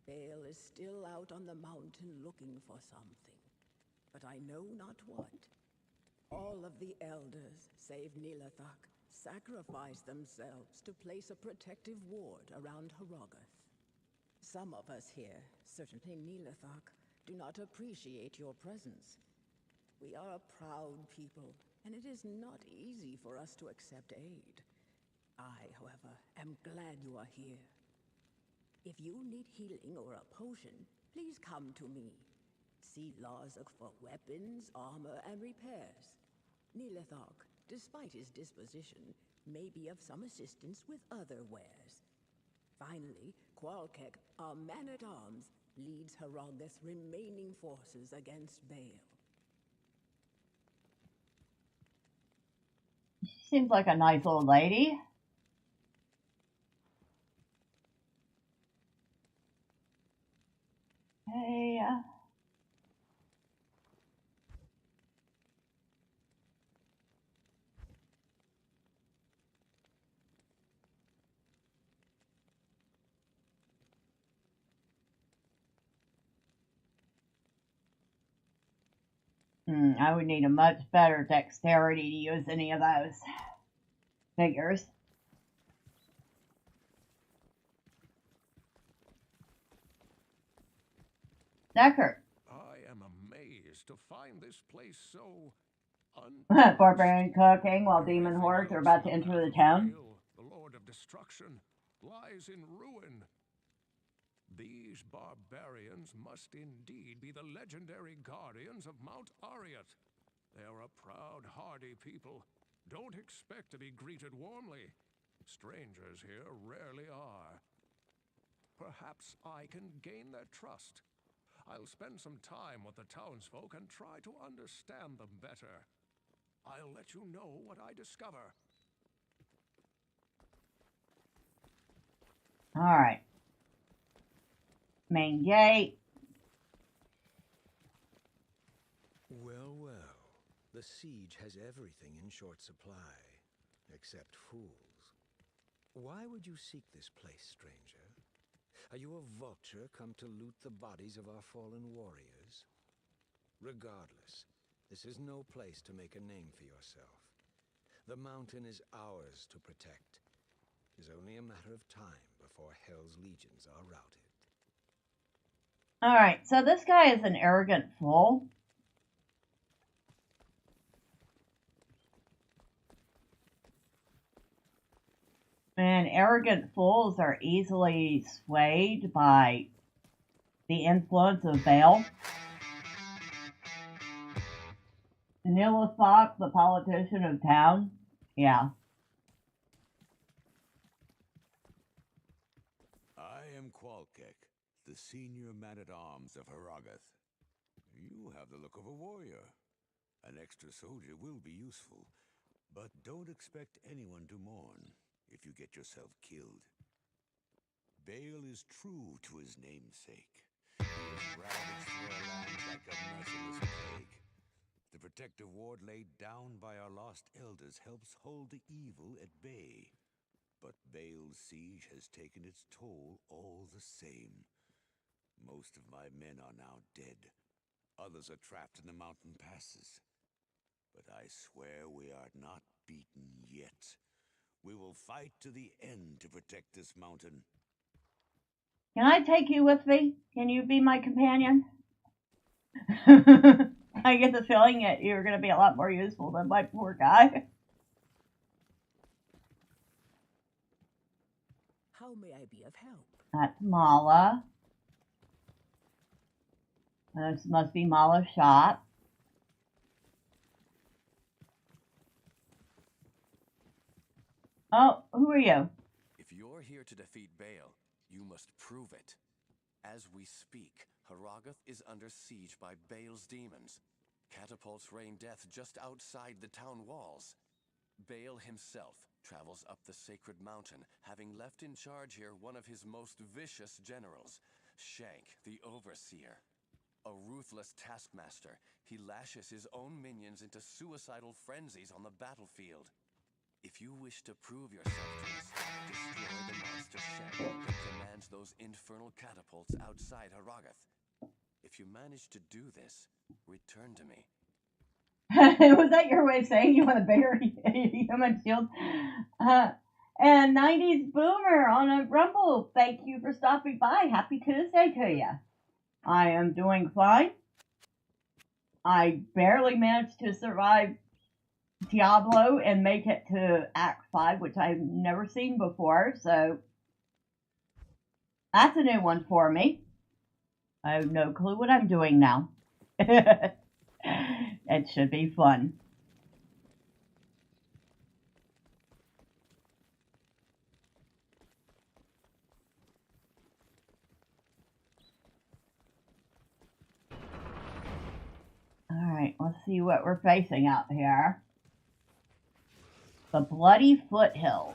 Baal is still out on the mountain looking for something, but I know not what. All of the elders, save Nilathak, sacrificed themselves to place a protective ward around Haragoth. Some of us here, certainly Nilathak, do not appreciate your presence. We are a proud people, and it is not easy for us to accept aid. I, however, am glad you are here. If you need healing or a potion, please come to me. See Lazak for weapons, armor, and repairs. Nilathak, despite his disposition, may be of some assistance with other wares. Finally, Qualkek, our man-at-arms, leads Haragoth's remaining forces against Baal. She seems like a nice old lady. Hey, I would need a much better dexterity to use any of those figures. Deckard. I am amazed to find this place so Barbarian cooking while demon hordes are about to enter the town. The Lord of Destruction lies in ruin. These barbarians must indeed be the legendary guardians of Mount Ariat. They are a proud, hardy people. Don't expect to be greeted warmly. Strangers here rarely are. Perhaps I can gain their trust. I'll spend some time with the townsfolk and try to understand them better. I'll let you know what I discover. All right. Main gate. Well, well. The siege has everything in short supply, except fools. Why would you seek this place, stranger? Are you a vulture come to loot the bodies of our fallen warriors? Regardless, this is no place to make a name for yourself. The mountain is ours to protect. It is only a matter of time before Hell's legions are routed. Alright, so this guy is an arrogant fool. And arrogant fools are easily swayed by the influence of Baal. Nilithok, the politician of town? Yeah. I am Qualkek, the senior man-at-arms of Hrogoth. You have the look of a warrior. An extra soldier will be useful, but don't expect anyone to mourn if you get yourself killed. Baal is true to his namesake. He has ravaged your lands like a merciless plague. The protective ward laid down by our lost elders helps hold the evil at bay. But Baal's siege has taken its toll all the same. Most of my men are now dead. Others are trapped in the mountain passes. But I swear we are not beaten yet. We will fight to the end to protect this mountain. Can I take you with me? Can you be my companion? I get the feeling that you're going to be a lot more useful than my poor guy. How may I be of help? That's Mala. This must be Mala's shop. Oh, who are you? If you're here to defeat Baal, you must prove it. As we speak, Hrogoth is under siege by Baal's demons. Catapults rain death just outside the town walls. Baal himself travels up the sacred mountain, having left in charge here one of his most vicious generals, Shank, the Overseer. A ruthless taskmaster, he lashes his own minions into suicidal frenzies on the battlefield. If you wish to prove yourself to us, destroy the monster Shank that commands those infernal catapults outside Hrogoth. If you manage to do this, return to me. Was that your way of saying you want to bury human shield? And 90s Boomer on a Rumble, thank you for stopping by. Happy Tuesday to you. I am doing fine. I barely managed to survive Diablo and make it to Act 5, which I've never seen before, so that's a new one for me. I have no clue what I'm doing now. It should be fun. Alright, let's see what we're facing out here. The Bloody Foothills.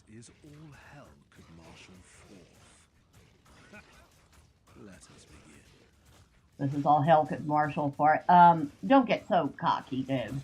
This is all hell could marshal forth. Let us begin. This is all hell could marshal for. Don't get so cocky, dude.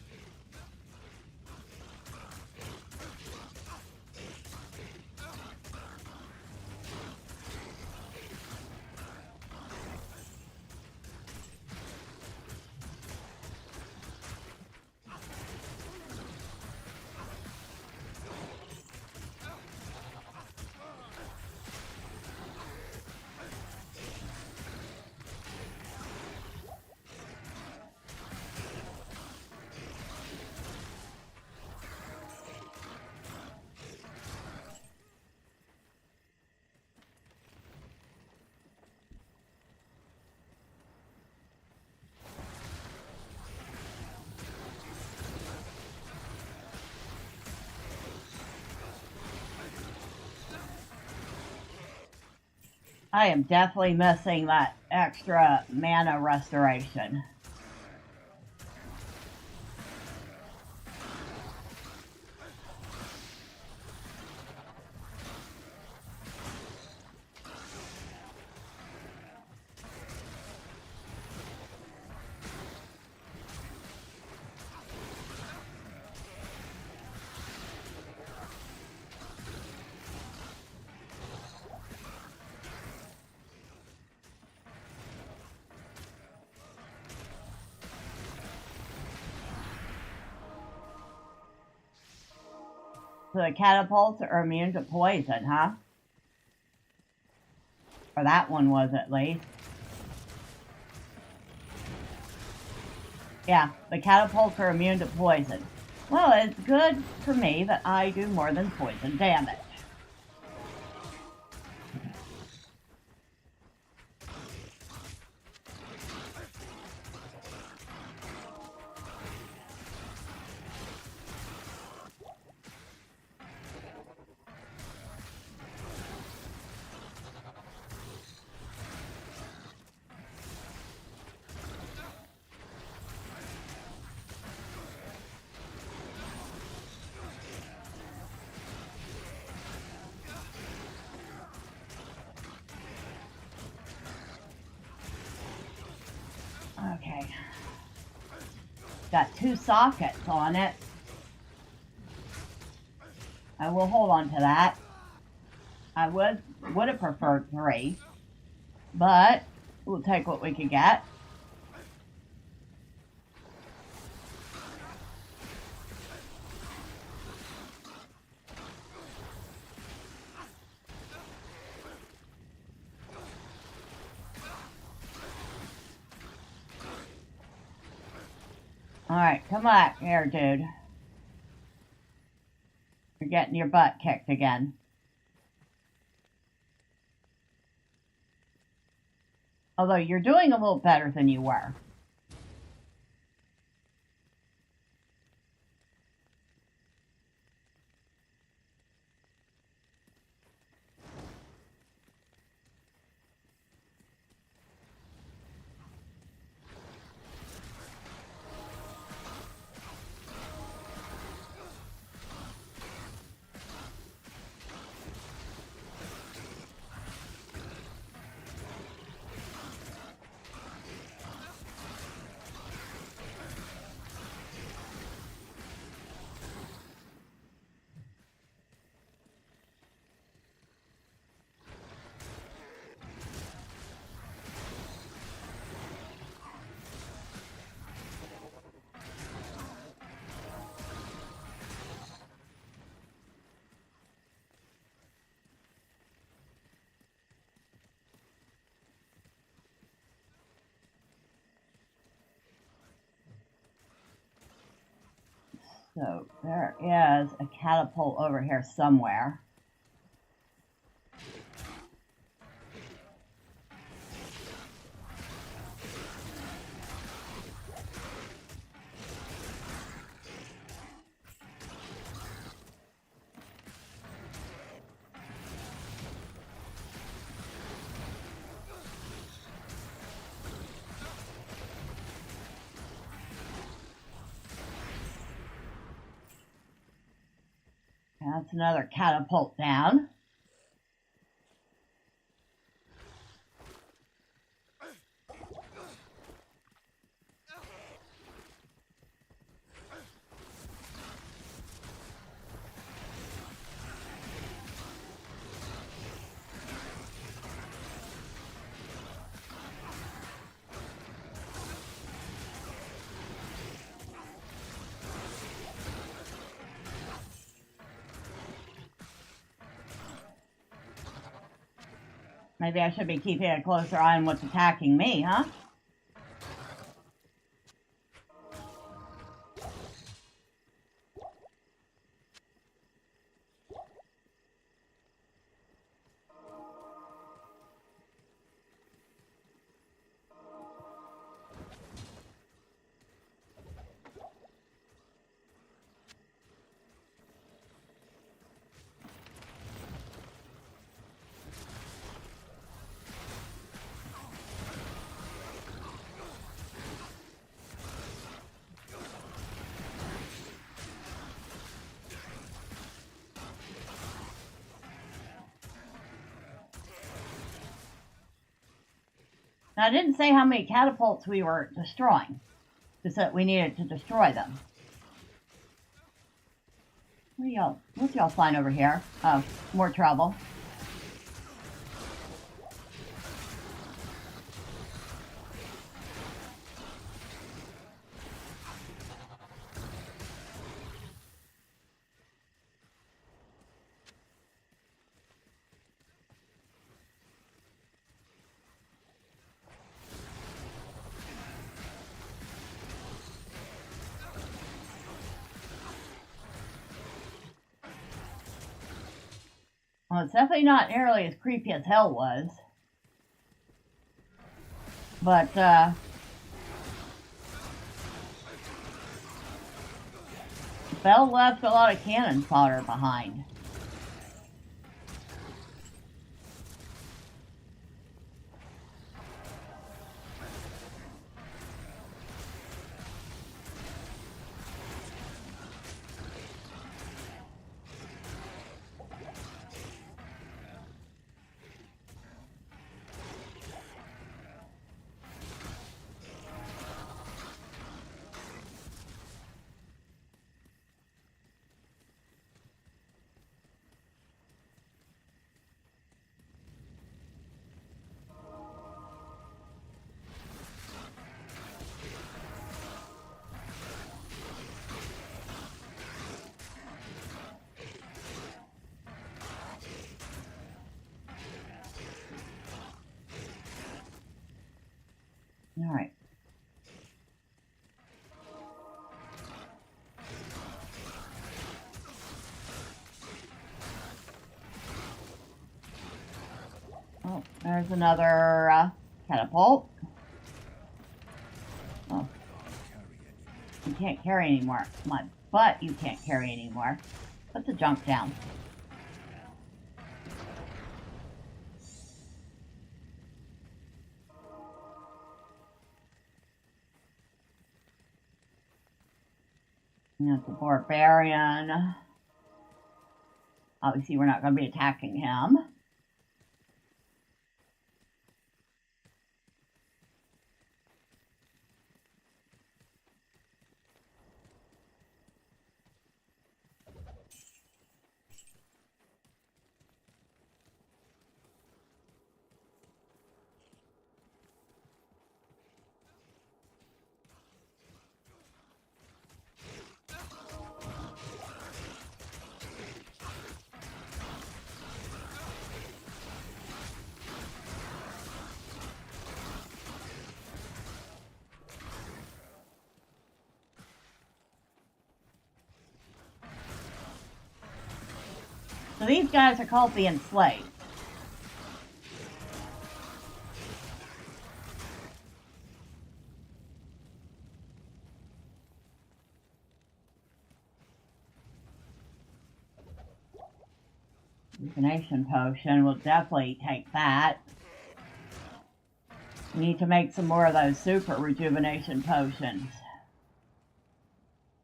I am definitely missing that extra mana restoration. So the catapults are immune to poison, huh? Or that one was, at least. Yeah, the catapults are immune to poison. Well, it's good for me that I do more than poison damage. Okay. Got 2 sockets on it. I will hold on to that. I would have preferred 3, but we'll take what we can get. Alright, come on here, dude. You're getting your butt kicked again. Although you're doing a little better than you were. So there is a catapult over here somewhere. That's another catapult down. Maybe I should be keeping a closer eye on what's attacking me, huh? Now, I didn't say how many catapults we were destroying, just that we needed to destroy them. What's y'all flying over here? Oh, more trouble. Well, it's definitely not nearly as creepy as hell was. But, Bell left a lot of cannon fodder behind. All right. Oh, there's another catapult. Oh. You can't carry anymore. My butt, you can't carry anymore. Put the junk down. That's a barbarian. Obviously, we're not going to be attacking him. So these guys are called the Enslaved. Rejuvenation potion, we'll definitely take that. We need to make some more of those super rejuvenation potions.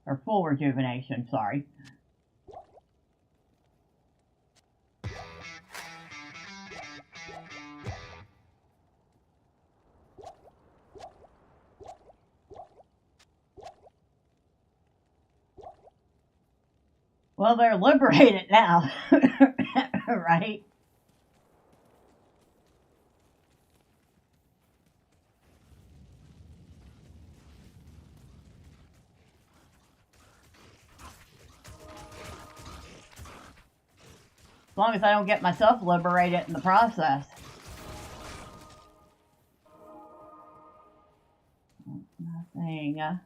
Or full rejuvenation, sorry. Well, they're liberated now, right? As long as I don't get myself liberated in the process. Nothing.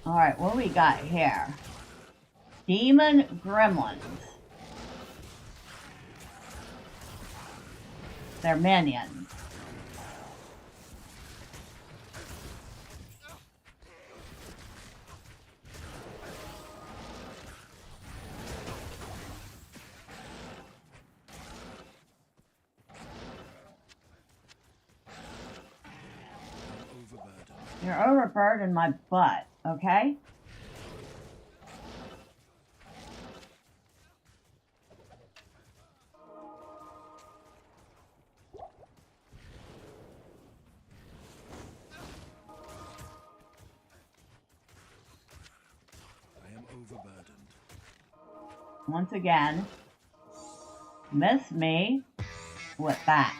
Alright, what do we got here? Demon gremlins. They're minions. You're overburdened my butt, okay? I am overburdened. Once again, miss me with that.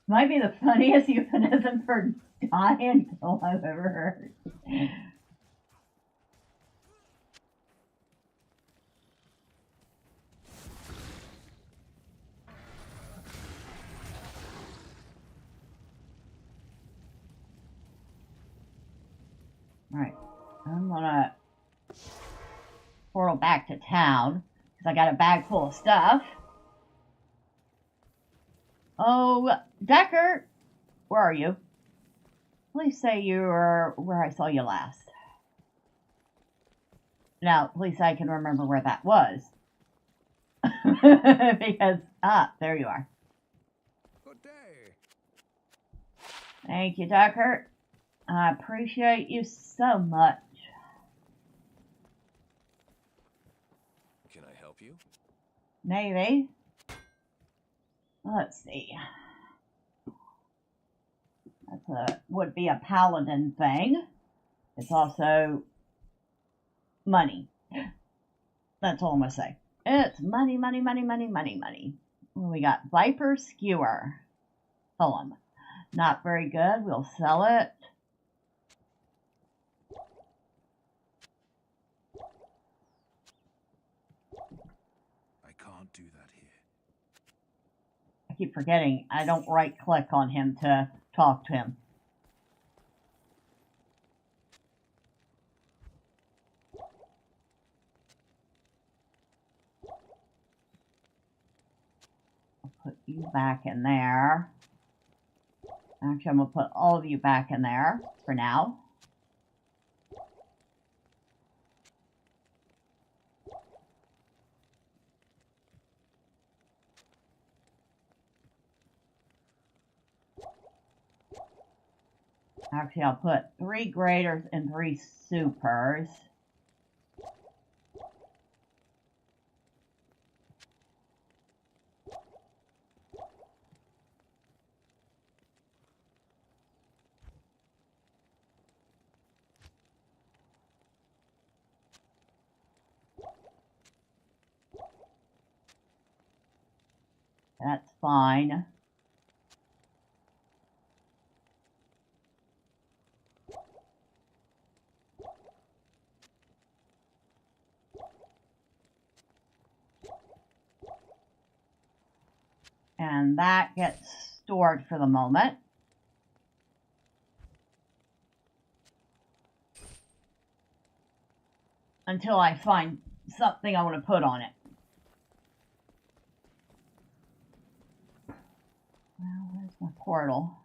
Might be the funniest euphemism for dying kill I've ever heard. Alright. I'm gonna portal back to town because I got a bag full of stuff. Oh, Deckard! Where are you? Please say you were where I saw you last. Now, please say I can remember where that was. Because, there you are. Good day. Thank you, Deckard. I appreciate you so much. Can I help you? Maybe. Let's see. Would be a paladin thing. It's also money. That's all I'm gonna say. It's money, money, money, money, money, money. We got Viper Skewer. Poem. Not very good. We'll sell it. I can't do that here. I keep forgetting I don't right click on him to talk to him. I'll put you back in there. Actually, I'm going to put all of you back in there for now. Actually, I'll put 3 graders and 3 supers. That's fine. And that gets stored for the moment. Until I find something I want to put on it. Well, where's my portal?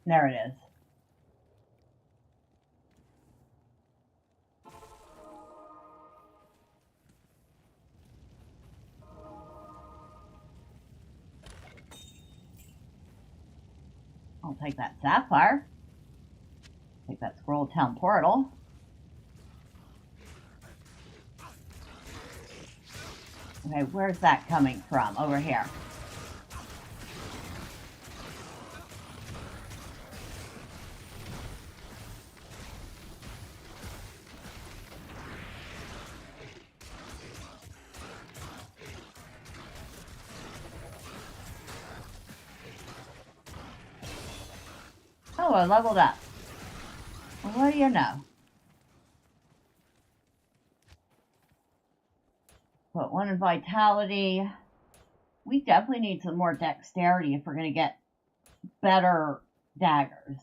There it is. I'll take that sapphire. Take that Scroll Town portal. Okay, where's that coming from? Over here. Oh, I leveled up. Well, what do you know? Put 1 in vitality. We definitely need some more dexterity if we're going to get better daggers.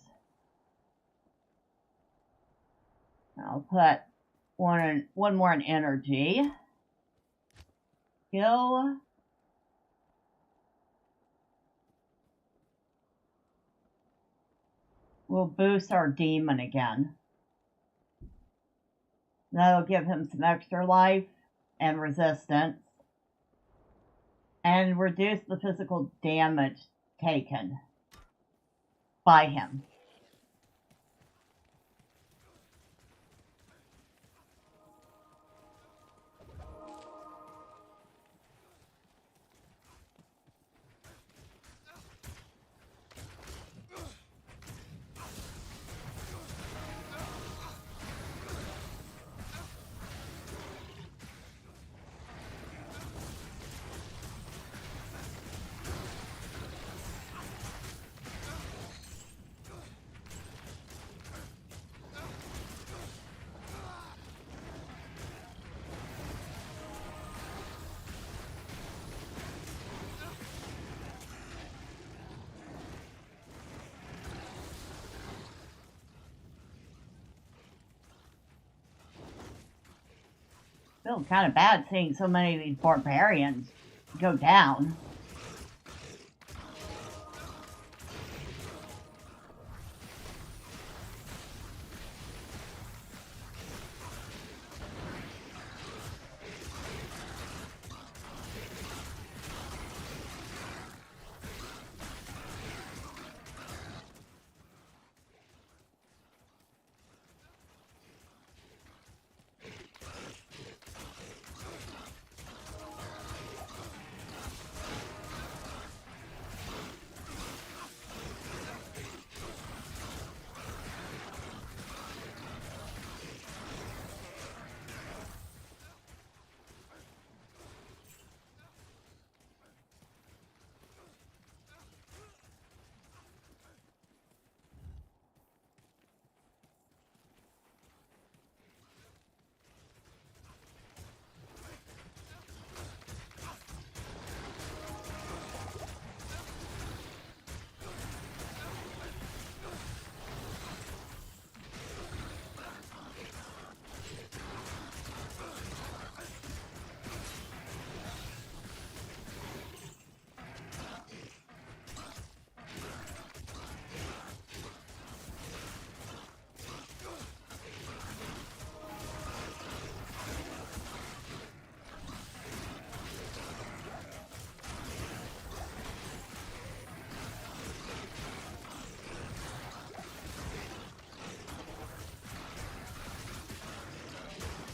I'll put one more in energy. Skill. We'll boost our demon again. That'll give him some extra life and resistance. And reduce the physical damage taken by him. feel kind of bad seeing so many of these barbarians go down.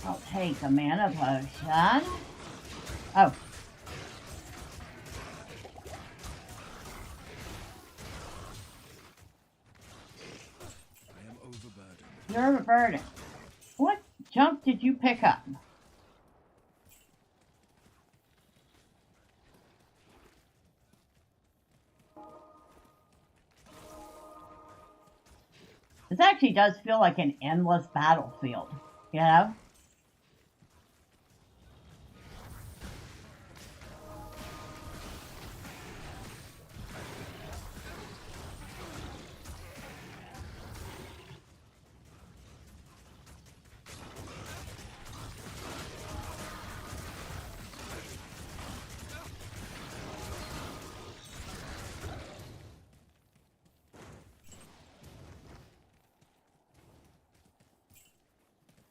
I'll take a mana potion. Oh. I am overburdened. You're overburdened. What junk did you pick up? This actually does feel like an endless battlefield, you know?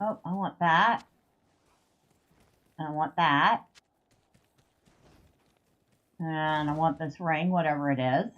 Oh, I want that. And I want that. And I want this ring, whatever it is.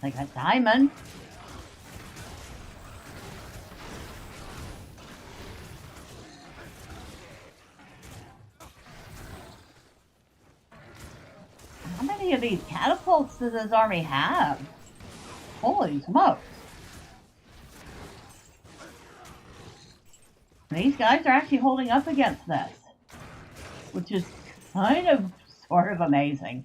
Like a diamond. How many of these catapults does this army have? Holy smokes. These guys are actually holding up against this, which is kind of sort of amazing.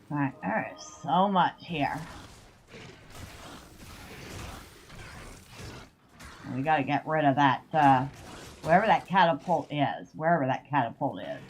Alright, there is so much here. And we gotta get rid of that, wherever that catapult is. Wherever that catapult is.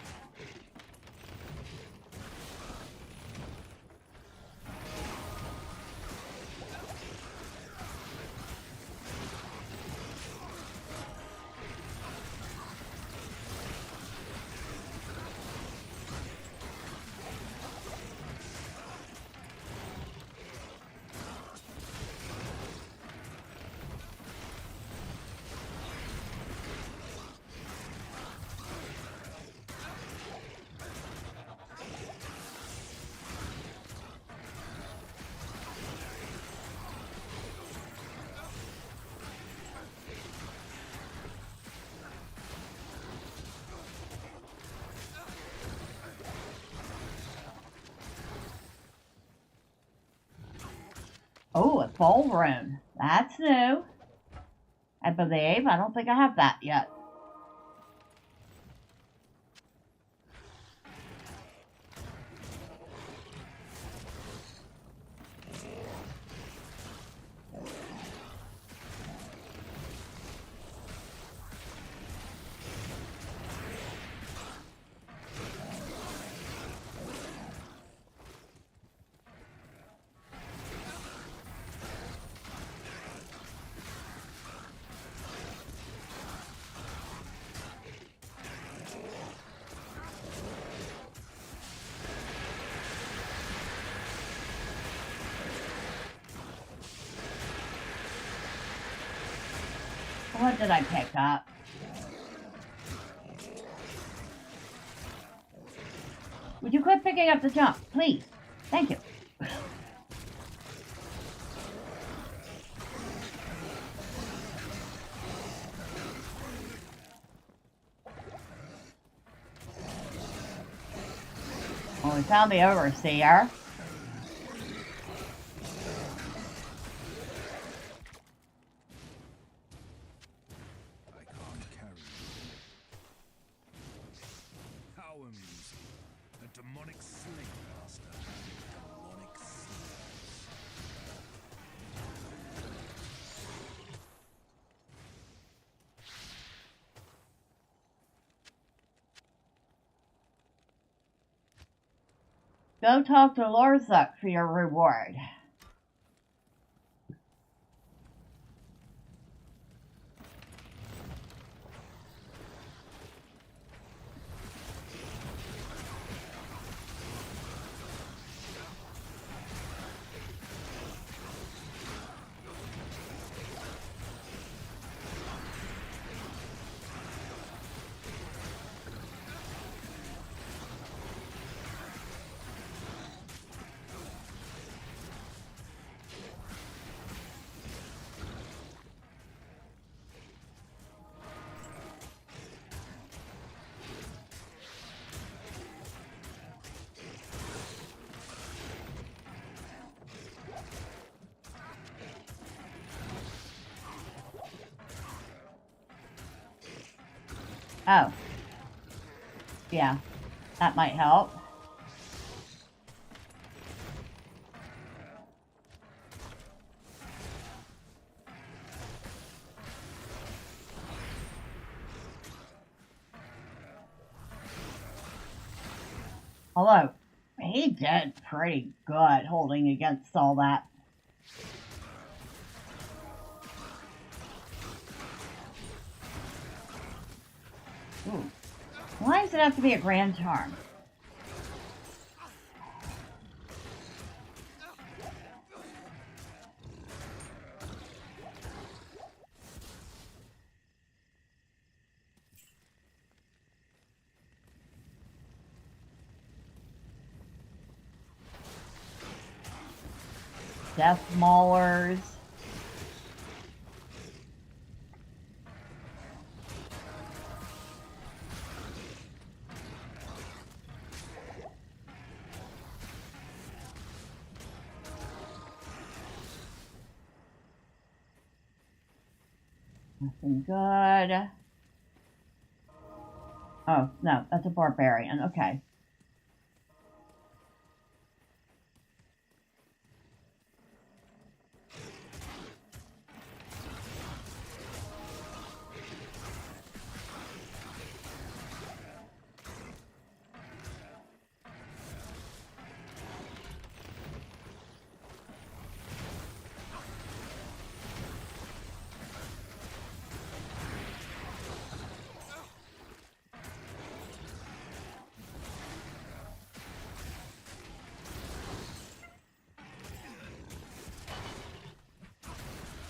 Oh, a soul rune. That's new. I believe. I don't think I have that yet. What did I pick up? Would you quit picking up the junk, please? Thank you. Well, we found the overseer. Go talk to Warlock for your reward. Oh. Yeah, that might help. Although, he did pretty good holding against all that. Ooh. Why does it have to be a grand charm? Death maulers. Nothing good. Oh, no, that's a barbarian. Okay.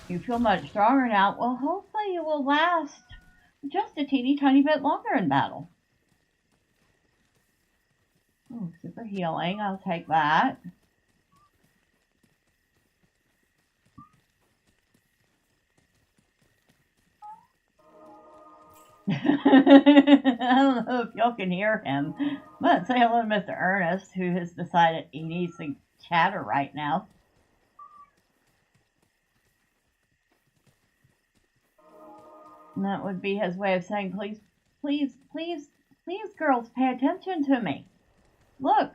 You feel much stronger now. Well, hopefully you will last just a teeny tiny bit longer in battle. Oh, super healing. I'll take that. I don't know if y'all can hear him, but say hello to Mr. Ernest, who has decided he needs to chatter right now. And that would be his way of saying, please, please, please, please, girls, pay attention to me. Look,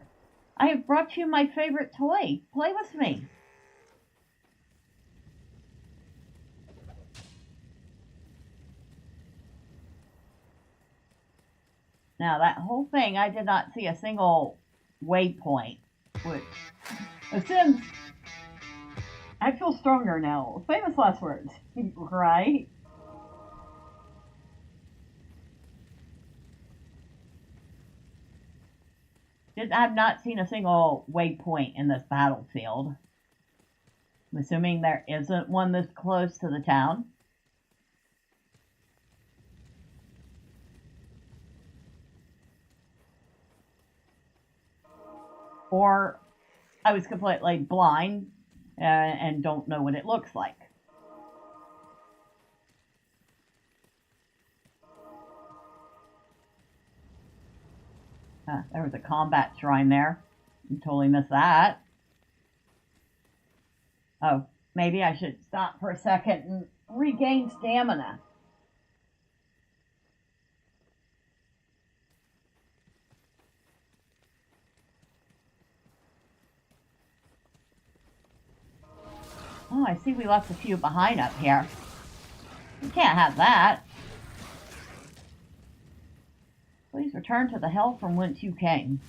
I have brought you my favorite toy. Play with me. Now, that whole thing, I did not see a single waypoint, which assumes I feel stronger now. Famous last words, right? I've not seen a single waypoint in this battlefield. I'm assuming there isn't one this close to the town. Or I was completely blind and don't know what it looks like. There was a combat shrine there. You totally missed that. Oh, maybe I should stop for a second and regain stamina. Oh, I see we left a few behind up here. We can't have that. Please return to the hell from whence you came.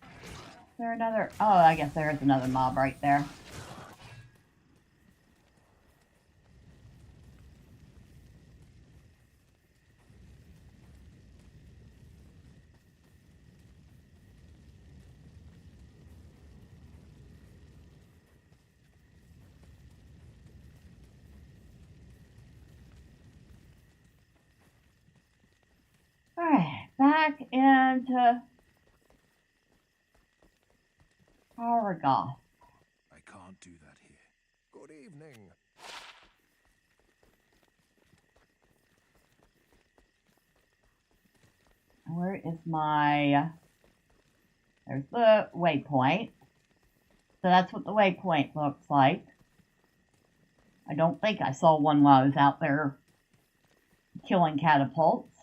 Is there another? Oh, I guess there is another mob right there. Alright, back into Haragoth. I can't do that here. Good evening. Where is my... There's the waypoint. So that's what the waypoint looks like. I don't think I saw one while I was out there killing catapults.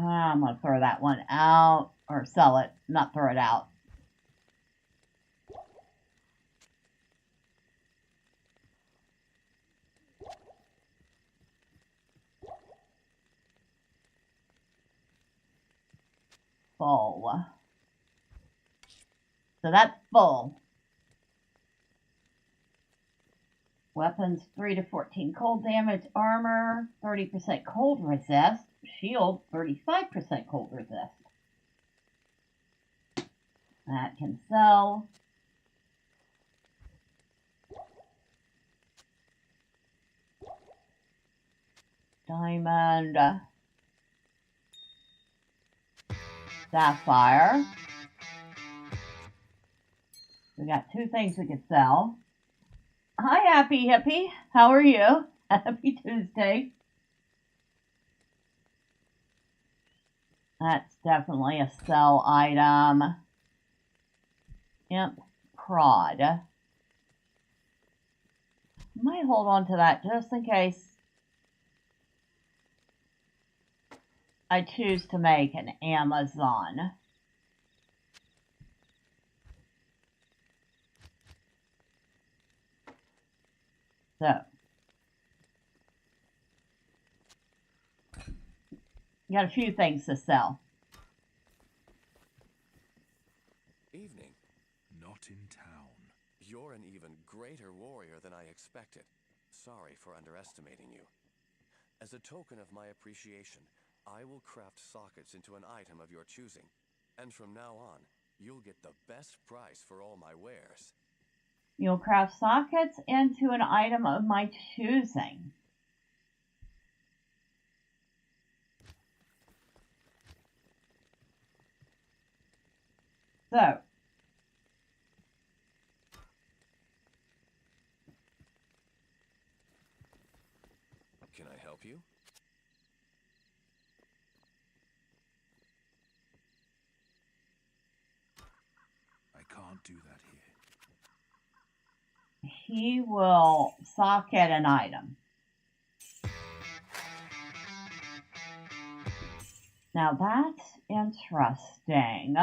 I'm going to throw that one out, or sell it, not throw it out. Full. So that's full. Weapons 3 to 14 cold damage, armor 30% cold resist, shield 35% cold resist. That can sell. Diamond. Sapphire. We got two things we could sell. Hi, Happy Hippie. How are you? Happy Tuesday. That's definitely a sell item. Imp Prod. Might hold on to that just in case I choose to make an Amazon. So, got a few things to sell. Evening. Not in town. You're an even greater warrior than I expected. Sorry for underestimating you. As a token of my appreciation, I will craft sockets into an item of your choosing. And from now on, you'll get the best price for all my wares. You'll craft sockets into an item of my choosing. So, help you? I can't do that here. He will socket an item. Now that's interesting.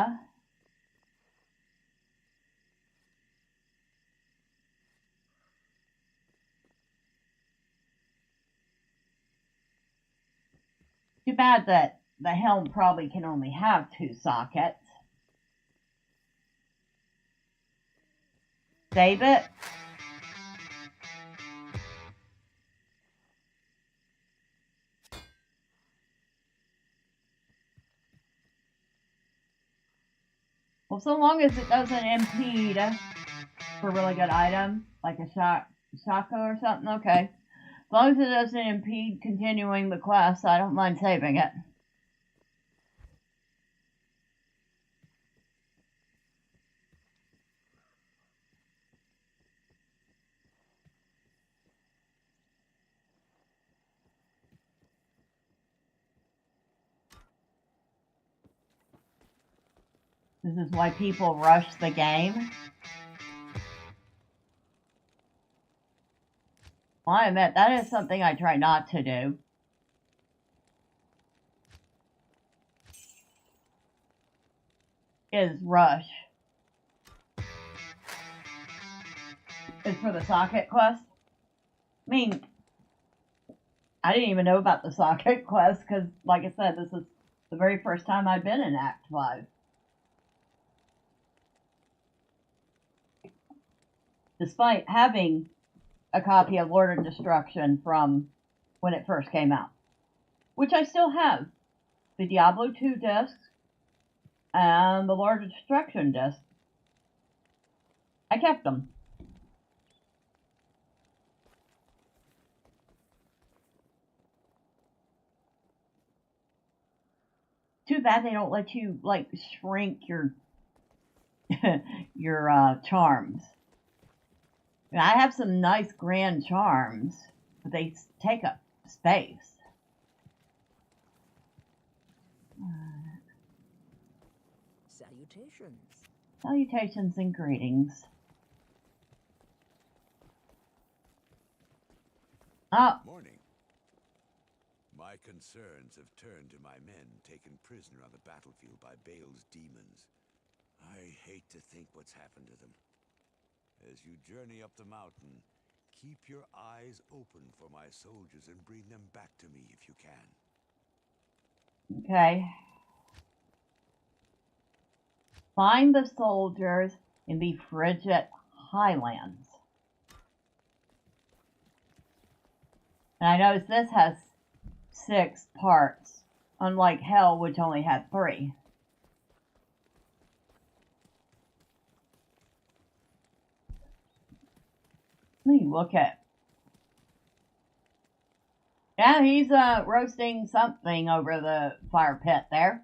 Too bad that the helm probably can only have 2 sockets. Save it. Well, so long as it doesn't impede for a really good item, like a shaka or something, okay. As long as it doesn't impede continuing the quest, I don't mind saving it. This is why people rush the game. Well, I admit, that is something I try not to do. Is rush. Is for the socket quest. I mean, I didn't even know about the socket quest because, like I said, this is the very first time I've been in Act 5. Despite having a copy of Lord of Destruction from when it first came out, which I still have. The Diablo 2 disc and the Lord of Destruction disc. I kept them. Too bad they don't let you, like, shrink your your charms. I have some nice grand charms, but they take up space. Salutations. Salutations and greetings. Oh. Morning. My concerns have turned to my men taken prisoner on the battlefield by Baal's demons. I hate to think what's happened to them. As you journey up the mountain, keep your eyes open for my soldiers and bring them back to me if you can. Okay. Find the soldiers in the frigid highlands. And I notice this has 6 parts, unlike Hell, which only had 3. Let me look at. Yeah, he's roasting something over the fire pit there.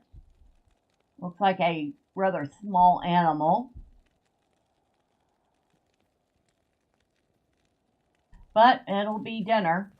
Looks like a rather small animal. But it'll be dinner.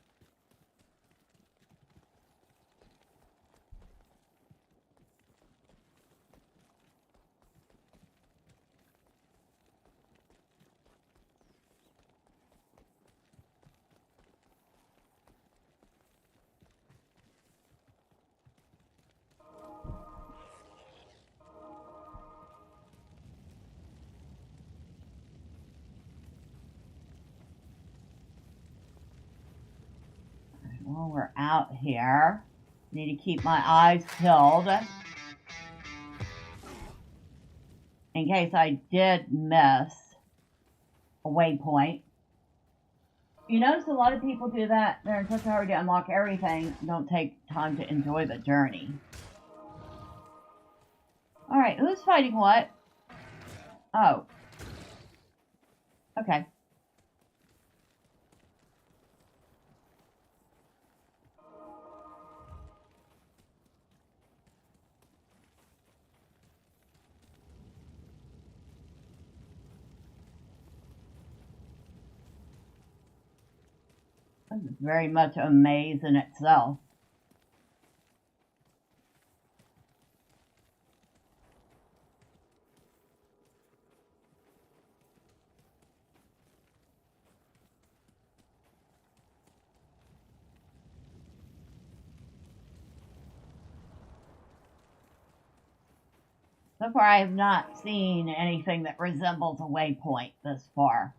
Well, we're out here. Need to keep my eyes peeled in case I did miss a waypoint. You notice a lot of people do that. They're in such a hurry to unlock everything, don't take time to enjoy the journey. Alright, who's fighting what? Oh. Okay. This is very much a maze in itself. So far, I have not seen anything that resembles a waypoint this far.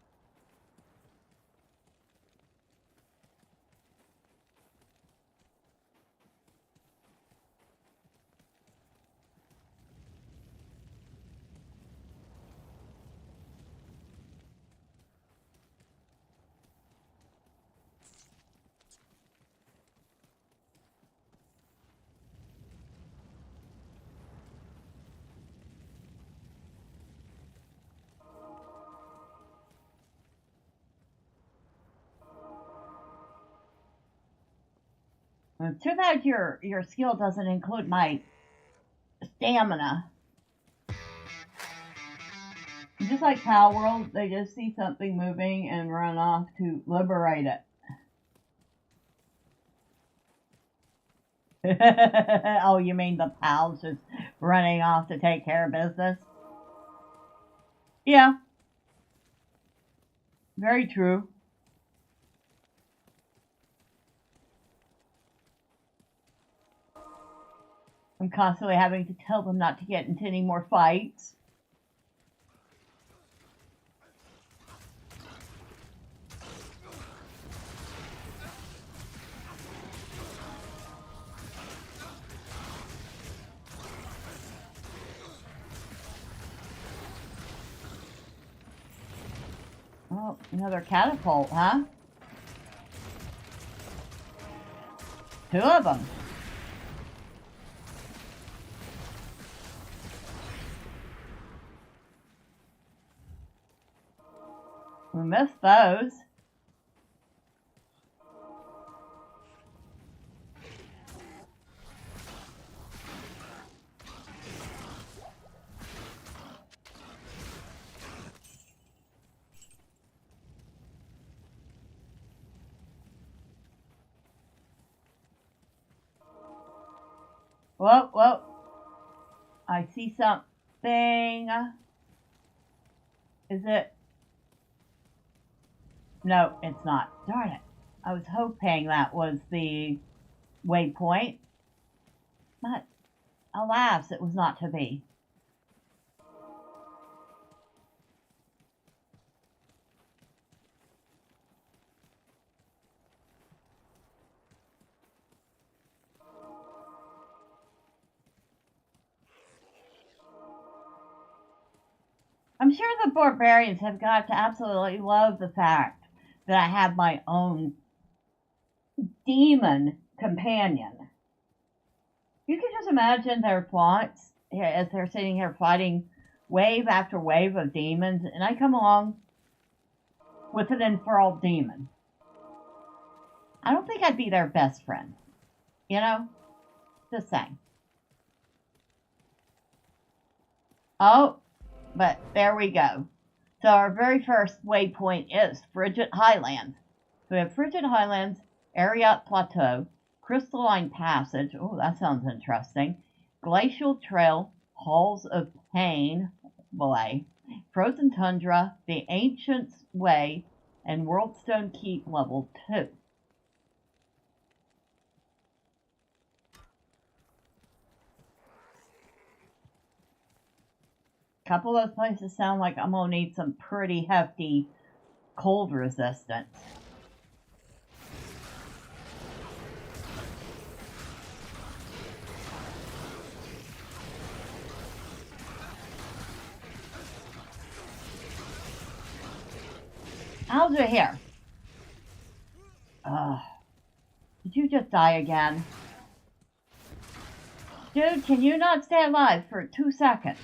Too bad your skill doesn't include my stamina. Just like Power World, they just see something moving and run off to liberate it. Oh, you mean the pals just running off to take care of business? Yeah. Very true. I'm constantly having to tell them not to get into any more fights. Oh, another catapult, huh? 2 of them. We missed those. Whoa, whoa. I see something. Is it? No, it's not. Darn it. I was hoping that was the waypoint. But, alas, it was not to be. I'm sure the barbarians have got to absolutely love the fact that I have my own demon companion. You can just imagine their plots as they're sitting here fighting wave after wave of demons, and I come along with an enthralled demon. I don't think I'd be their best friend. You know? Just saying. Oh, but there we go. So our very first waypoint is Frigid Highlands. So we have Frigid Highlands, Ariat Plateau, Crystalline Passage. Oh, that sounds interesting. Glacial Trail, Halls of Pain, boy. Frozen Tundra, The Ancient's Way, and Worldstone Keep Level 2. A couple of those places sound like I'm going to need some pretty hefty cold resistance. How's it here? Did you just die again? Dude, can you not stay alive for 2 seconds?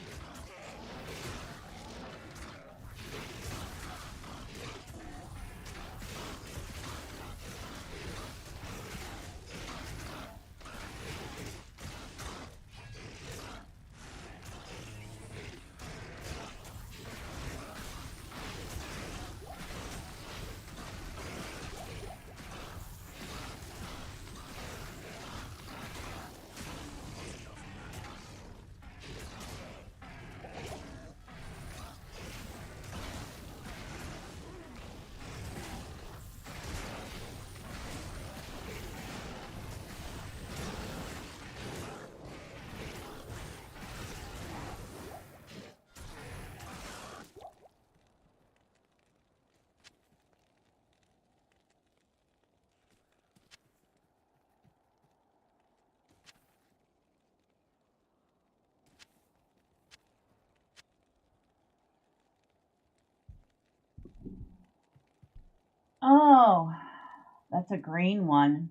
That's a green one.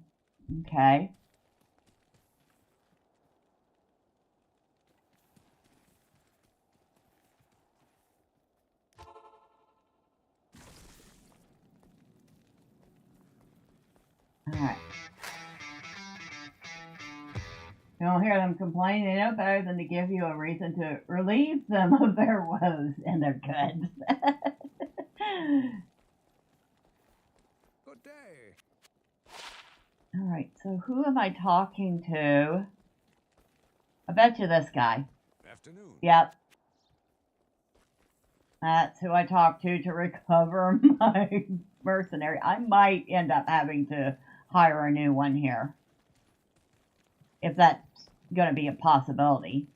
Okay. Alright. You don't hear them complain. They know better than to give you a reason to relieve them of their woes and their goods. Good day. Alright, so who am I talking to? I bet you this guy. Afternoon. Yep. That's who I talked to recover my mercenary. I might end up having to hire a new one here, if that's going to be a possibility.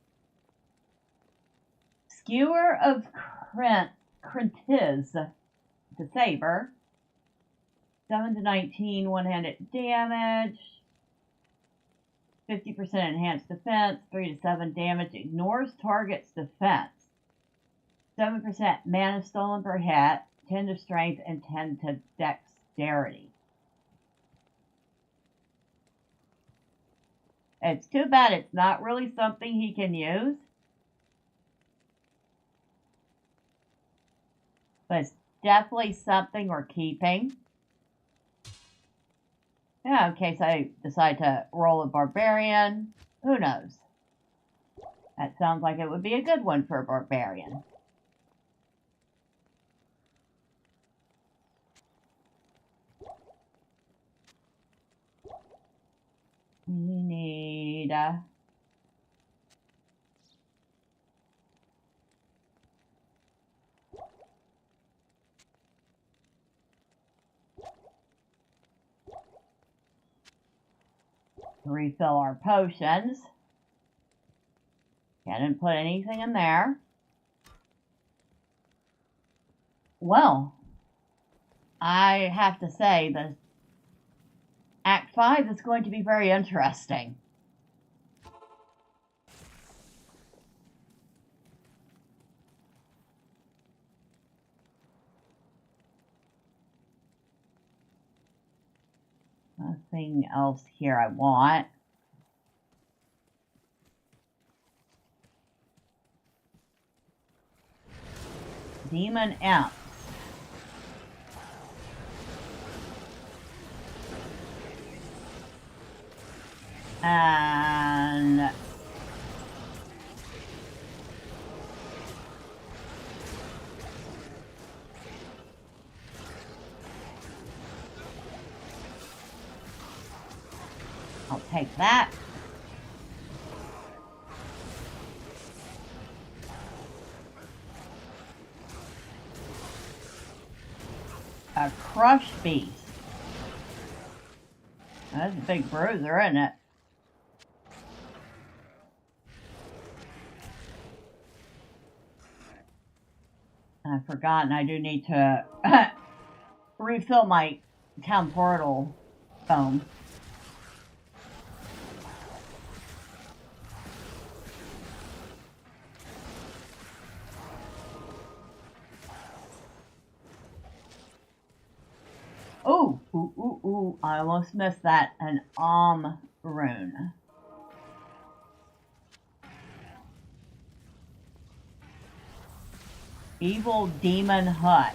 Skewer of Crintiz to Saber. 7 to 19 one-handed damage. 50% enhanced defense. 3 to 7 damage. Ignores target's defense. 7% mana stolen per hit. 10 to strength and 10 to dexterity. It's too bad it's not really something he can use. But it's definitely something we're keeping. Yeah, in case I decide to roll a barbarian. Who knows? That sounds like it would be a good one for a barbarian. We need refill our potions. I didn't put anything in there. Well, I have to say that Act 5 is going to be very interesting. Nothing else here I want. Demon Imp. And I'll take that. A Crush Beast. That's a big bruiser, isn't it? I've forgotten I do need to refill my town portal foam. Ooh, I almost missed that. An rune. Evil Demon Hut.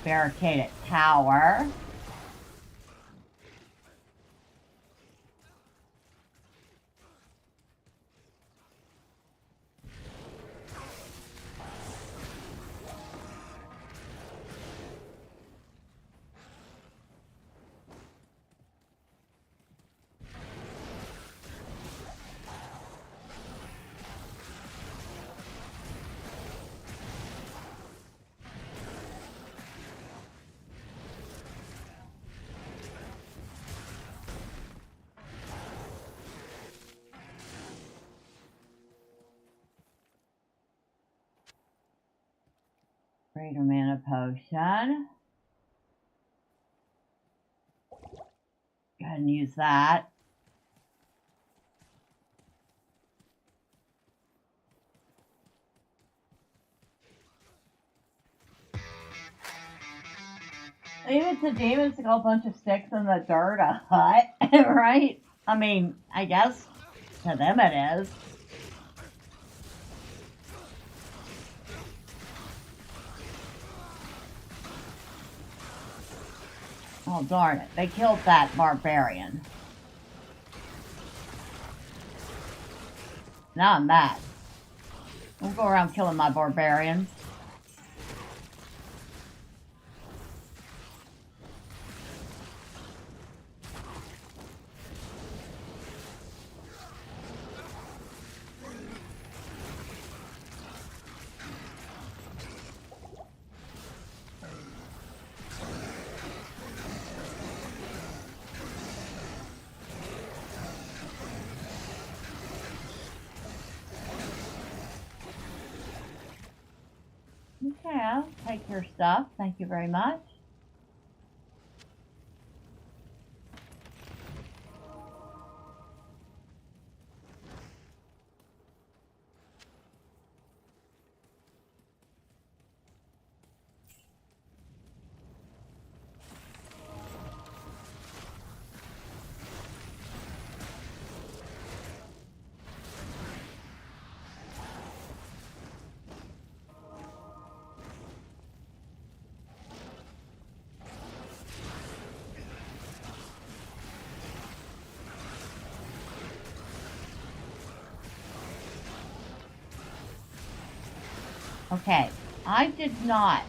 Barricaded tower. Greater mana potion. ahead and use that. Even to demons to go a bunch of sticks in the dirt, a hut, right? I mean, I guess to them it is. Oh, darn it. They killed that barbarian. Now I'm mad. Don't go around killing my barbarians. Okay, I'll take your stuff. Thank you very much. Okay, I did not.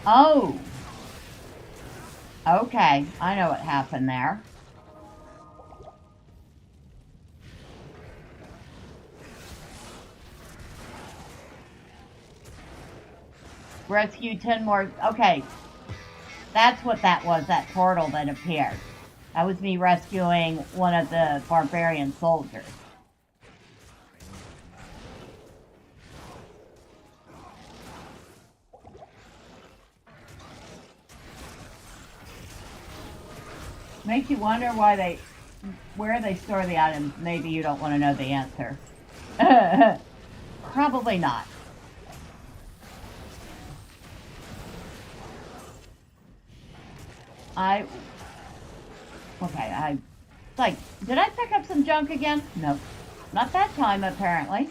Oh. Okay, I know what happened there. Rescue 10 more. Okay, that's what that was, that portal that appeared. That was me rescuing one of the barbarian soldiers. Makes you wonder where they store the items. Maybe you don't want to know the answer. Probably not. Did I pick up some junk again? Nope. Not that time, apparently.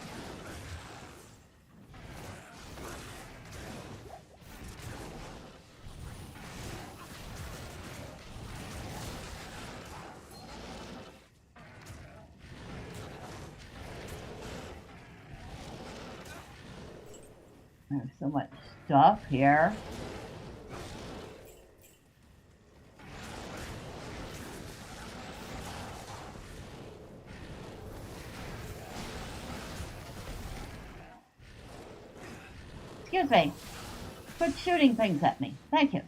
There's so much stuff here. Excuse me. Quit shooting things at me. Thank you.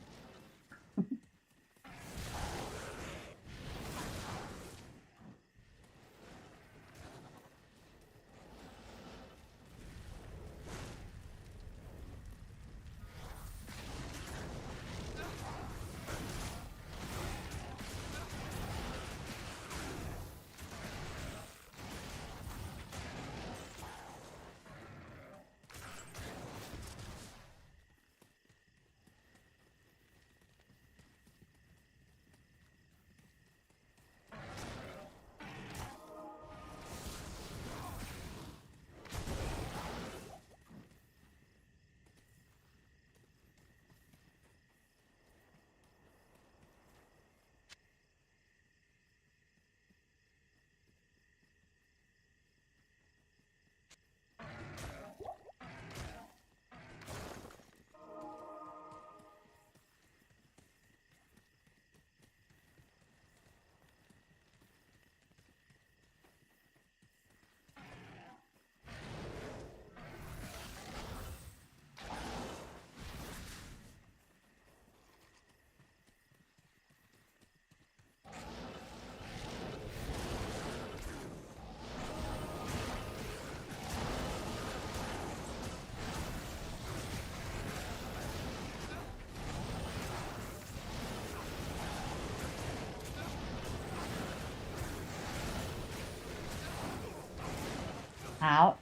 Ouch.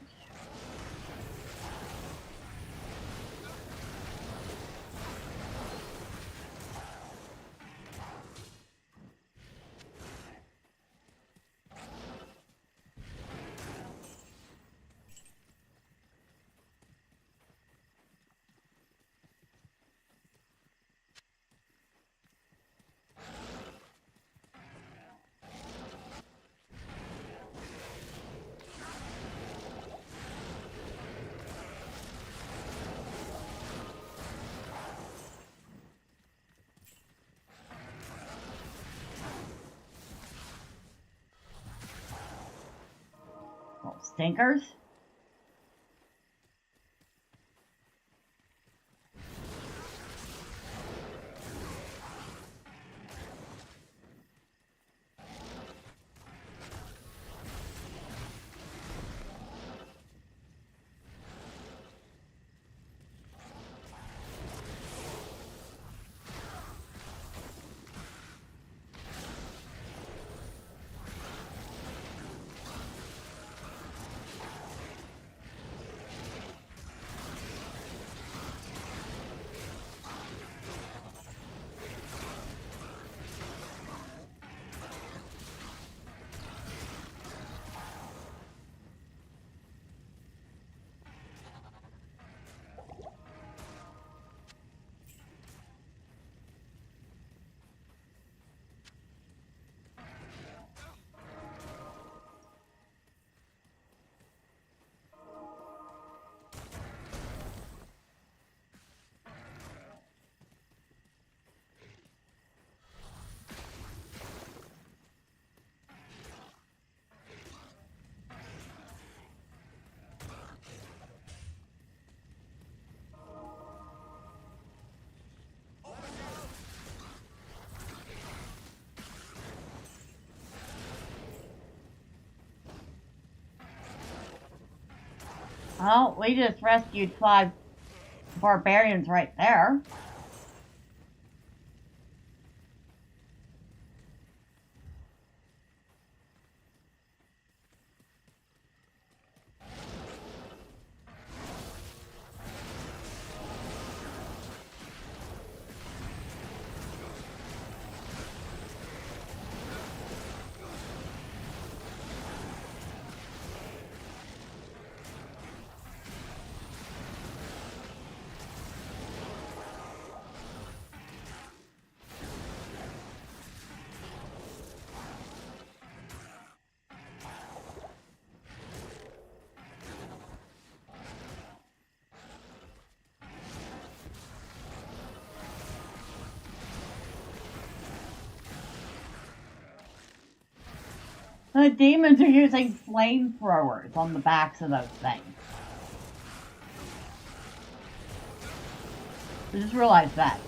Little stinkers. Well, we just rescued 5 barbarians right there. The demons are using flamethrowers on the backs of those things. I just realized that.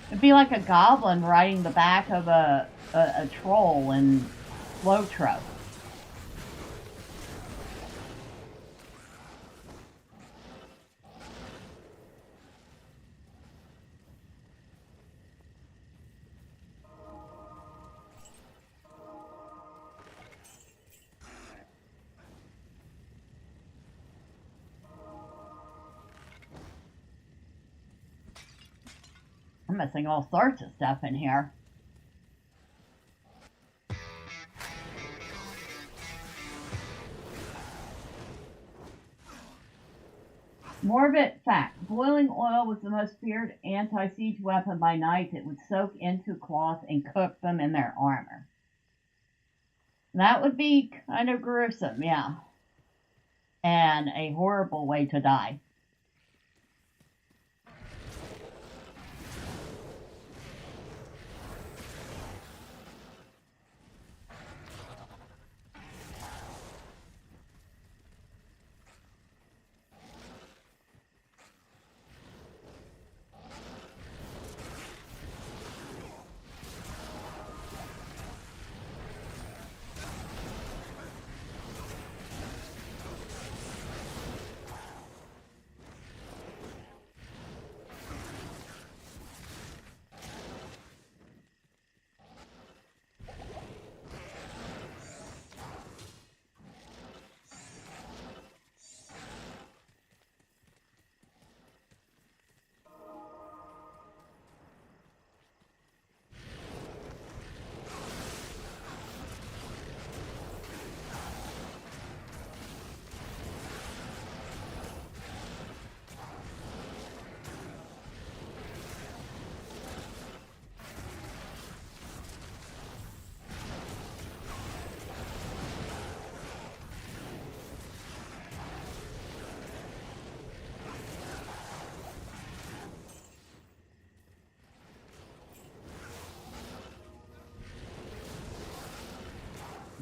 It'd be like a goblin riding the back of a troll in Lotro. I'm missing all sorts of stuff in here. Morbid fact. Boiling oil was the most feared anti-siege weapon by knights. It would soak into cloth and cook them in their armor. That would be kind of gruesome, yeah. And a horrible way to die.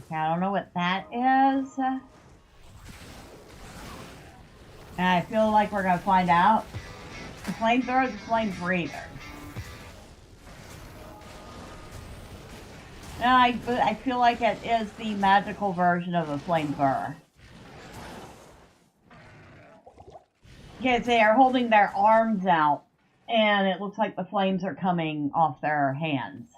Okay, I don't know what that is. And I feel like we're going to find out. The flamethrower, the flame breather. And I feel like it is the magical version of the flamethrower. Because they are holding their arms out, and it looks like the flames are coming off their hands.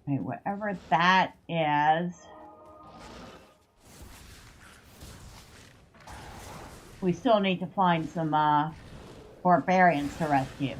Okay, whatever that is. We still need to find some barbarians to rescue.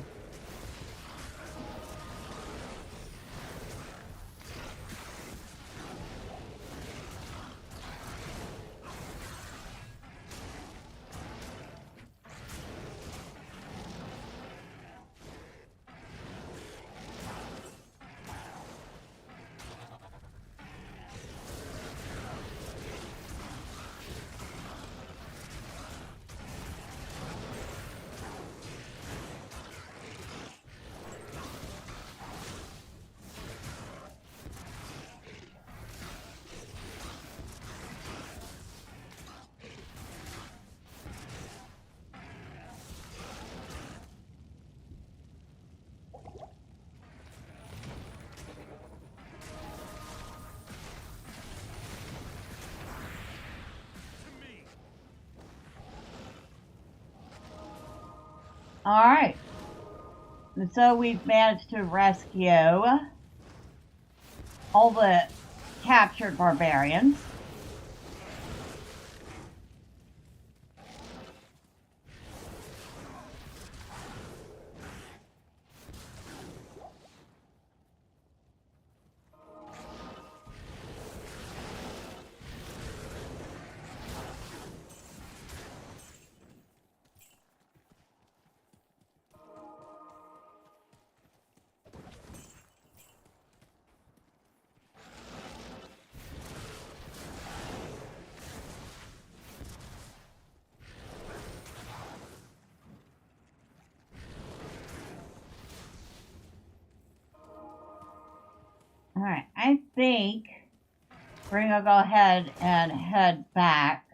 Alright. And so we've managed to rescue all the captured barbarians. Alright, I think we're going to go ahead and head back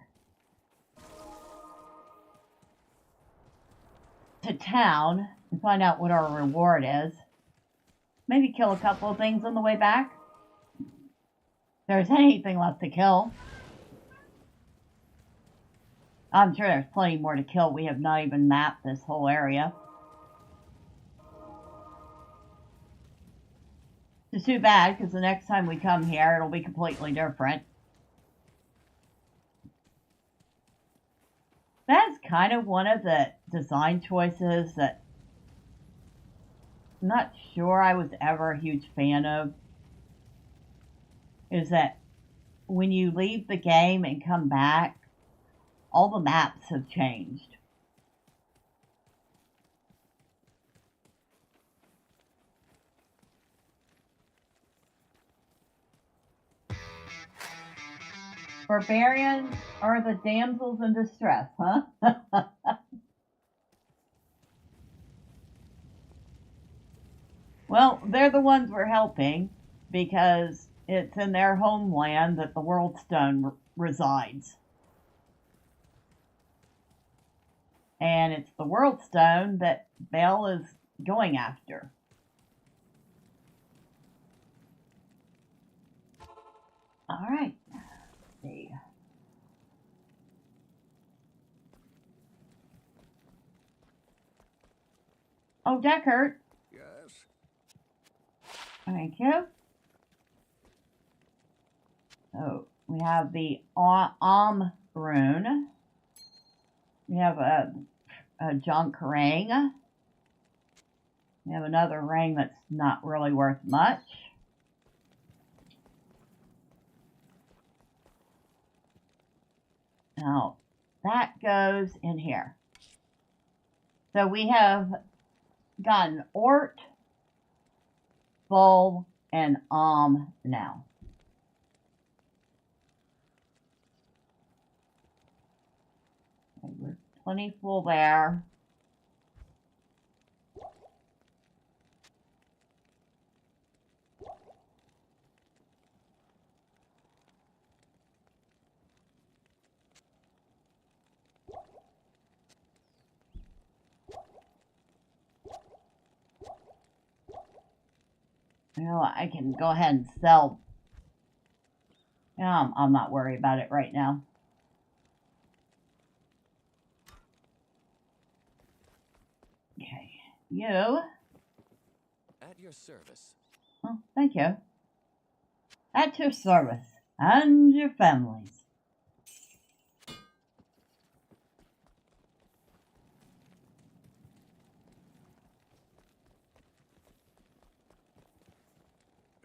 to town and find out what our reward is. Maybe kill a couple of things on the way back. If there's anything left to kill. I'm sure there's plenty more to kill. We have not even mapped this whole area. It's too bad, because the next time we come here, it'll be completely different. That's kind of one of the design choices that I'm not sure I was ever a huge fan of. Is that when you leave the game and come back, all the maps have changed. Barbarians are the damsels in distress, huh? Well, they're the ones we're helping because it's in their homeland that the World Stone resides. And it's the World Stone that Bell is going after. All right. See. Oh, Deckard. Yes? Thank you. So, we have the rune. We have a junk ring. We have another ring that's not really worth much. Now, that goes in here. So we have gotten Ort, full and now. Okay, we're plenty full there. You know, I can go ahead and sell. Yeah, I'm not worried about it right now. Okay, you. At your service. Oh, thank you. At your service and your families.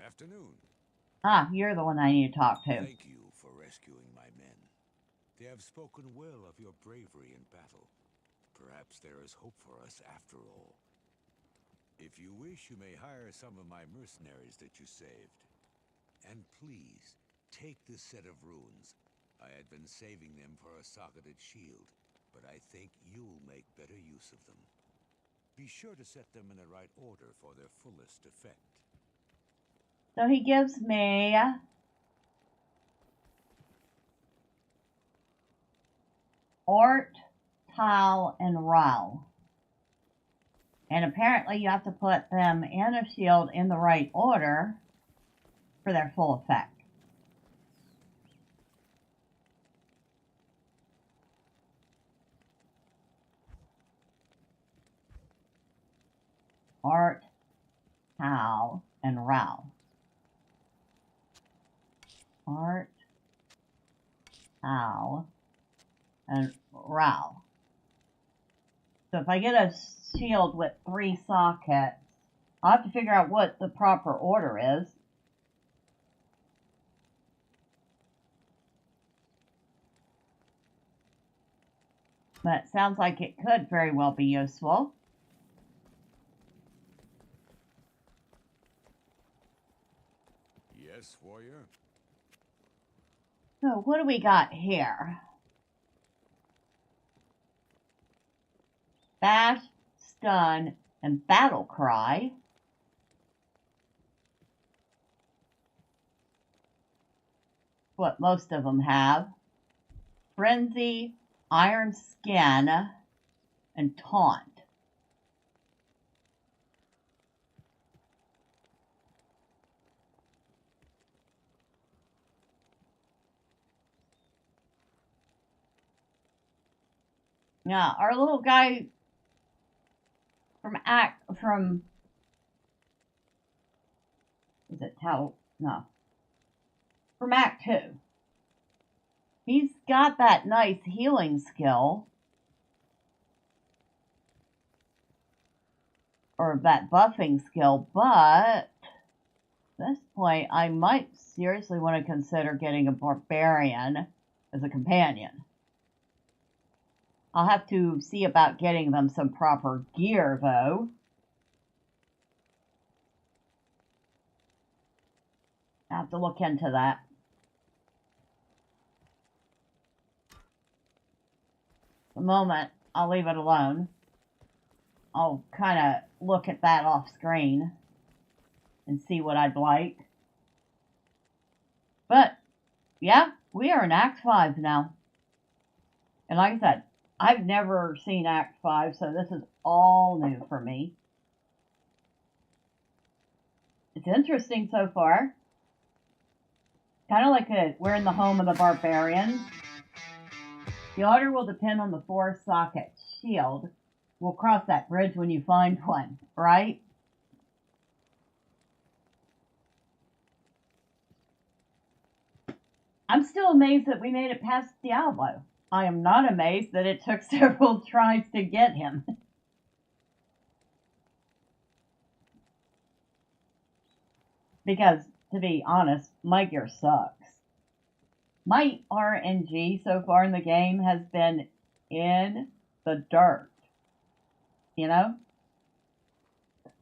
Afternoon. Ah, you're the one I need to talk to. Thank you for rescuing my men. They have spoken well of your bravery in battle. Perhaps there is hope for us after all. If you wish, you may hire some of my mercenaries that you saved. And please, take this set of runes. I had been saving them for a socketed shield, but I think you'll make better use of them. Be sure to set them in the right order for their fullest effect. So he gives me Ort, Tal, and Rao. And apparently you have to put them in a shield in the right order for their full effect. Art, Tal, and Rao. Art, Tal, and Rao. So if I get a shield with 3 sockets, I'll have to figure out what the proper order is. But it sounds like it could very well be useful. Yes, warrior. So what do we got here? Bash, stun, and battle cry. What most of them have. Frenzy, iron skin, and taunt. Now, our little guy from is it Tal? No. From Act 2. He's got that nice healing skill. Or that buffing skill, but at this point, I might seriously want to consider getting a barbarian as a companion. I'll have to see about getting them some proper gear, though. I have to look into that. For the moment, I'll leave it alone. I'll kind of look at that off screen and see what I'd like. But, yeah, we are in Act 5 now. And like I said, I've never seen Act 5, so this is all new for me. It's interesting so far. Kind of like we're in the home of the barbarians. The order will depend on the 4-socket shield. We'll cross that bridge when you find one, right? I'm still amazed that we made it past Diablo. I am not amazed that it took several tries to get him. Because, to be honest, my gear sucks. My RNG so far in the game has been in the dirt. You know?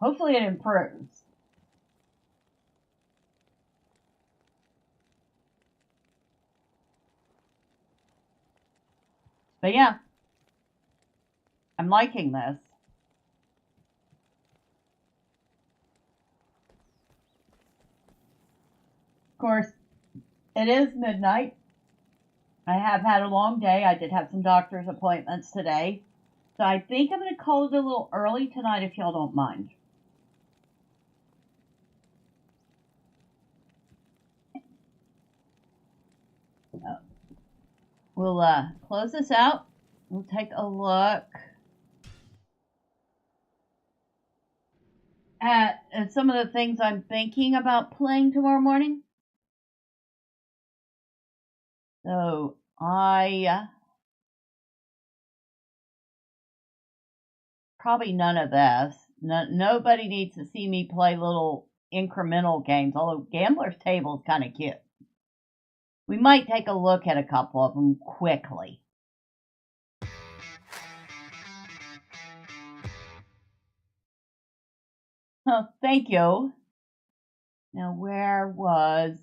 Hopefully it improves. But yeah, I'm liking this. Of course, it is midnight. I have had a long day. I did have some doctor's appointments today. So I think I'm going to call it a little early tonight if y'all don't mind. We'll close this out. We'll take a look at some of the things I'm thinking about playing tomorrow morning. So probably none of this. Nobody needs to see me play little incremental games, although Gambler's Table is kind of cute. We might take a look at a couple of them quickly. Oh, thank you. Now, where was...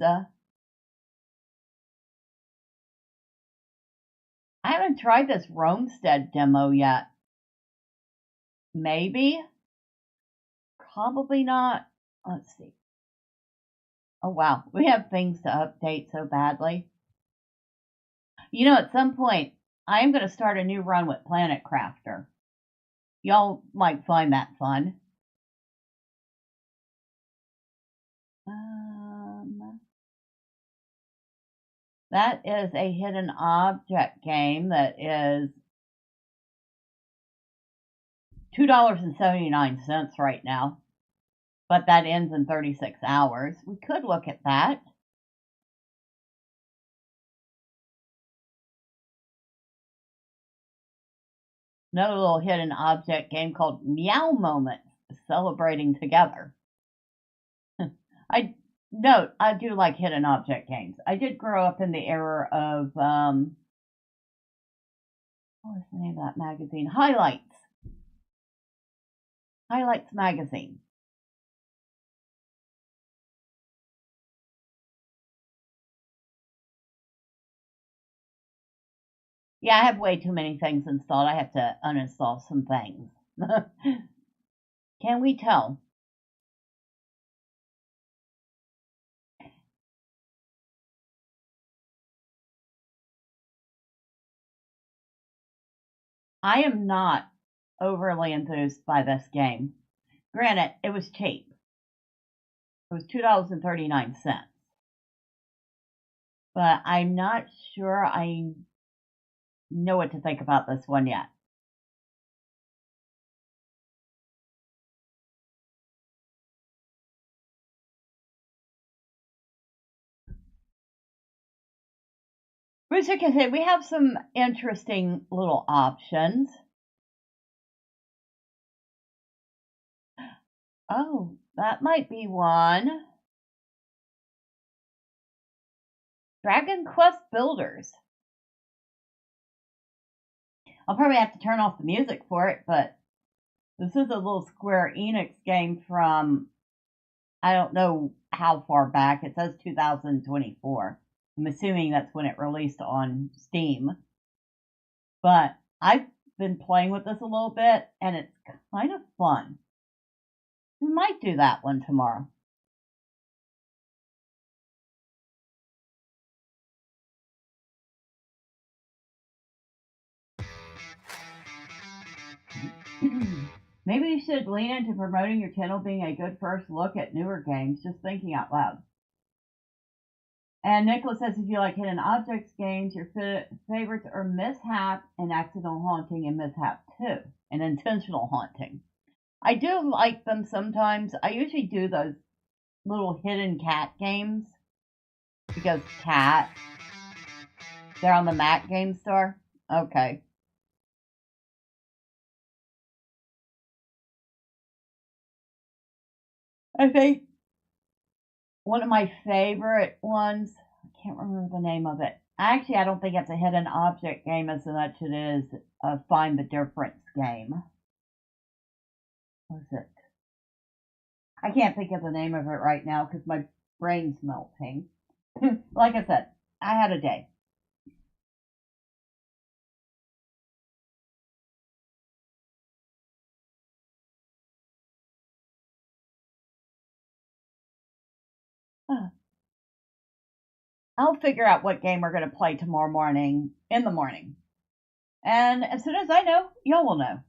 I haven't tried this Roamstead demo yet. Maybe? Probably not. Let's see. Oh, wow. We have things to update so badly. You know, at some point, I am going to start a new run with Planet Crafter. Y'all might find that fun. That is a hidden object game that is $2.79 right now. But that ends in 36 hours. We could look at that. Another little hidden object game called Meow Moments, Celebrating Together. I do like hidden object games. I did grow up in the era of, what was the name of that magazine? Highlights magazine. Yeah, I have way too many things installed. I have to uninstall some things. Can we tell? I am not overly enthused by this game. Granted, it was cheap. It was $2.39. But I'm not sure I know what to think about this one yet. Rooster can say we have some interesting little options. Oh, that might be one. Dragon Quest Builders. I'll probably have to turn off the music for it, but this is a little Square Enix game from, I don't know how far back. It says 2024. I'm assuming that's when it released on Steam. But I've been playing with this a little bit, and it's kind of fun. We might do that one tomorrow. Maybe you should lean into promoting your channel being a good first look at newer games, just thinking out loud. And Nicholas says if you like hidden objects games, your favorites are Mishap and Accidental Haunting and Mishap 2 and Intentional Haunting. I do like them sometimes. I usually do those little hidden cat games because cat, they're on the Mac Game Store. Okay. I think one of my favorite ones, I can't remember the name of it. Actually, I don't think it's a hidden object game as much as it is a find the difference game. What is it? I can't think of the name of it right now because my brain's melting. Like I said, I had a day. I'll figure out what game we're going to play tomorrow morning in the morning. And as soon as I know, y'all will know.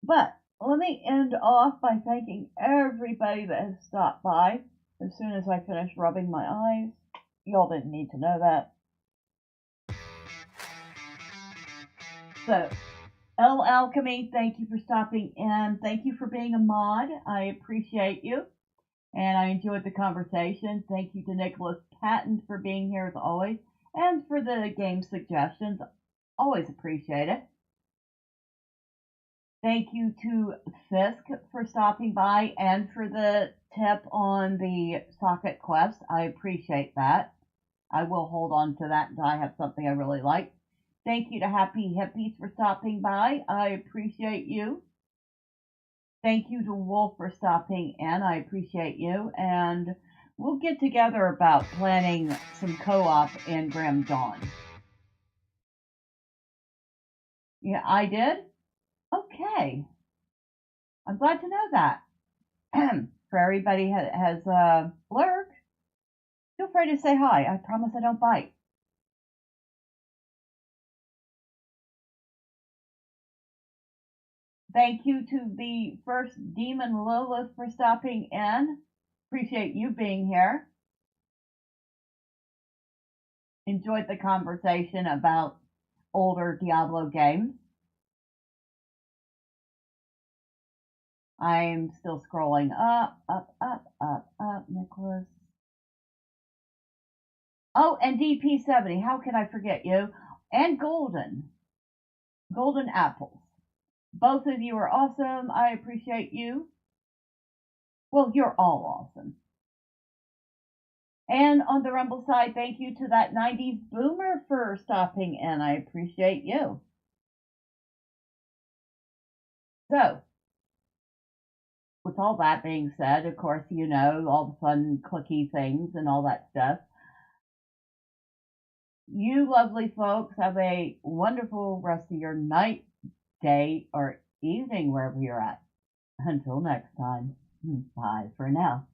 But let me end off by thanking everybody that has stopped by as soon as I finish rubbing my eyes. Y'all didn't need to know that. So, L Alchemy, thank you for stopping in. Thank you for being a mod. I appreciate you. And I enjoyed the conversation. Thank you to Nicholas Patton for being here as always. And for the game suggestions. Always appreciate it. Thank you to Fisk for stopping by and for the tip on the socket quest. I appreciate that. I will hold on to that until I have something I really like. Thank you to Happy Hippies for stopping by. I appreciate you. Thank you to Wolf for stopping in. I appreciate you. And we'll get together about planning some co-op in Grim Dawn. Yeah, I did? Okay. I'm glad to know that. For everybody has Blurg, feel free to say hi. I promise I don't bite. Thank you to the first Demon Lilith for stopping in. Appreciate you being here. Enjoyed the conversation about older Diablo games. I'm still scrolling up, Nicholas. Oh, and DP70, how can I forget you? And Golden Apples. Both of you are awesome. I appreciate you. Well, you're all awesome. And on the Rumble side, thank you to that 90s boomer for stopping in. I appreciate you. So, with all that being said, of course, you know, all the fun clicky things and all that stuff. You lovely folks have a wonderful rest of your night, day, or evening, wherever you're at. Until next time, bye for now.